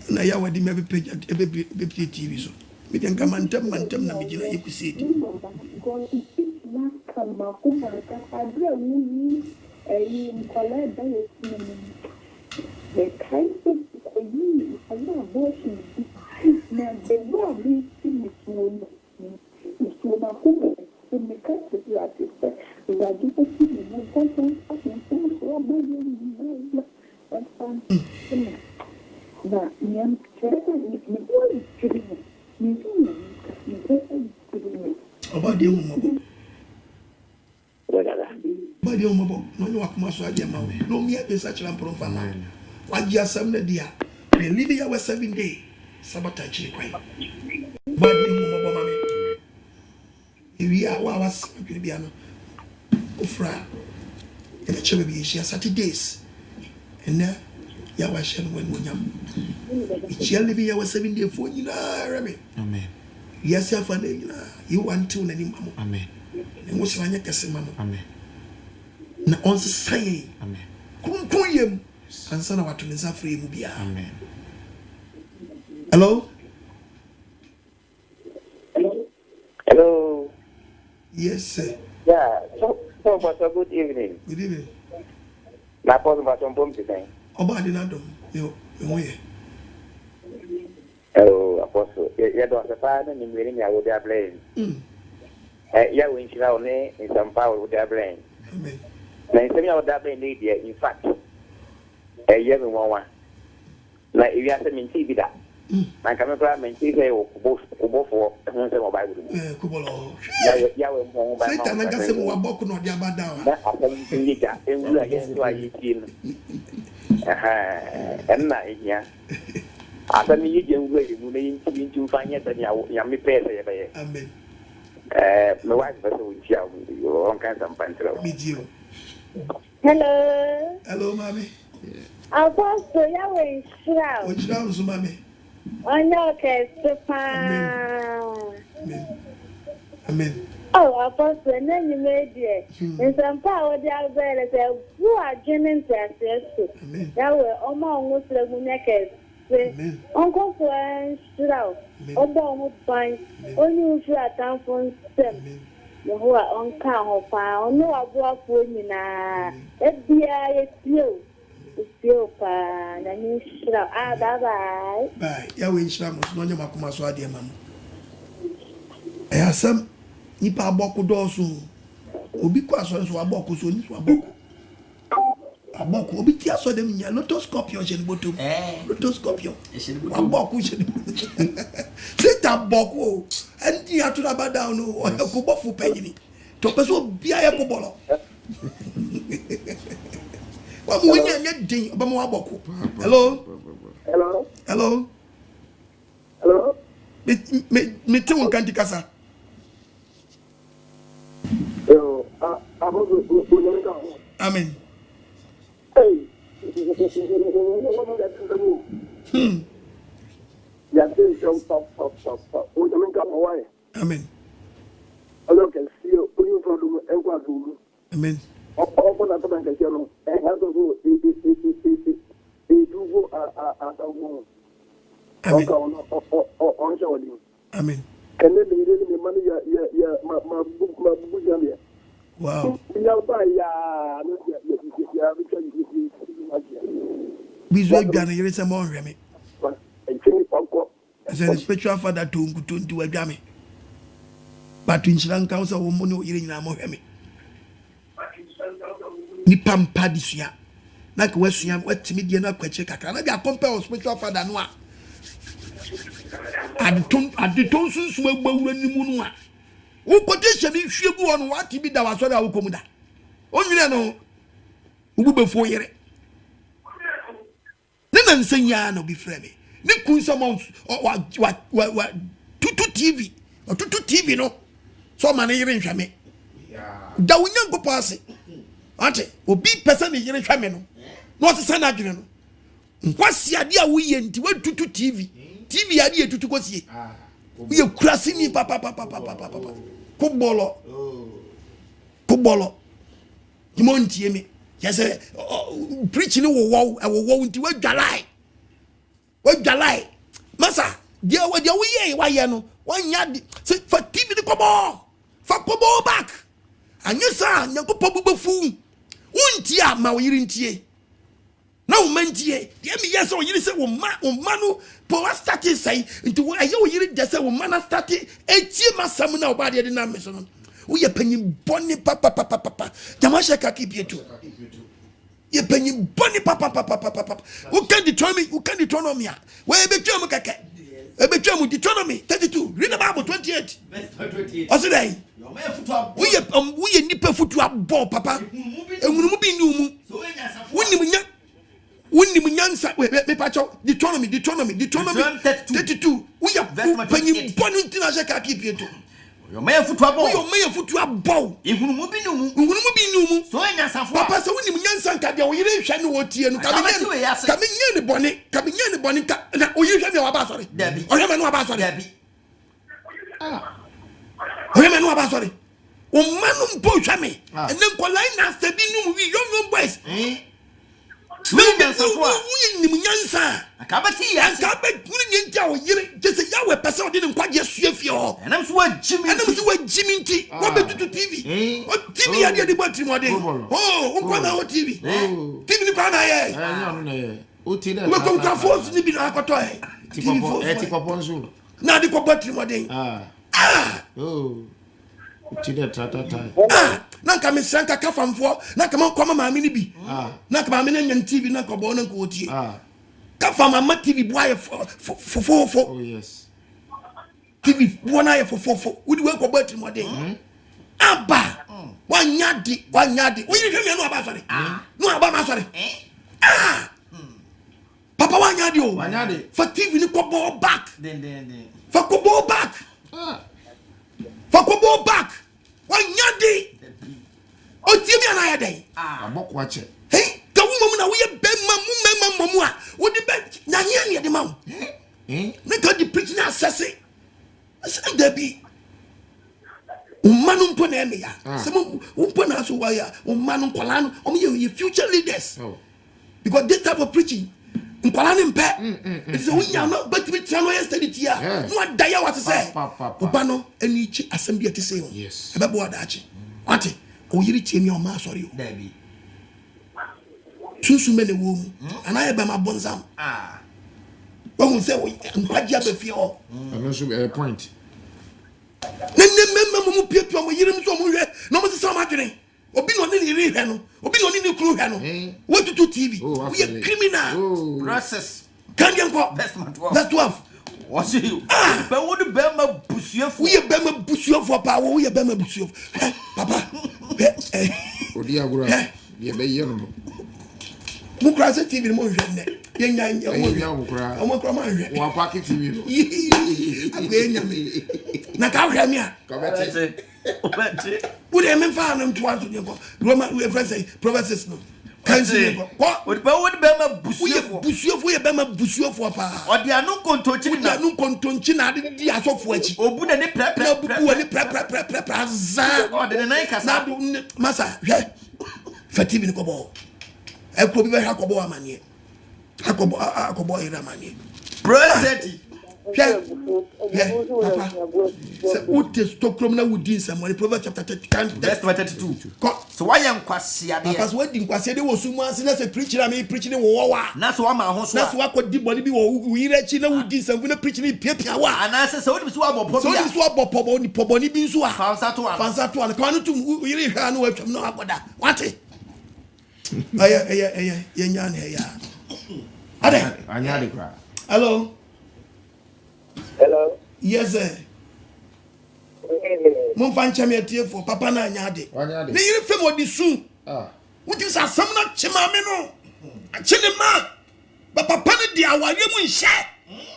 Na ya wadi maybe page at every TV so. We can come and tell na mijina you see it. The kind of you are not abortion. Now the Lord is in this one. It's to my home. To make up the gratis. We are doing the content of the things for my that's fun. Now, I'm telling you, the boy is killing me. About the woman. But the woman, no, I must have your mouth. No, me at such a profile. What just some dear. We live here was 7 days. Sabotage quite. But the woman, we are was Piano. Ofra. And the children be she Saturdays. And now, Yawashan when we yam. It's your living here was 7 days for you, Remy. Amen. Yes, you want to any mamma. Amen. And what's Ranya Casimano? Amen. Na on say, Amen. Kumpuyem. And son of what to free Mubia. Amen. Hello? Hello. Yes, sir. Yeah. So good evening. Good evening. Na pause for some bomb today. Oba di na dom. Yo, ye. Oh, apostle. Yeah, don't say na ni mwini ya wo dia blame. Ya wo nchira one in some power wo dia blame. Amen. Na nsemi ya wo dia blame dey there in fact. Yeah me one. Na if ya say minti bi da. Na kama pra minti say wo kubo for ho say mo Bible. Kubolo. Ya we mo ba. Say tan ga say mo waboku no dia bada wa. Na afam tinga enwu against wa yitin. Enna iya. Asa mi yije ngwe mu na yinti fanya tani ya mi pesa ya baye. Amen. Me wa ba so ntia on kan sampantra. Bidio. Hello. Hello, mommy. Apostle, ya we shira. O shira usu mommy. Onyo ke sepa. Amen. Amen. Oh, Apostle, na ni medie. Nsampa o di albele se bu adwene ntiaseso. Amen. Ya we omo onwo siragu nyake. Amen. Uncle French, Obo Bank, only if you are down for them. Who are on count of pound, no, I walk for you now. Let be a few. It's your pan, and you should have. Bye. Bye. Ya we nshira mo no nyama kuma so ade mam. Asam nipa aboku doso. Obi kwa so aboku so ni so aboku. Aboku obi ti aso dem nya lotoscorpion je ni botom. Lotoscorpion. Aboku je. Say ta aboku enti atura ba down no ko bofu panyini. To peso bia ye ko bolo. Wa mu nya din oba mo aboku. Hello. Hello. Hello. Hello. Me te won kanti kasa. Yo, Amen. Hey. Ya te stop. O jamin ka mo wai. Amen. Alo ke si o you from enkwa dulu. Amen. O na to ban ke no. Ha so go dugo a tawo. Amen. On shawdi. Amen. Kende de ni mani ya ma bu jambia. Wow. Ya ba ya no ya Bizo adwane yere se mo nhwe me. As a spiritual father to nkutonti adwane. But inshira nka so wo mo ne yere nyina mo hwe me. Ni pampa disua. Na ka wasua watimi die na kwache kakra na dia compare spiritual father no a. Aditon sunsu agbawura nimu no a. Wo quotation ni hwegu ono wati bi da wasori a wo komuda. Onwire no wo befo yere. Nena nsanya no bi frame. Ni kunsa mo wa tutu TV. O tutu TV no. So man yere nhwame. Da wonya gopo ase. Ante obi pesa ni yere hwame no. No se na adwene no. Nkwasi ade a wo ye nti wa tutu TV. TV ade e tutu kosie. Ye kurasi ni papa. Kubolo. Dimontie me. Yes, preaching wo nti wa dwalai. Masa, dia wo ye wa ye no. Wanya se fa TV ni kobo. Fa kobo back. Anyesa nyakopo bubefu. Unti a ma wo yiri ntie. Na wo mantie. Dia me yes wo yiri se wo no po wa start say nti wo aye wo yiri de se wo ma na start etie masam na oba de na me so no. Wo ye panyin boni papa. Jama sheka kipietu. Ye panyin boni papa. Who can Deuteronomy? Where be twam keke. E be twam Deuteronomy 32. Read the Bible 28. Verse 28. What's it? We ye nipa futu abo papa. Enwunu bi ni umu. Wonni munyansa me pacho Deuteronomy 32. We ye panyin boni ntina sheka kipietu. Yo me futu abo. Ehunu mu bi numu. So enyansafo. Papa se woni munyansa nka de wo yire hwe ne wo tie no ka me nye ne boni ka na o yire hwe ne wa ba sori. O hwe me no wa ba sori. O hwe me no wa ba sori. O manu mpo hwe me. Ene nkolai na sabi numu wi young boys. So nim nyansa akabati ya akabe kuni ntia o yire jese ya we pese o de nkwaje sua fie ho enam so wajimi nti wo betutu TV o TV ya de battery mo de oh nkwa na o TV TV ni kwa na ye no na ye o ti na we ko nka force ni bi na akoto e TV force ti ko ponzo na de ko battery mo de ti de tata na nka me sanka ka famfo na ka ma maame ni bi na ka maame na TV na ko bo na ko tie ka fama ma TV boy fo oh yes TV wona ye fo we we ko battery mo de aba wanyade we yiri hwe me no aba sori no aba ma sori papa wanyade for TV ni ko ball back for ko ball back for ko ball back wanyade o tie mi anaya dey aboko ache hey ka wo mom na wo ye bemma mu a wo de be nyanya ne de ma wo na ka di preaching assess say there be umanu mpo na eme ya se mo mpo na so wa ya umanu nkola no o ye future leaders because this type of preaching nkola ne mpe it is we ya no but we try no yesterday tia no adaya what say oba no eni chi asem bi ate say o e be bo adachi what o yiri tie mi o ma sorry o there be sunsu me ne wo mu ana ye be ma bonzam wọ́n sẹ́ nkwaji abẹ́fẹ́ ọ. ẹ̀mí nso point. ne mẹ́mẹ́ mu pie ọmọ yiri mu sọ ọmọ hwẹ na ọmọ sísá ọmọ adwene obi na ọni ni iri hwẹ no obi na ọni ni kuru hwẹ no wọ́n tutu TV wọ́n yẹ criminal. process. kandi nkọ verse 12. wọ́n sè é bẹ́ẹ̀ wọ́n di bẹ́ẹ̀ ma busuafo. wọ́n yẹ bẹ́ẹ̀ ma busuafo pa wọ́n yẹ bẹ́ẹ̀ ma busuafo papa. odi agorɔ yɛ bɛ yɛ no. mu kura se TV ni mo hwɛ nnɛ yɛ nya ọmọ kura ma hwɛ. wọ́n apaki TV no. akɔ yɛ nya mi na ka hwɛ mi a. wo de mi fa ano ntoa so ne kɔ Roma we friend say Proverbs no. kansi ne kɔ. o de bɛɛ ma busuafo. busuafo yɛ bɛɛ ma busuafo pa. ɔdi anu kontonkyi na. anu kontonkyi na adi di asɔfo akyi. obu na ne pɛrɛpɛrɛ. na buku wɔ ne pɛrɛpɛrɛ azan. ɔdi ne nan kasa. na do masa hwɛ fɛ TV ni kɔ bɔ ekuro bi bɛ hwɛ akɔbɔ amaniɛ akɔbɔ yɛrɛ amaniɛ. president. papa sɛ wote stokrom na wodi nsɛmɔne Proverbs chapter 32 so wayɛ nkwasiadeɛ papa sɛ wadi nkwasiadeɛ wɔ sumu ase na sɛ preacher a me preach ne wɔwɔ wa na sɛ wama ho so na sɛ wakɔdi bɔne bi wɔ yere akyi na wodi nsɛmfo na preach ne piapia wa anaasɛ sɛ wode bi so wabɔ pɔ bi a sɛ wode so wabɔ pɔbɔne bi nso a fansa to a ka no tom yere hwɛ a na watwam na wabɔda wate ɛyɛ yɛnya ne ɛyɛ ade anyade kora. hello. Hello. Yes, sir. Mon fan chame atie for papa na anyade. Ne yiri fem odi su. Wuti sa asam na chema me no. Achene ma. Ba papa ne di aware mu nhye.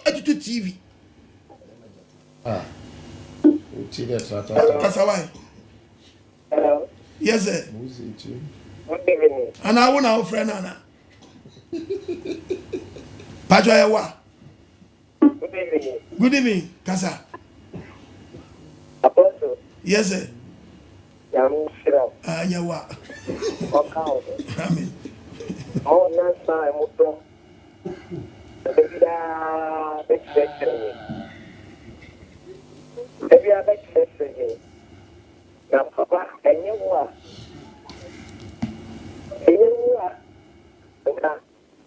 Atutu TV. Uti de tata. Kasawai. Hello. Yes, sir. Good evening. Ana wo na wo friend ana. Pajo ya wa. Good evening. Good evening, Kasa. Apostle. Yes, sir. Yamu Shira. Yawa. Okay. Amen. Oh, next time, Muto. Ebia bekfekere. Na papa, enye wa. Nka,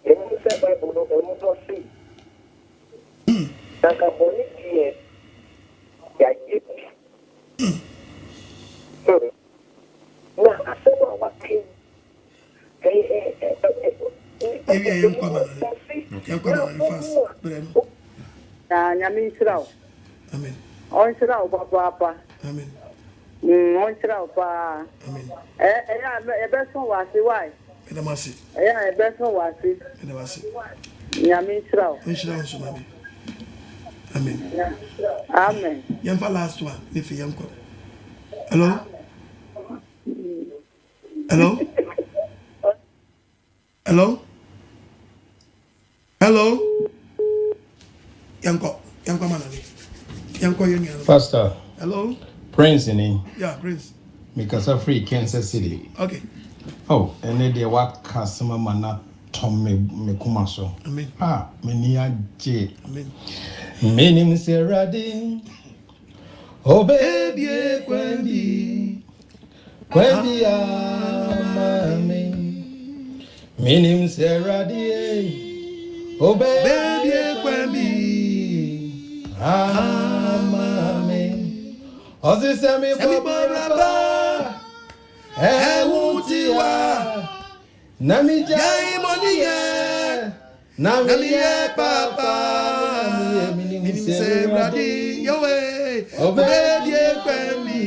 enye se Bible no emu to si. Nka boni die. Ya yipi. Na asema wake. Nyame nhyira wo. Amen. Ɔnhyira wo papaapa. Amen. Ɔnhyira wo paa. Amen. Ɛbɛso wɔ ase wae. Edamasi. Ɛbɛso wɔ ase. Edamasi. Nyame nhyira wo. Nhyira wo so mami. Amen. Amen. Yɛmfa last one. Nefi yɛnkɔ. Hello? Hello? Hello? Hello? Yanko manani. Yanko yeni. Pastor. Hello? Prince ni. Yeah, Prince. Mikasa free Kansas City. Okay. Oh, and then they work customer mana Tom me kuma so. Amen. Meni aje. Amen. Menim seradi. Oh baby, Kwebi amame. Menim seradi. Oh baby, Kwebi amame. Ozisemi baba. Ewutiwa. Nami jai moniye. Nami ye papa. Minim seradi. Yowe. Obedie kwemi.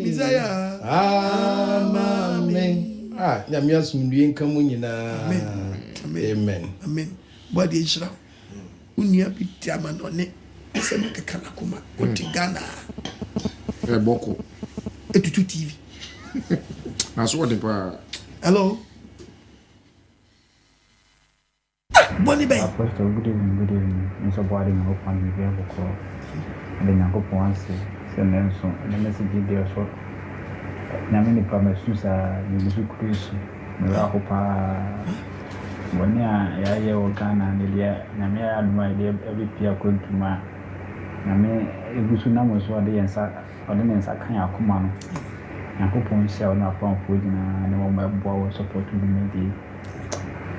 Misaya. Amen. Nyame asumdue nka mu nyina. Amen. Amen. Body nshira. Unia biti amanone. Sema kekana kuma. Otigana. Boko. Etutu TV. Aso what the Hello. Bonnie Bay. Pastor, good evening. Mr. Body, my hope and be able to call. And then I go for once, send them so, and the message there so. Namini promises are you cruise. Mirahopa. When ya Ghana and India, Namia had no idea every peer going to my Name, if you should know what they answer, ordinance I can't come on. I hope on shall not from food and no my boy support to be made.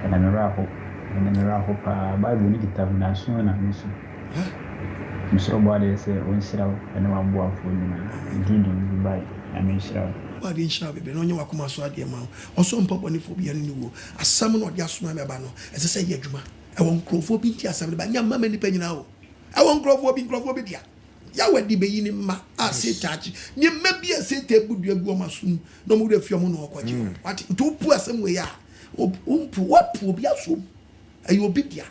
And I'm a raffle. And then a raffle by the need to have national and mission. Mr. Body say, one shall and one boy for you. Indeed, by I mean, shall. Body in shall be on your Wakuma Swadi amount, or some popony for being new. As someone of Yasuma Mabano, as I say, Yajuma. I won't crow for Pintia, some by young mamma penny now. I won't grow for being Crawfordia. Yawa di be in ma, I say touch. Near maybe a say table do a goma soon, no more if your moon or what you want. Too poor some way. What poor be a soup? Are you a big ya?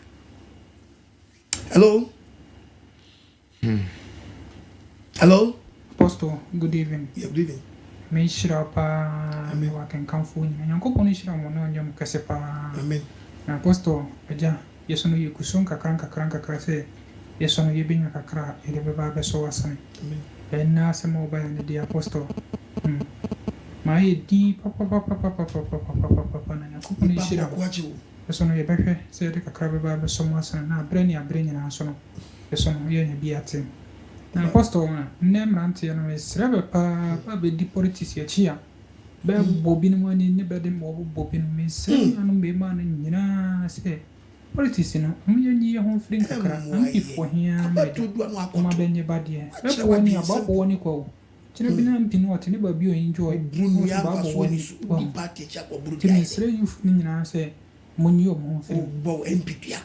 Hello? Hello? Apostle, good evening. Good evening. Me shirapa, me waken kamfu ni. Nyanko poni shira mono nyam kasepa. Amen. Na apostle, eja, yeso no yukusun kakran se. Yeso no yebinya kakra, ele beba beso wasane. Amen. Enna se mo ba ni di apostle. Mai di papa na nyanko poni shira. Yeso no yebehwe se de kakra beba beso wasane na breni na so no. Yeso no ye bi ate. Na apostle na mrante no esrebe pa be di politics ya chia be bobi no ani ne be de mo bobi no mesre anu be ma na nyina se politics no mu ye ho free kakra am ifo hia me de ma be nye badie be ko ni ababo woni ko kire bi na mpi no ote ne ba bi o enjoy brunu ya ba so ni di party cha ko brunu ya esre youth ni nyina se munyi o mo free bo MPP ya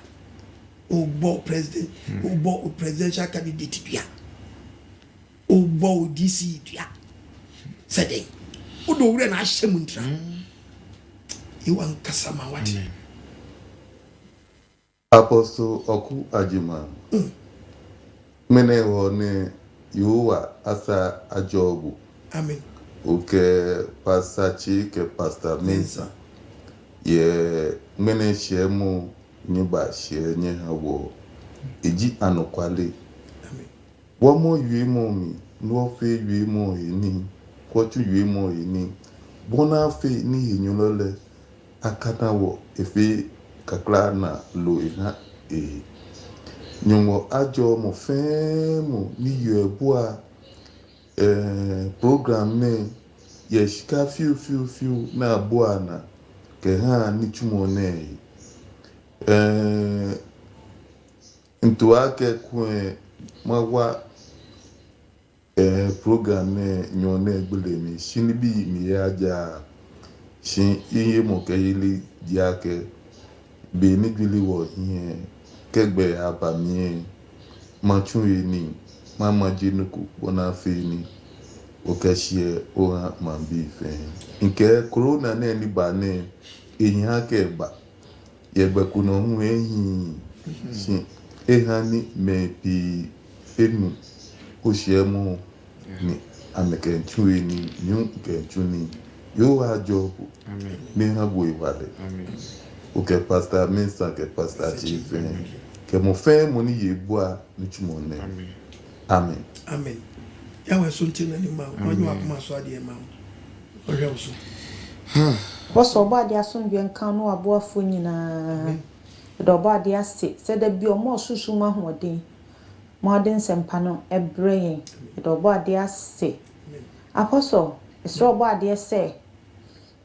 o bo president o bo presidential candidate ya o bo DC ya sede o do wure na ahyem ntra e wan kasama wati Apostle Oku Ajima mene wone yuwa asa ajobu amen oke pasachi ke pastor Mensa ye mene shemu nyiba shenye hawo eji anokwale amen womo yuimo mi no fe yuimo ni kwochu yuimo ni bona fe ni hinyolole akata wo efe kakla na lo ina nyongo ajo mo femo ni yebua program ne yeshika fiu na bwana ke ha ni chumo ne ntuake kwe mawa program ne nyone gbele mi shini bi mi aja shin iye mo kayili diake be ni gbele wo yin kegbe abami machun ni mama jinuku bona fe ni o kashie o ha mambi fe nke corona na ni ba ne eyin ake ba ye gbe kuno hu eyin shin ehani me pi enu o se mu ni ameke nchuwe ni nyu ke nchuni yo ajo amen ni ha bo iwale amen o ke pastor Mensa ke pastor chief ke mo fe mo ni yebua ni chumo ne amen amen ya we so ntina ni ma onyu akoma so ade ma o hwe so Boss obadi asomdwe nkan no aboafo nyina. Do obadi ase se da bi omo susu ma hoden. Modern sempa no ebreye. Do obadi ase. Apostle, esro obadi ase.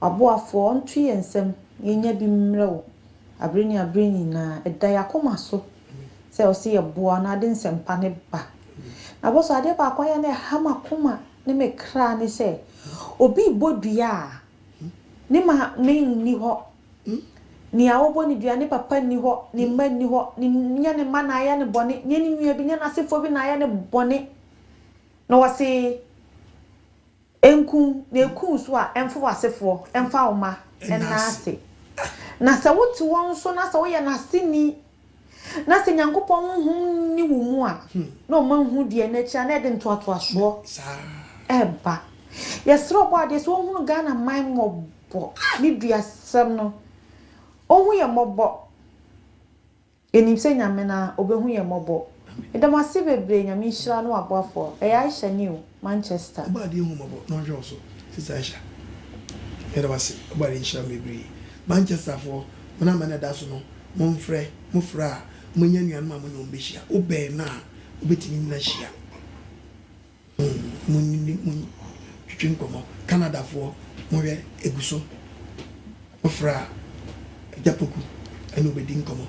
Aboafo ontu yensem yenya bi mrewo. Abreni na eda yakoma so. Se osi yeboa na de nsempa ne ba. Aboso ade ba kwanya ne hama koma ne me kra ne se obi bodua ni ma ni ho ni awobo ni dua ne papa ni ho ni mma ni ho ni nya ne ma na ya ne bone nya ni nua bi nya na sefo bi na ya ne bone no wase enku na eku so a emfo wasefo emfa oma enase na se wotu won so na se wo ye na sini na se nyankopon hu ni wo mu a na o man hu de na cha na de ntoato aso eba yesro bo ade so hu Ghana man mobo ni duasem no ohu ye mobo eni se nyame na obehu ye mobo edamase bebre nyame hira no aboafo eya Aisha new Manchester ba de hu mobo no hwe so sisa Aisha edamase ba de hira bebre Manchester for mona mena da so no monfrɛ mufra munya nuan ma mo no behia obe na obetimi na hia mun twin komo Canada for mo hwe eguso mufra japoku eno bedin komo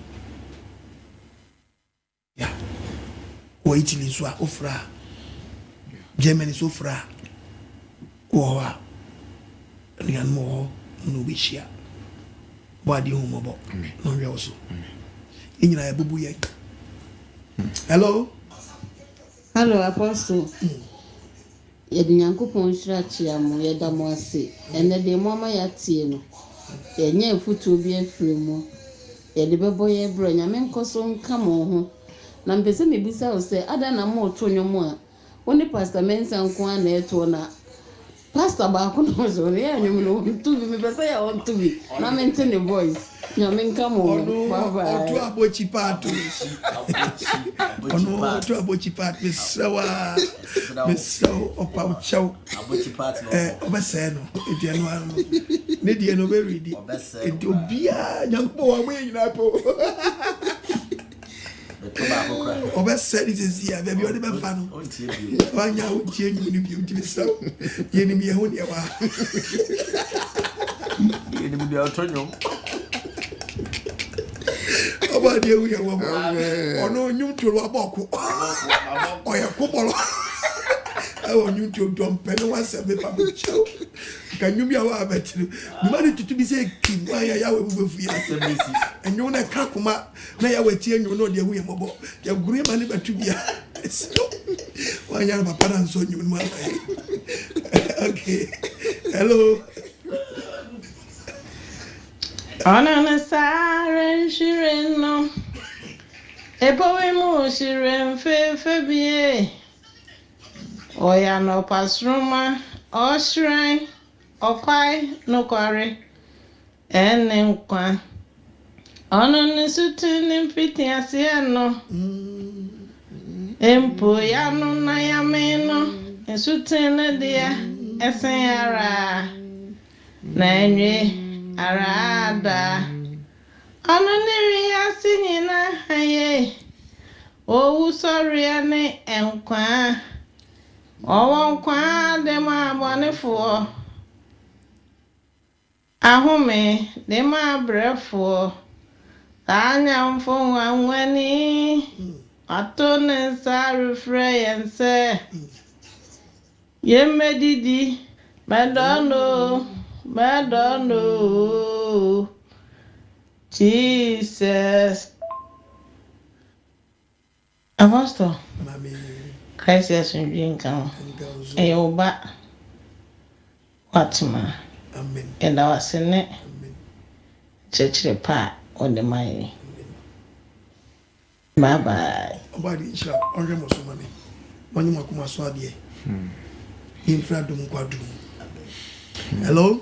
ya o Italy so ofra Germany so fra ko wa nian mo no behia body home about no we also in your bubu ye. Hello Apostle. Yedi nyankopon hira chia mo yeda mo ase ene de mo ma ya tie no ye nya futu bi afiri mu yedi bebo ye bro nyame nkoso nka mo ho na mpese me bisa o se ada na mo to nyomo a woni pastor Mensa nko a na eto na pastor ba ko no so re anyum no tu bi me pese ya on tu bi na maintain the voice nyame nka mo bye bye otu abochi patu ono otu abochi patu misawa opa uchaw abochi patu obese no ediano ano ne die no be ready edi obia nyampo wa mo nyina po obese this is here baby odi be fa no wanya utie nyuni bi uti misaw yeni mi ehun ye wa yeni mi bi otonyo Obadi ewu ya wabo ono nyum toro aboko oya kubolo awo nyum to dompe no wase be pa bucho ka nyum ya wa abetiri ni mani tutu bi se kim wa ya we bubefu ya semesi enyo na ka kuma na ya wati enyo no de ewu ya mobo ya gure mani batu bia wa ya papa na nso nyum no okay hello Ana sare shireno epowe mo shiren fe bie oya no pasroma oshren okwai no kware enenkwa ono nesutini fiti asiano empo ya no na ya meno esutini dia esenyara na enwe arada anoniri asinyina haye owu sorry ane enkwa owonkwa de ma bonefo ahome de ma brefo anya mfo wanwani atone saru freyense yemedidi Madonna, Jesus. Apostle, Christ has been doing come. Ayoba, Watma. Amen. And our Senate, Church the part on the mind. Bye bye. Obadi isha, onge mosomani. Wani makuma swadi. Infra dum kwadu. Hello.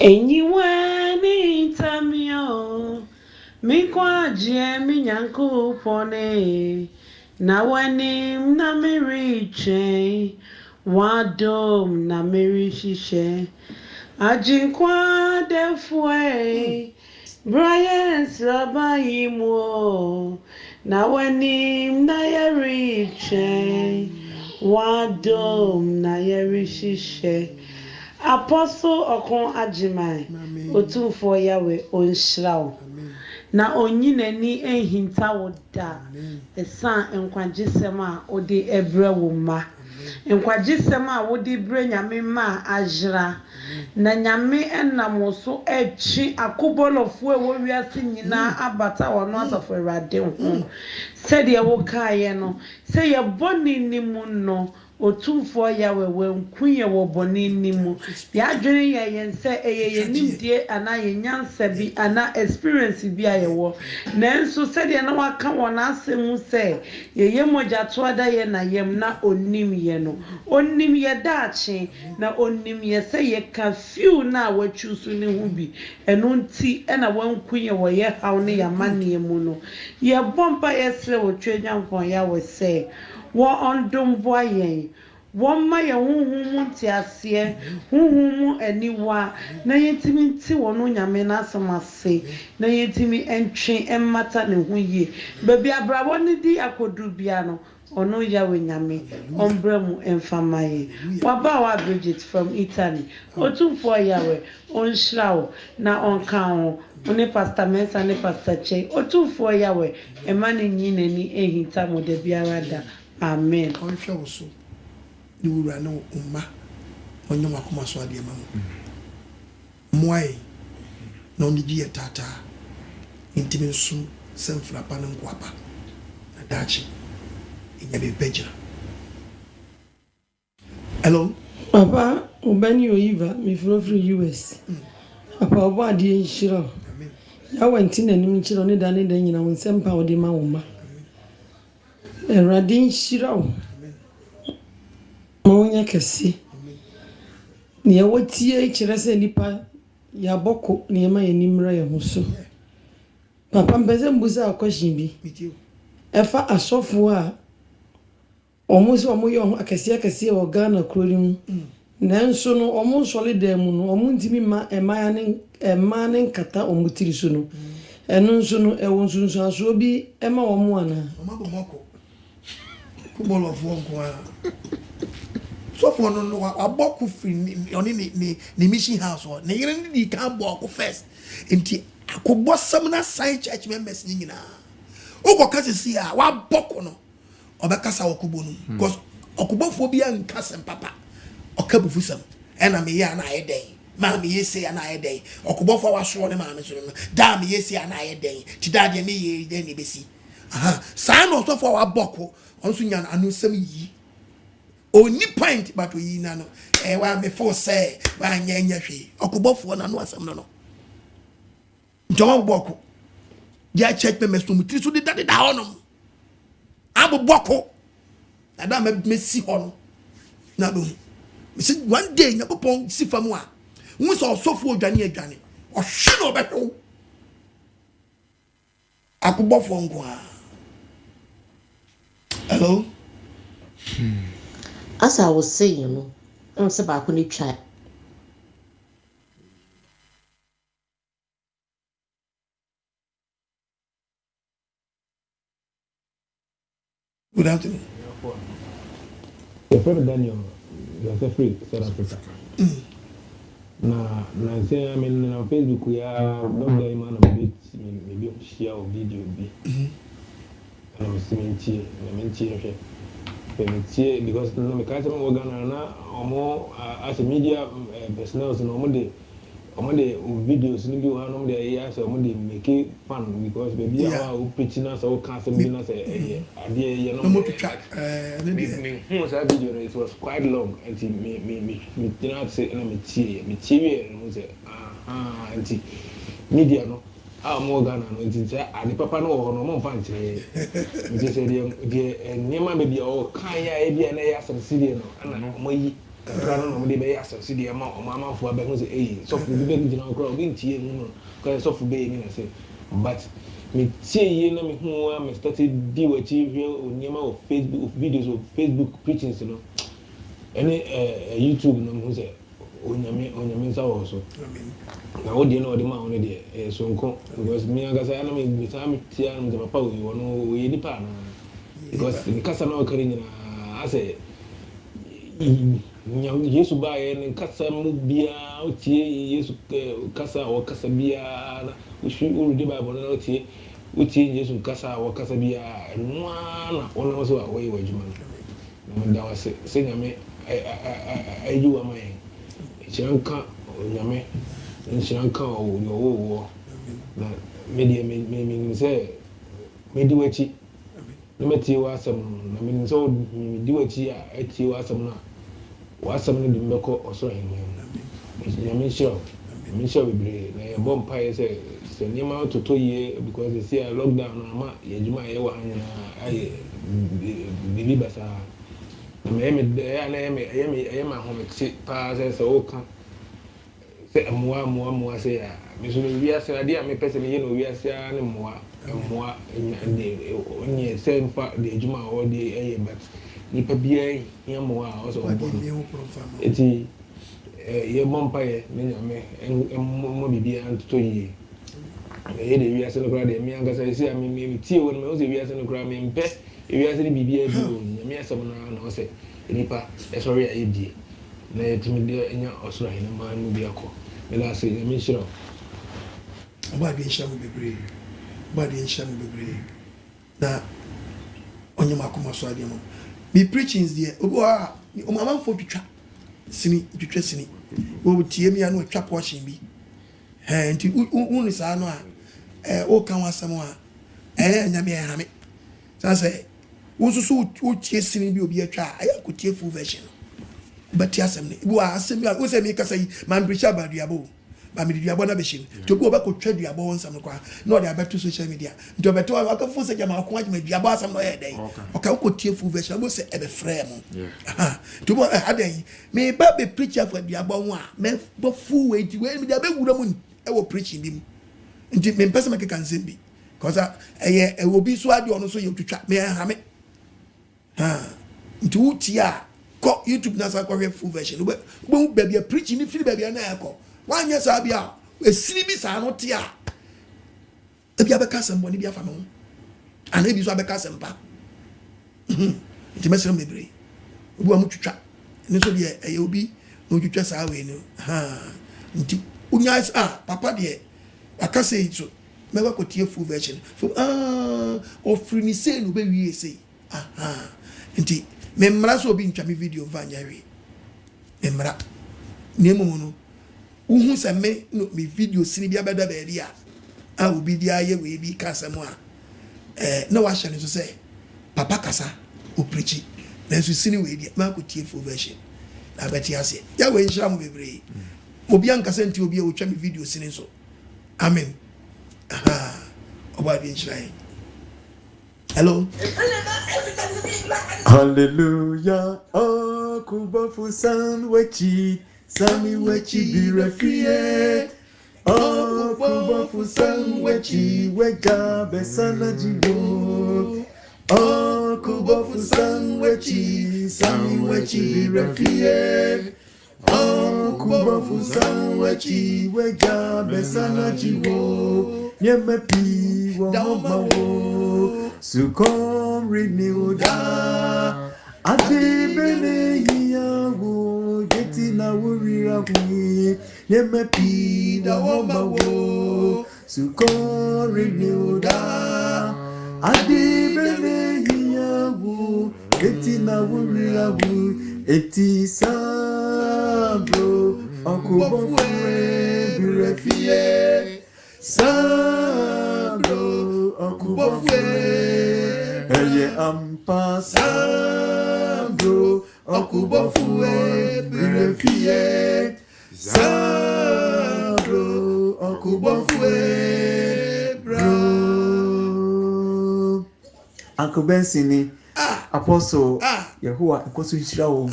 Enyiwani tamio mikwaje minyanku pone na wani na meriche wadom na merishishe Ajinkwa defwe Brian Rabayimo na wanim na yariche wadom na yarishishe Apostle Okon Ajimai Otumfo Yawe onhyiraw na onyinani ehinta woda esan enkwagisem a odi ebre wo ma enkwagisem a wodi bre nyame ma ajra na nyame enam so echi akobolofo ewo wiase nyina abata wono asafo Awurade ho sede wo kaaye no se ye boni nimu no Otumfo Yawe wenkuye wo boni nimu ya dwene ye yense eye nimdie ana ye nyansa bi ana experience bi ayewo nanso sede na waka wona asemu se ye yemoja to ada ye na yem na onim ye no onim ye daache na onim ye se ye ka few na wachusu ne hu bi eno nti na wenkuye wo ye haw ne ya mane mu no ye bomba ye sre wo twenyankon Yawe se wo ondom boyen wo ma ye huhumu ntiase huhumu aniwa na yetimi nti wono nyame na asamase na yetimi entwe emmata ne ho ye baby abrabo ne di akodu bia no ono Yawe nyame ombremu emfamaye waba wa Bridget from Italy Otumfo Yawe onhyirawo na onkan One Pastor Mensa ne Pastor Che Otumfo Yawe emane nyinani ehinta mo de biara da amen onhwe wo so ni wura na umma onye makoma so ade ma moai na onigi tata intimi nso semfra pa na nkwapa na dachi inya be beja hello papa ubani oyiva mi from US papa obo ade nhira ya wanti na nim nhira ne da ne da nyina won sempa ode ma wo ma Erade nhira wo Monya kesi ni ya watie kire se nipa ya boko ni ma ya nimra ya huso papa mbeze mbuza akwashin bi efa asofo a omuso omoyo akese o Ghana krolim nanso no omo solid mu no omo ntimi ma ema ne nkata omutiri so no eno nso no ewo nso aso bi ema omo ana omabomoko kubolo vonko so for no aboku free oni ni mission house o ne yere ni kan boku first enti akobọ samna sign church members ni nyina ukokase si a wa boku no obekasa okubo no because okubofo bi an kasem papa okabufu sam ena me ya na ayeden ma me yesi ya na ayeden okubofo wa so ne ma me so no da me yesi ya na ayeden ti da de me ye den ni besi aha sa no so for wa boku onso nya anu sam yi oni point but we na no wa me for say wa nya hwe okubofo na no asam no John Boko dia church members no mutri so de da honom abo boko na da me si hono na do me say one day nya popon si famu a hu so sofo odwane adwane o hwe no behwe akubofo nko a hello as I was saying no on se ba ko ni try good afternoon. The friend Daniel, you're free, South Africa. Na say I mean on Facebook we are not very man of it, maybe share a video be. And I'm seeing because no me can't organ na or as a media personnel no more the videos ni bi wa no de ya so mo de make fun because baby our preaching us all cancel me na say ade ye no mo twa me who was that video it was quite long and me did not say na me tie no say anti media no mo Ghana no nti say ade papa no wo no mo fa nche me say de nyema be bi o kan ya e bi na ya asem sidie no ana mo yi Grano no de be asase de ma o mama fo abe ho se so fu be gina okra obi ntie mu no ko so fu be ni na say but me tie ye na me hu am started di wachi hwe onyema of Facebook of videos of Facebook preachings no any YouTube no me hu say onyame nsa wɔ so na wo de na ɔde ma wo ne de so nko because me agasa na me bisa me tia no papa wo no wo nipa na because nkasa na ɔkare nyina ase Yesu ba ye nkasa mu bia o tie Yesu kasa o kasa bia na wo de Bible na o tie Yesu kasa o kasa bia nwa na ona so wo yi wadwuma na me da wase se nyame ayi wa mai chiranka nyame chiranka o na me say me di wachi na meti wa asam na me so me di wachi a eti wa asam na wa asam ne di mbeko osoro hin nyame shiro me shiro bebre na e bom pae say se nyama toto ye because they see a lockdown na ma ye juma ye wa hanya aye bibi basa na me ma ho me ti pa se o kan se moa se ya me so wi ase ade a me pese me ye no wi ase a ne moa onye se mfa de adwuma o de eye but ni pa bia ye moa o so eti ye mompa ye me nyame mo bibia nto yi ye de wi ase no kra de me angasa isi a me tie won me o se wi ase no kra me mpe wi ase ni bibia bi o nyame asem na o se nipa sorry a yedi na yetimi de enya osoro hin ma nu bi akọ me la se me shiro ba de shamu bebre na onye makoma so ade mo be preachings there ogo a o mama fo twitwa sini o tie mi anu atwa portion bi nti unu sa no a o kan wasam a nyame ya hame sa se wosusu o tie sini bi obi atwa aya ko tie full version but asem ne bu asem a o se mi kasa yi man preach about duabo ba mi duabo na be shin to bi o ba ko twa duabo won sam no kwa na o de abeto social media to beto aka fu se jama ko ajima duabo asam no ye dey o ka ko tie full version bo se e be frame to bo adan me ba be preacher for duabo ho a me bo full way we mi da be wura mu e wo preaching bi mu nti me pese make kan sembi cause e wo bi so ade ono so ye twitwa me ha me nti utia ko YouTube na sa ko full version we baby a preaching ni feel baby na yakọ wanya sa bia esiri bi sa no tia e bia be ka sembo ni bia fa me ana bi so abeka sempa nti mesere mebre obi amu twitwa ni so de e obi no twitwa sa we ni nti unya papa de aka say it so me ko tie full version from offering ni say no be wie say nti memra so obi ntwa me video vanyare memra nemu no uhu se me no me video sini bia beda ba ri a obi dia ye we bi kasa mu a na wa hye ne so say papa kasa o preach na so sini we dia ma ko tie full version na beti ase ya we nhira mo bebre obi an kasa nti obi e o twa me video sini so amen oba bi nhira. Hello. Hallelujah. Oh, kubafu san wechi, sami wechi birefie. Oh, kubafu san wechi, wega besana jiwo. Oh, kubafu san wechi, sami wechi birefie. Oh, kubafu san wechi, wega besana jiwo. Nyemepi wa mawo. Sukom renewda adibene yawo geti na wurira hu yemepi da womawo sukom renewda adibene yawo geti na wurira hu eti sabro okubofwe birefie sabro okubofwe eye ampa sabro okubofwe birefie sabro okubofwe bro Uncle Bensini Apostle Yehowa ekoso hira wo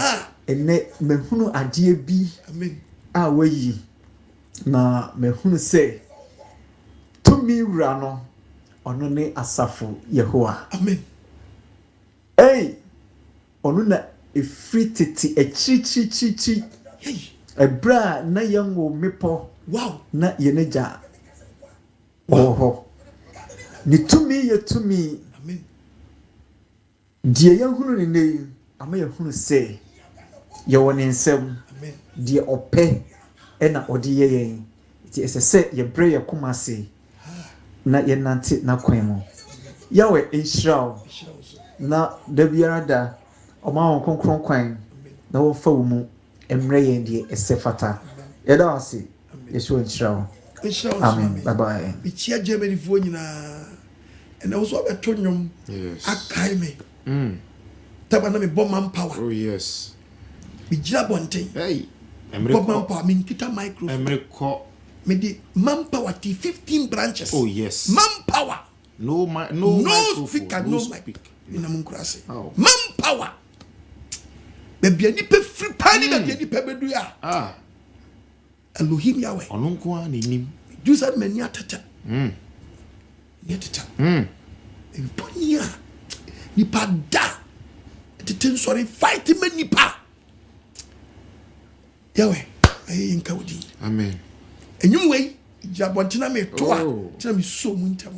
ene mehunu ade bi a wayi na mehunu se tumi wura no ono ne asafo Yehowa amen ono na efri tete echichichichi ebra na yango mepo wow na yeneja oho ni tumi ye tumi amen die yahunu ne ama yahunu se ye woni nsem amen die ope ena odi ye ti esese ye bre ye komase na ye nante na kwemo yawe Israel na dabiara da oma won konkron kwan na wo fa wo mu emre ye die esefata ye da wase yesu Israel amen bye bye bichia Germany fo nyina and also abeto nyom akai me taba na me bomb power oh yes bigira bonten hey bomb power me kita microphone emre ko me di manpower t 15 branches oh yes manpower no speaker no mic ina munkurase manpower bebia ni pe free pani bebia ni pe bedu ya Elohim Yahweh onunko an enim you said many atata ni atata eponia ni pada teten sorry fight me nipa Yahweh ayi nka wodi amen enyum wei jabontina me to a tina me so mu ntam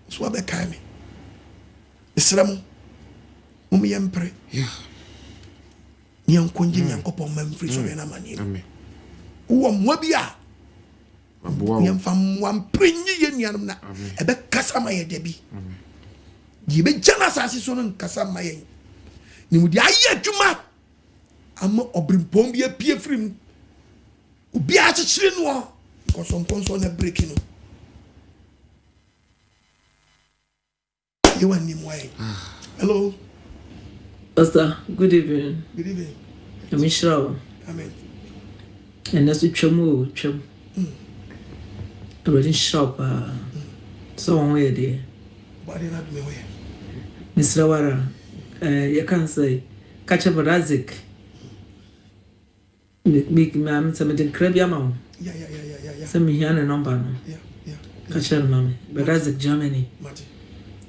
so abeka me esram mu yempre ni ankonje nyankopon mamfri so na manie amen wo mwabia yemfam wamprinyi ye nuanum na ebe kasa ma ye debi di be jana sase so no kasa ma ye ni mu di aye adwuma ama obrimpom bia pie frim obi a chechire no kosonkonso na break no you want him why hello Pastor, good evening. Good evening. I'm Israel. Amen. And that's a chum. I was in shop. So on way there. But I not me way. Mr. Wara, you can say catch up Razik. Big ma'am, something crab yamau. Yeah. Send me here a number. Yeah. Catch up, mammy. But Razik, Germany.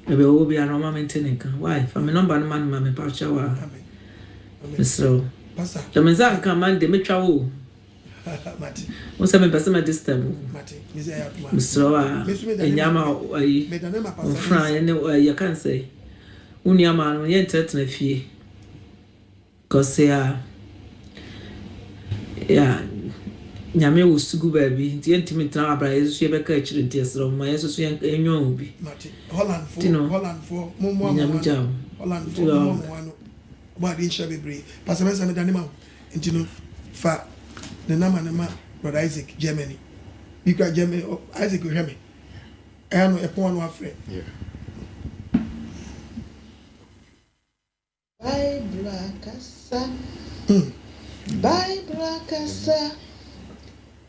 Maybe will be a normal maintenance. Why? From a number man, mammy, Pachawa. Mr. Pastor. The Mezan command the Mitrawo. Mati. What's a person at this time? Mati. Mr. Yama, Fry, anyway, you can't say. Unyaman, we entered in a fee. Because they are. Yeah. Nyame wo sugu baby nti entimi tra abra yesu ye beka chiri nti esro ma yesu ye enyo obi Mati Holland for mo Holland for mo wano ba di sha bebre pastor mesa me dani ma nti no fa the nama brother Isaac Germany because Germany Isaac you hear me no e pon no afre Bible akasa Bible akasa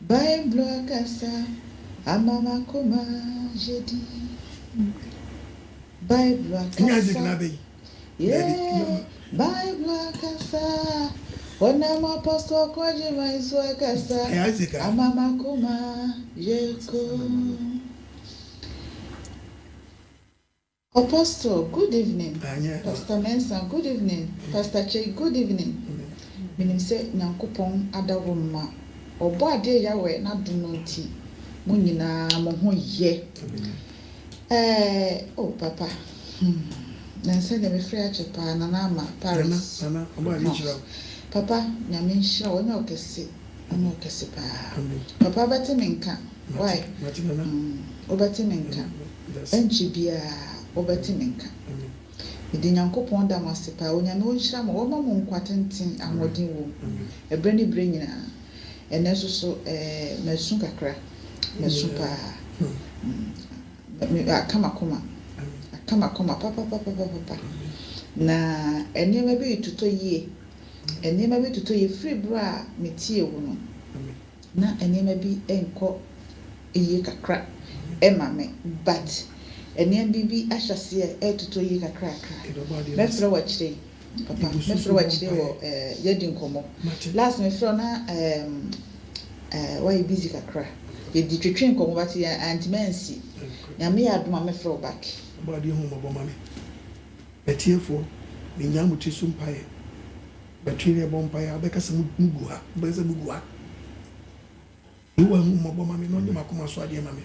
Bible akasa amama koma jedi Bible akasa yeah Bible akasa ona ma pastor kwaje maiso akasa amama koma yeko Apostle, good evening. Pastor Mensa, good evening. Pastor Che, good evening. Meaning say Nyankopon adawoma obo ade yawe na dunonti mo nyina mo ho ye oh papa na say dem free achepa na na ma Paris na obo ade jira papa nyame nhira wona okese ana okese pa papa beti menka why obeti menka enchi bia obeti menka Idi Nyankopon da masepa onyame onhira mo wo ma mo nkwatenten amodin wo ebre ni bre nyina ene so mesu kakra mesu pa akama koma papa na enema bi tuto ye free bra metie wo no na enema bi enko ye kakra emame but enema bi ahyase tuto ye kakra mefra wachire papa mefra wachire wo yedi nkomo last mefra na why busy kakra yedi twetwe nkomo bati antimansi nyame ya adoma mefra back body home mama me etiefo me nyamuti sumpae Between a bumpire, because Mugua, Beza Mugua. You are Mobile Mammy, no, you Makuma Swadi, Mammy.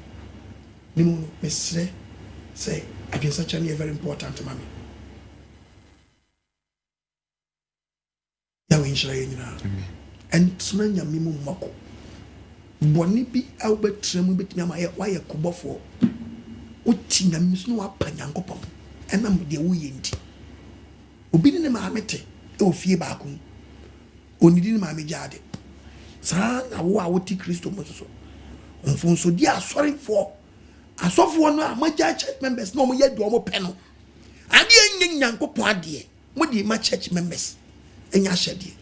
Nimu, Miss say, I can such a very important, Mammy. Yawin Shrine, and Snanya Mimu Moko. Bonibi Albert Tremu bit Yamaya, why a kubo for. Utina Miss no Panyango, and I'm the wind. Ubin in my mete. O fie baako onidi ni maame jaade saa na wo a woti Kristo mo so onfonso di asori fo asofo no a maja church members no mo yedu mo pe no ade enye nyankopon ade mo di ma church members enya hyede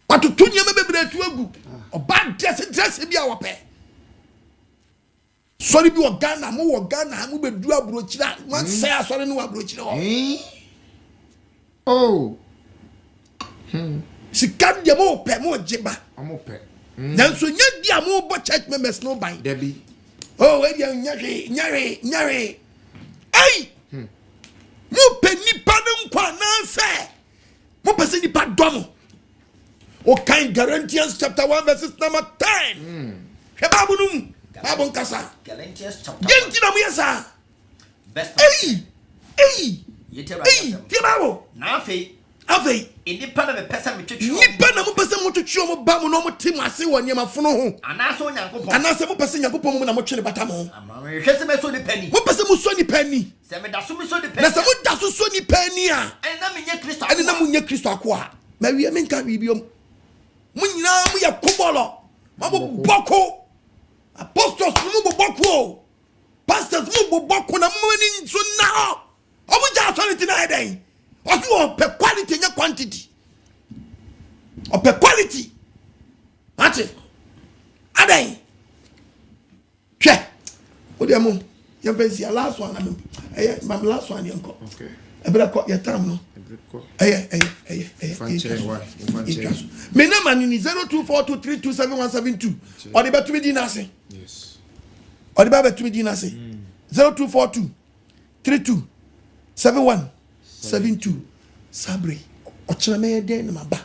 watoto nyama bebre tu agu oba dress bi a wo pe sori bi wo Ghana mo bedu abrochira wan say asori no abrochira ho oh. She can't be more pay more jiba. I'm okay. Then so you dear more but church members no buy. Debbie. Oh, wait, nyare. Hey! Mo penny pardon kwa say. Mo person ni pardon. O kind Galatians chapter 1 verses number 10. Hebabunum. Babon kasa. Galatians chapter 1. Yenti na mo yesa. Best. Hey! Tibawo na afei inipa na me pesa me twetwe nipa na mo pesa mo twetwe mo ba mo no mo tim ase wo niam afono ho anase mo pesa nyankopon mo na mo twene bata mo hwese me so ni pani mo pesa mo so ni pani se me da so me so ni pani na se mo da so ni pani a na me nye Kristo akwa na mo nye Kristo akwa ma wi me nka bibiom mo nyina mo ya kobolo ma bo boko apostles mo boko pastors mo boko na mo ni nso na obuja authority na eden osu pe quality nya quantity o pe quality ati eden hwe o de mo ye fancy last one am my last one yanko okay ebra ko ye tam no me na manu ni 0242327172 o de betumi di na se yes o de betumi di na se 0242327172 Sabri ochira me de na maba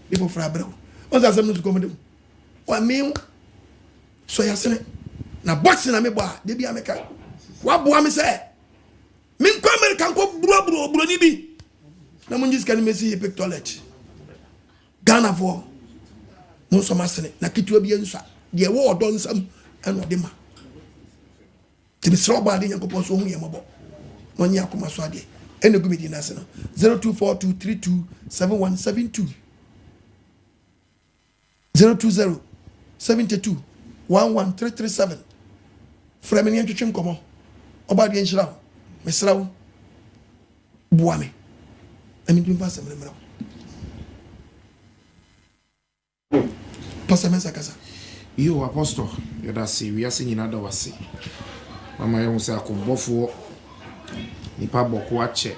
people for abro on za sem no to come wa me so ya sene na box na me ba de bia me ka wa boa me se me nko America nko bro ni bi na mo njiska ni mesi e pick toilet Ghana for mo so ma sene na kitua bia nsa de wo odo nsam eno de ma tibi sro ba de nko so hu ye mabo no nya akoma so ade ene gumi di nase no 0242327172 02072113337 fremeni antwetwe nkomo oba de nhyira mesrawo bua me ami dum fa semre mra pasa mensa kasa yo apostle yoda si wi ase nyina da wase mama yo se akobofo nipa boko ache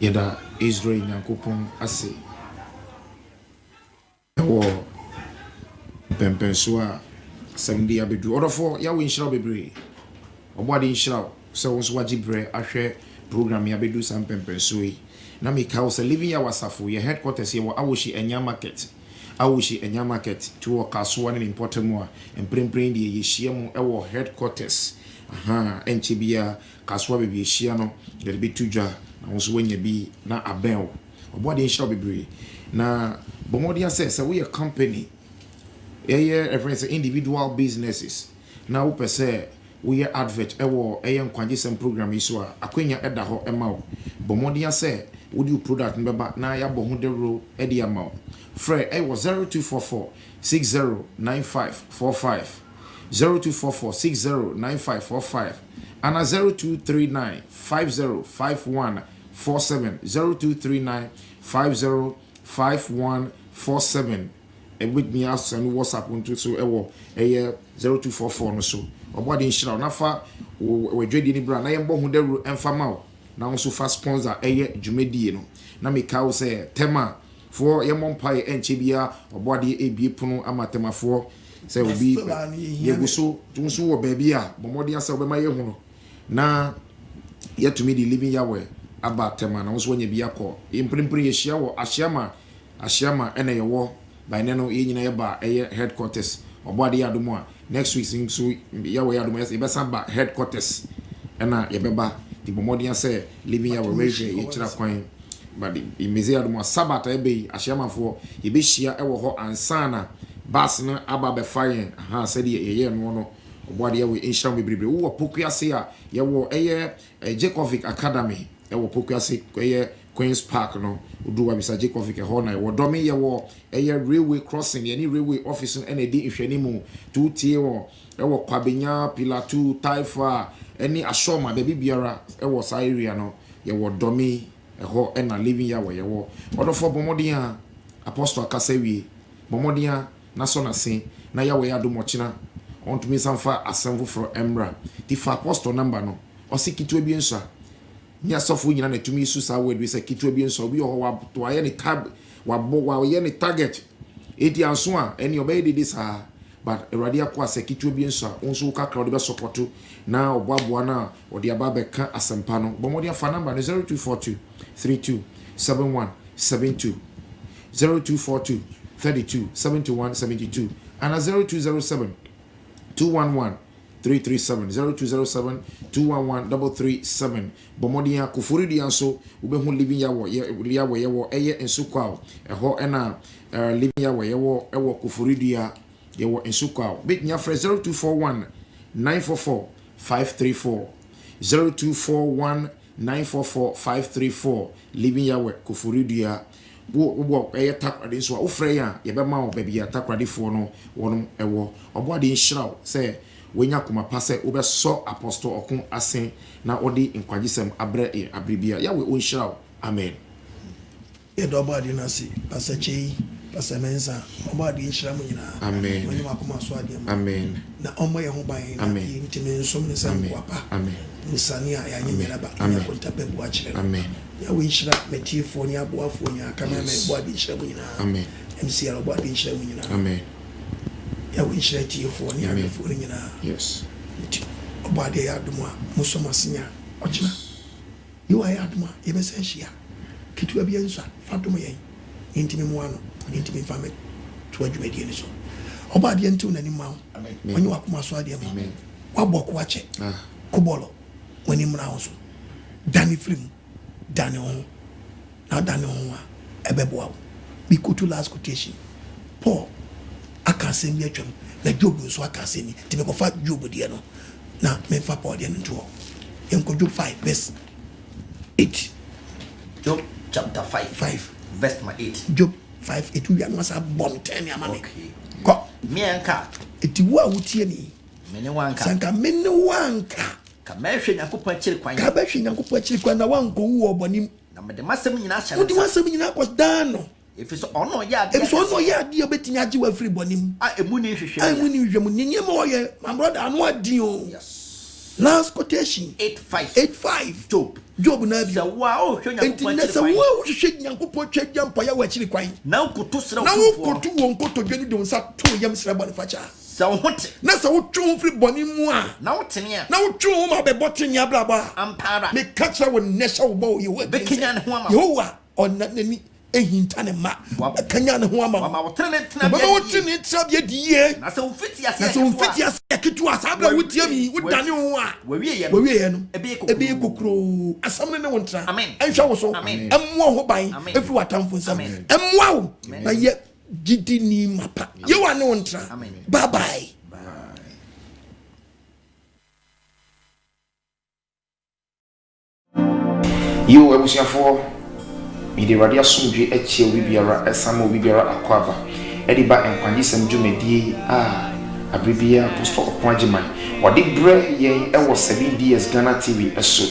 yeda Israel nyankopon ase ewo pempenso a 70 abedu odofo ya we nhyira bebre obode nhyira se wo so wagi bre ahwe program ya bedu sam pempenso yi na meka wo se living ya wasafo ye headquarters ye wo awoshi enya market awoshi enya market to kaso ne important mo emprempren de ye hia mu ewo headquarters enche bia kaso be hia no de be tudwa na wo so wanya bi na aben obode nhyira bebre na bomodi assess we a company reference individual businesses na wo pese we advert ewo nkwaje sem program iso a akwenya eda ho ema wo bomodi assess wo di product mbeba na ya bo hu de ro e di ama free ewo 0244 609545 0244 609545 and 0239 505147 0239 505147 with me as and WhatsApp into so 0244 no so obodi nshira na fa we dwedi ni bra na yembo hu deru emfama o na nso fa sponsor dwumedie no na meka wo say tema for yemompai enche bia obodi ebie pono amatema for say obi yeguso tunso wo ba bia bomodi asa obema ye hu no na yet to me the living Yahweh about Teman. I was when you be a call. Imprimprint Yeshua, Ashama, and a war by Nano in a headquarters or body Adumwa. Next week, sing so Yahweh Adumas, a Besamba headquarters. And Yabeba, the Bomodian say, living Yahweh, each coin. But the Mizia Aduma Sabbath, Ebe, Ashama for Ibishia, Ewo, and Sana, Basna, Abba Fire, said ye, and one. Body we Isham Bibi, who Pokia say, Yawo a Jacovic Academy, Ewo Pokia say, Queen's Park, no, who do a Mr. Jacovic a honor, or Domi Yawo, a railway crossing, any railway office, any day if any more, 2 tier, Ewo Pabinya, Pillar 2, Taifa, any Ashoma, baby Biara, Ewo Sairiano, Yawo Domi, a ho and a living Yawa, Yawo, or for Bomodia, Apostle Kasewi, Bomodia, Nasona Saint, Nayawe Adumochina. On to me some far assemble for Embra. The far apostle number no. Or seek it to be answer. Near software and to me, Susa would be a key to be answer. We all to any tab, while any target. 80 and so on, and obey this. But a radia quas a key to be answer. Also, Kakra support to now Babuana or the Ababeka Asampano. Bomodia for number 0242 32 71 72 0242 32 71 72 and a 0207 211 337 0207 211 337 Bomodia Kufuridi and so Ubehu living yawo eye ensukwao eho ena living yawo ewo Kufuridia yawo ensukwao big nya fresh 0241 944 534 0241 944 534 living yawo Kufuridia wo takrade so ofreya ye be ma o baby takrade fo no wono ewo obode nhiraw say wenya kuma pase wo be so apostle okun asen na odi nkwagisem abre abribia ya we onhiraw amen e do obode na si pasachei pasamensa obode nhira mu nyina amen wenya makoma so ade amen na omo ye ho ban na ntime nsom ne sam kwapa amen musania ya nyera ba ya kontabe bu achire amen ya we nhyira metifo ni aboafo ni akama me obode nhyira mu nyina amen MCR obode nhyira mu nyina amen ya we nhyira tifo ni abefo ni nyina yes obode ya aduma musoma sinya ochina you are aduma ye be se hia kitu abia nsa faduma yen intimi mu ano intimi family to adwumadi ni so obade ntu na ni mawo onye wakoma so ade ma waboko ache kubolo wani mra ho so dani film dani ho na dani ho a ebebo awo bi kutu last quotation Paul akasemi atwam na Job so akasemi ti me ko fa Job de no na me fa Paul de nto enko Job 5 verse 8 Job chapter 5 verse 8 Job 5 it wi anwasa bom 10 ya mame ko mianka eti wa wutie ni mene wanka sanka mene wanka ka mehwe nyankopon akiri kwan ka behwe nyankopon akiri kwan na wanko wu obonim na mede masem nyina ahya wodi masem nyina akos dano efiso ono ya ade efiso ono ya ade obetinya age wa free bonim emu ni hwehwe emu ni hwehwe mu nynye mo ye my brother anu adi o last quotation 85 Job na bi wa o hwe nyankopon akiri kwan wa hwehwe nyankopon twagya mpa ya wa akiri kwan na ukoto sra na ukoto won koto dwani de nsa to yam sra bone facha sa wote na sa wotwo free bonim mu a na wotenia na wotwo ma be botenia blaba ampara me catcha won nesha wo bo ye we be kenya ne ho ama yehowa onna nani ehinta ne ma kanya ne ho ama mama wotrene tena bia wotrene tena bia die na sa wofiti ase kitu asabra wotie mi wodane ho a wawie ye no ebe kokro asam ne wontra enhwa wo so emmo ho ban efi watamfo nsam emmo wo na ye gidi ni mapa ye wa ne wontra bye bye you ebusiafo mide radio asumdwe echi obi biara esama obi biara akwaba ediba enkwanjisem dwumedie abribia apostle okwajiman wade bre yen ewo 7 years Ghana TV eso